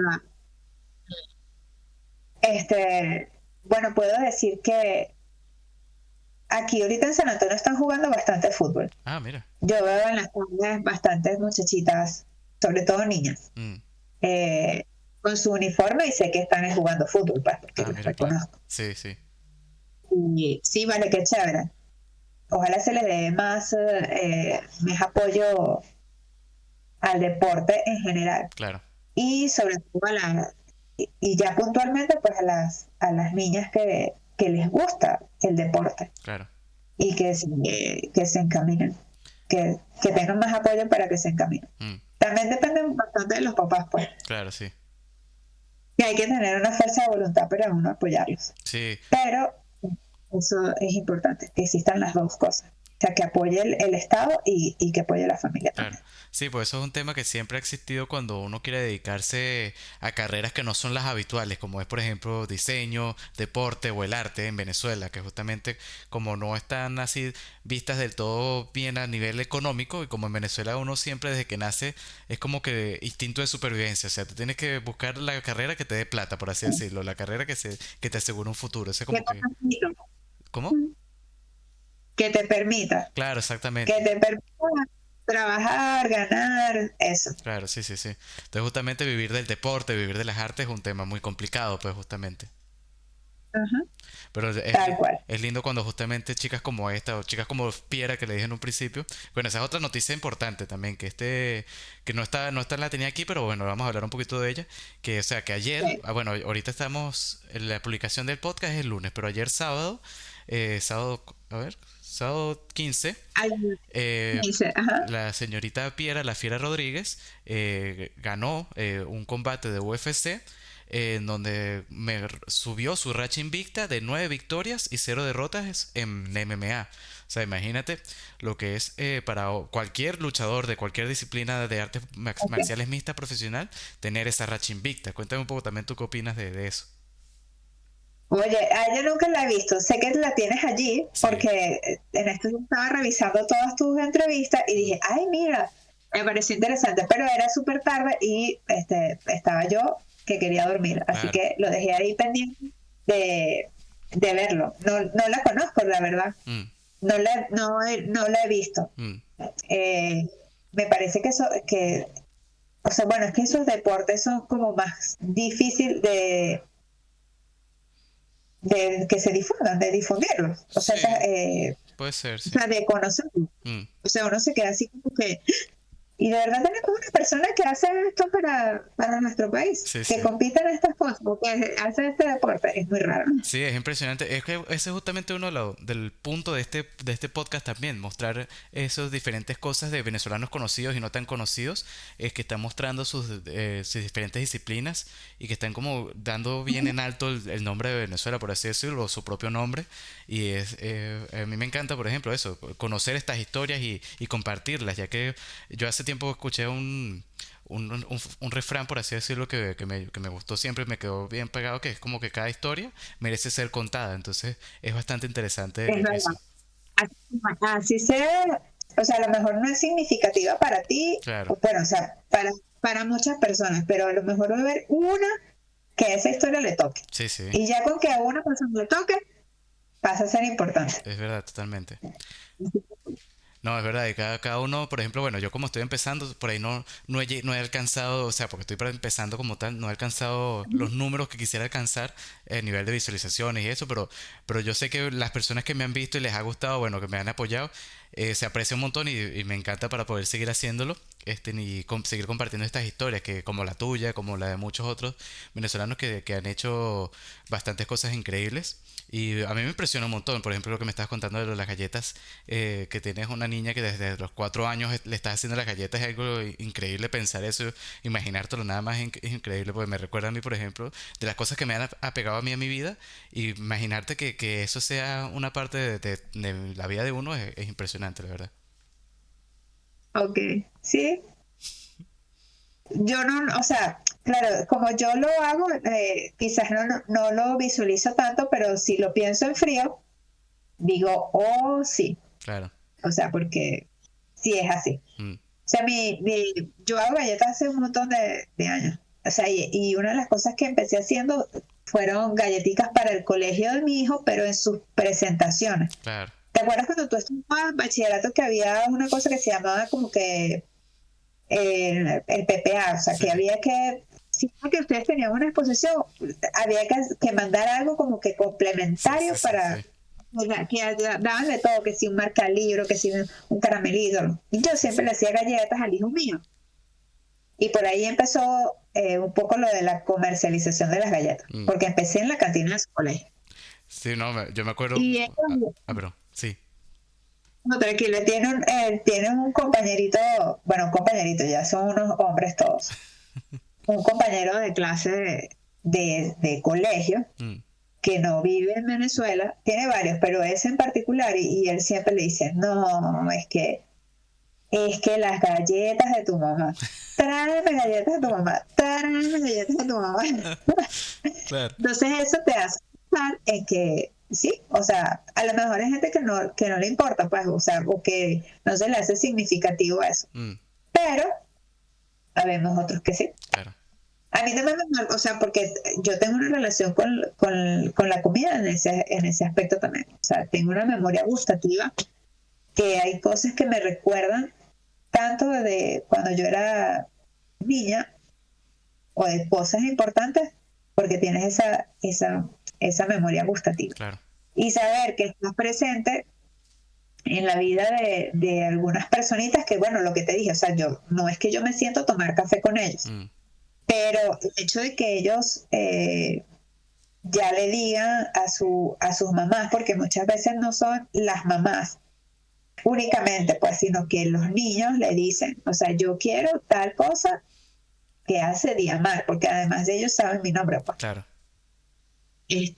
Este, bueno, puedo decir que aquí ahorita en San Antonio están jugando bastante fútbol. Ah, mira. Yo veo en las tardes bastantes muchachitas, sobre todo niñas, Mm. eh, con su uniforme y sé que están jugando fútbol, pues, porque Ah, las mira, claro. reconozco. Sí, sí, Y sí, vale, qué chévere. Ojalá se le dé más apoyo al deporte en general. claro, Y sobre todo y ya puntualmente, pues a las niñas que les gusta el deporte claro. y que se encaminen, que tengan más apoyo para que se encaminen. Mm, También depende bastante de los papás, pues, claro, sí. que hay que tener una fuerza de voluntad para uno apoyarlos. Sí, Pero eso es importante, que existan las dos cosas. O sea, que apoye el Estado y que apoye la familia claro. también. Sí, pues eso es un tema que siempre ha existido cuando uno quiere dedicarse a carreras que no son las habituales, como es por ejemplo diseño, deporte o el arte en Venezuela, que justamente como no están así vistas del todo bien a nivel económico y como en Venezuela uno siempre desde que nace es como que instinto de supervivencia, o sea, tú tienes que buscar la carrera que te dé plata, por así decirlo, la carrera que te asegure un futuro, ese Que como te que... permita, ¿Cómo? que te permita, Claro, que exactamente. te permita trabajar, ganar, eso. Claro, sí, sí, sí. Entonces justamente vivir del deporte, vivir de las artes es un tema muy complicado, pues justamente. Ajá, Pero tal cual. es lindo cuando justamente chicas como esta o chicas como Piera que le dije en un principio. Bueno, esa es otra noticia importante también, que no está la tenía aquí, pero bueno, vamos a hablar un poquito de ella. Que, o sea, que ayer, Sí. bueno, ahorita estamos, en la publicación del podcast es el lunes, pero ayer sábado, sábado 15, Ay, eh, dice, ajá, la señorita Piera, la Fiera Rodríguez, ganó un combate de UFC en donde subió su racha invicta de 9 victorias y 0 derrotas en MMA. O sea, imagínate lo que es para cualquier luchador de cualquier disciplina de artes ok. marciales mixtas profesional tener esa racha invicta. Cuéntame un poco también tú qué opinas de eso. Oye, yo nunca la he visto. Sé que la tienes allí Sí. porque en esto yo estaba revisando todas tus entrevistas y dije, ay, mira, me pareció interesante, pero era súper tarde y estaba yo que quería dormir, así Claro. que lo dejé ahí pendiente de, de verlo. No, no la conozco, la verdad. Mm, No la he visto. mm. Eh, Me parece que o sea, bueno, es que esos deportes son como más difícil de que se difundan, de difundirlos, Sí, puede ser, o sí. sea, de conocerlos. Mm. O sea, uno se queda así como que, y de verdad tenemos una persona que hace esto para nuestro país, Sí, que sí. compite en estas cosas, porque hace este deporte, es muy raro. Sí, es impresionante. Es que ese es justamente uno del punto de este podcast también, mostrar esas diferentes cosas de venezolanos conocidos y no tan conocidos, es que están mostrando sus diferentes disciplinas y que están como dando bien en alto el nombre de Venezuela, por así decirlo, o su propio nombre. Y a mí me encanta, por ejemplo, eso, conocer estas historias y compartirlas, ya que yo hace tiempo escuché un refrán, por así decirlo, que me gustó siempre, me quedó bien pegado, que es como que cada historia merece ser contada. Entonces es bastante Es interesante verdad. eso. Así, así sea, o sea, a lo mejor no es significativa para ti, Claro, bueno, o sea, para muchas personas, pero a lo mejor va a haber una que a esa historia le toque. sí, sí, Y ya con que a una persona le toque, pasa a ser importante. es verdad, totalmente. No, es verdad, y cada uno, por ejemplo, bueno, yo como estoy empezando, por ahí no he alcanzado, o sea, porque estoy empezando como tal, no he alcanzado los números que quisiera alcanzar a nivel de visualizaciones y eso, pero yo sé que las personas que me han visto y les ha gustado, bueno, que me han apoyado, se aprecia un montón y me encanta para poder seguir haciéndolo, seguir compartiendo estas historias, que como la tuya, como la de muchos otros venezolanos que han hecho bastantes cosas increíbles. Y a mí me impresiona un montón, por ejemplo, lo que me estabas contando de las galletas, que tienes una niña que desde los 4 años le estás haciendo las galletas, es algo increíble pensar eso, imaginártelo nada más es increíble, porque me recuerda a mí, por ejemplo, de las cosas que me han apegado a mí en mi vida, y imaginarte que eso sea una parte de la vida de uno es impresionante, la verdad. Ok, sí, yo no, o sea, claro, como yo lo hago, quizás no lo visualizo tanto, pero si lo pienso en frío, digo, oh, sí, Claro. o sea, porque sí es así. Mm, O sea, yo hago galletas hace un montón de años. O sea, y una de las cosas que empecé haciendo fueron galletitas para el colegio de mi hijo, pero en sus presentaciones. claro. ¿Te acuerdas cuando tú estabas en bachillerato que había una cosa que se llamaba como que el PPA? O sea, Sí. que había que, siempre que ustedes tenían una exposición, había que mandar algo como que Sí, sí, complementario sí, sí. para, o sea, que daban de todo, que si un marcalibro, que si un caramelito. Y yo siempre le hacía galletas al hijo mío. Y por ahí empezó un poco lo de la comercialización de las galletas, Mm. porque empecé en la cantina de su colegio. Sí, no, yo me acuerdo. Y Perdón, sí. no, tranquilo, tiene un compañerito, bueno, un compañerito, ya son unos hombres todos, un compañero de clase de colegio Mm. que no vive en Venezuela, tiene varios, pero ese en particular, y él siempre le dice, no, es que las galletas de tu mamá, tráeme galletas de tu mamá, tráeme galletas de tu mamá. Claro. Entonces eso te hace pensar en que sí, o sea, a lo mejor hay gente que no le importa, pues, o sea, o que no se le hace significativo eso, Mm, pero habemos otros que sí. claro. A mí también o sea, porque yo tengo una relación con la comida en ese aspecto también. O sea, tengo una memoria gustativa que hay cosas que me recuerdan tanto de cuando yo era niña o de cosas importantes porque tienes esa memoria gustativa. Claro. Y saber que estás presente en la vida de algunas personitas que, bueno, lo que te dije, o sea, yo no es que yo me siento a tomar café con ellos, Mm, pero el hecho de que ellos ya le digan a sus mamás, porque muchas veces no son las mamás únicamente, pues, sino que los niños le dicen, o sea, yo quiero tal cosa que hace Diamar, porque además de ellos saben mi nombre, pues. claro. Y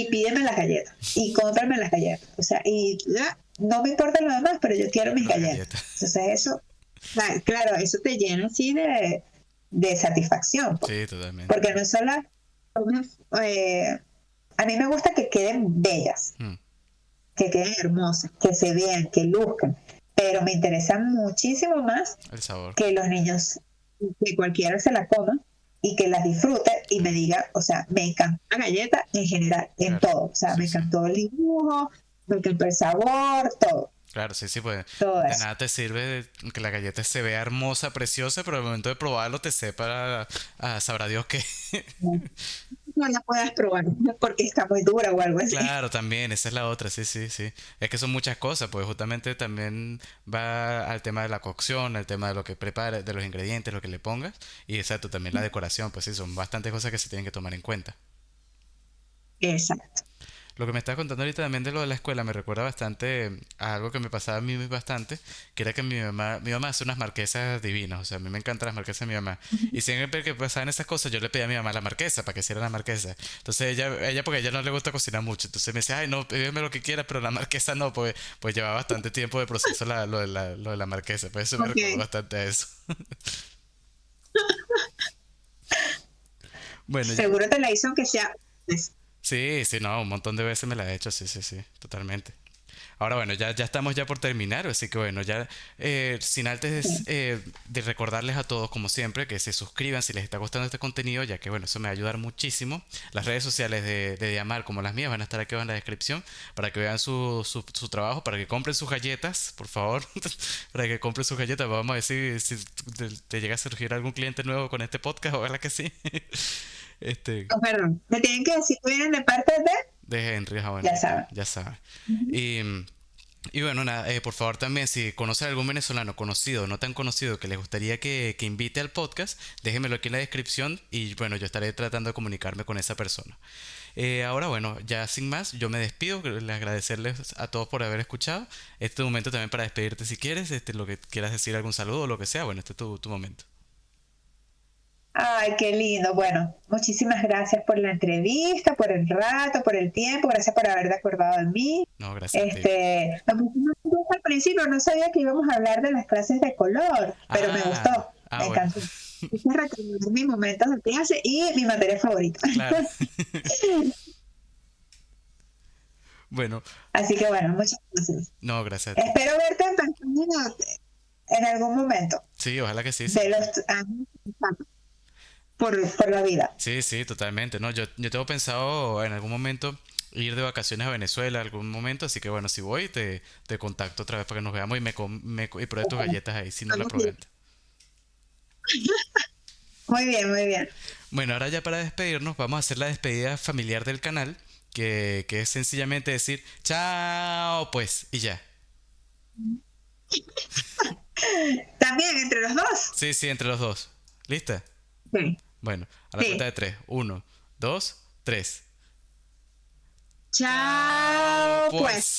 pídeme las galletas, y cómprame las galletas, o sea, y ya, no me importa lo demás, pero yo quiero mis Las galletas. galletas. Entonces eso, claro, eso te llena así de satisfacción, pues. Sí, totalmente. Porque no es solo eh, a mí me gusta que queden bellas, Mm, que queden hermosas, que se vean, que luzcan, pero me interesa muchísimo más el sabor. que los niños, que cualquiera se la coma y que las disfrute y me diga, o sea, me encantó la galleta en general, en Claro. todo, o sea, Sí, me sí. encantó el dibujo, me encantó el sabor, todo, Claro, sí, sí, pues todo de eso. nada te sirve que la galleta se vea hermosa, preciosa, pero al momento de probarlo te sepa, sabrá Dios qué. No la puedas probar porque está muy dura o algo así. Claro, también, esa es la otra, sí, sí, sí. Es que son muchas cosas, pues justamente también va al tema de la cocción, al tema de lo que prepares, de los ingredientes, lo que le pongas, y exacto, también la decoración, pues sí, son bastantes cosas que se tienen que tomar en cuenta. Exacto. Lo que me estás contando ahorita también de lo de la escuela me recuerda bastante a algo que me pasaba a mí bastante, que era que mi mamá hace unas marquesas divinas, o sea, a mí me encantan las marquesas de mi mamá. Y siempre que pasaban esas cosas, yo le pedía a mi mamá la marquesa para que hiciera la marquesa. Entonces ella porque a ella no le gusta cocinar mucho, entonces me decía, ay, no, pídeme lo que quiera, pero la marquesa no, pues llevaba bastante tiempo de proceso lo de la marquesa, pues eso me recordó Ok. bastante a eso. Bueno, Seguro te la hizo aunque sea. Pues, sí, sí, no, un montón de veces me la he hecho, sí, sí, sí, totalmente. Ahora bueno, ya estamos ya por terminar, así que bueno, ya sin antes de recordarles a todos, como siempre, que se suscriban si les está gustando este contenido, ya que bueno, eso me va a ayudar muchísimo. Las redes sociales de Diamar, como las mías, van a estar aquí abajo en la descripción para que vean su trabajo, para que compren sus galletas, por favor, para que compren sus galletas. Vamos a ver si te llega a surgir algún cliente nuevo con este podcast, ojalá que sí. Este, oh, perdón. Me tienen que decir que vienen de parte de. de Henry, bueno, Ya saben. ya sabes. Y, y bueno, nada, por favor también, si conocen a algún venezolano conocido o no tan conocido que les gustaría que invite al podcast, déjenmelo aquí en la descripción y bueno, yo estaré tratando de comunicarme con esa persona. Ahora bueno, ya sin más, yo me despido, les agradecerles a todos por haber escuchado. Este momento también para despedirte si quieres, lo que quieras decir, algún saludo o lo que sea, bueno, este es tu momento. Ay, qué lindo. Bueno, muchísimas gracias por la entrevista, por el rato, por el tiempo. Gracias por haberte acordado de mí. No, gracias a ti. Me puse muy nerviosa al principio, no sabía que íbamos a hablar de las clases de color, pero me gustó, me Bueno, encantó. Quise recordar mis momentos de clase y mi materia favorita. claro. Bueno, Así que bueno, muchas gracias. no, gracias a ti. Espero verte en persona en algún momento Sí, ojalá que sí, sí. de los años por la vida. Sí, sí, totalmente. No, yo tengo pensado en algún momento ir de vacaciones a Venezuela, algún momento, así que bueno, si voy, te contacto otra vez para que nos veamos y pruebe tus galletas ahí, si no la Vamos probé bien. antes. Muy bien, muy bien. Bueno, ahora ya para despedirnos, vamos a hacer la despedida familiar del canal, que es sencillamente decir, chao, pues, y ya. También entre los dos. Sí, sí, entre los dos. ¿Lista? Sí. Bueno, a la cuenta de Sí. tres. Uno, dos, tres. Chao, Pues. pues.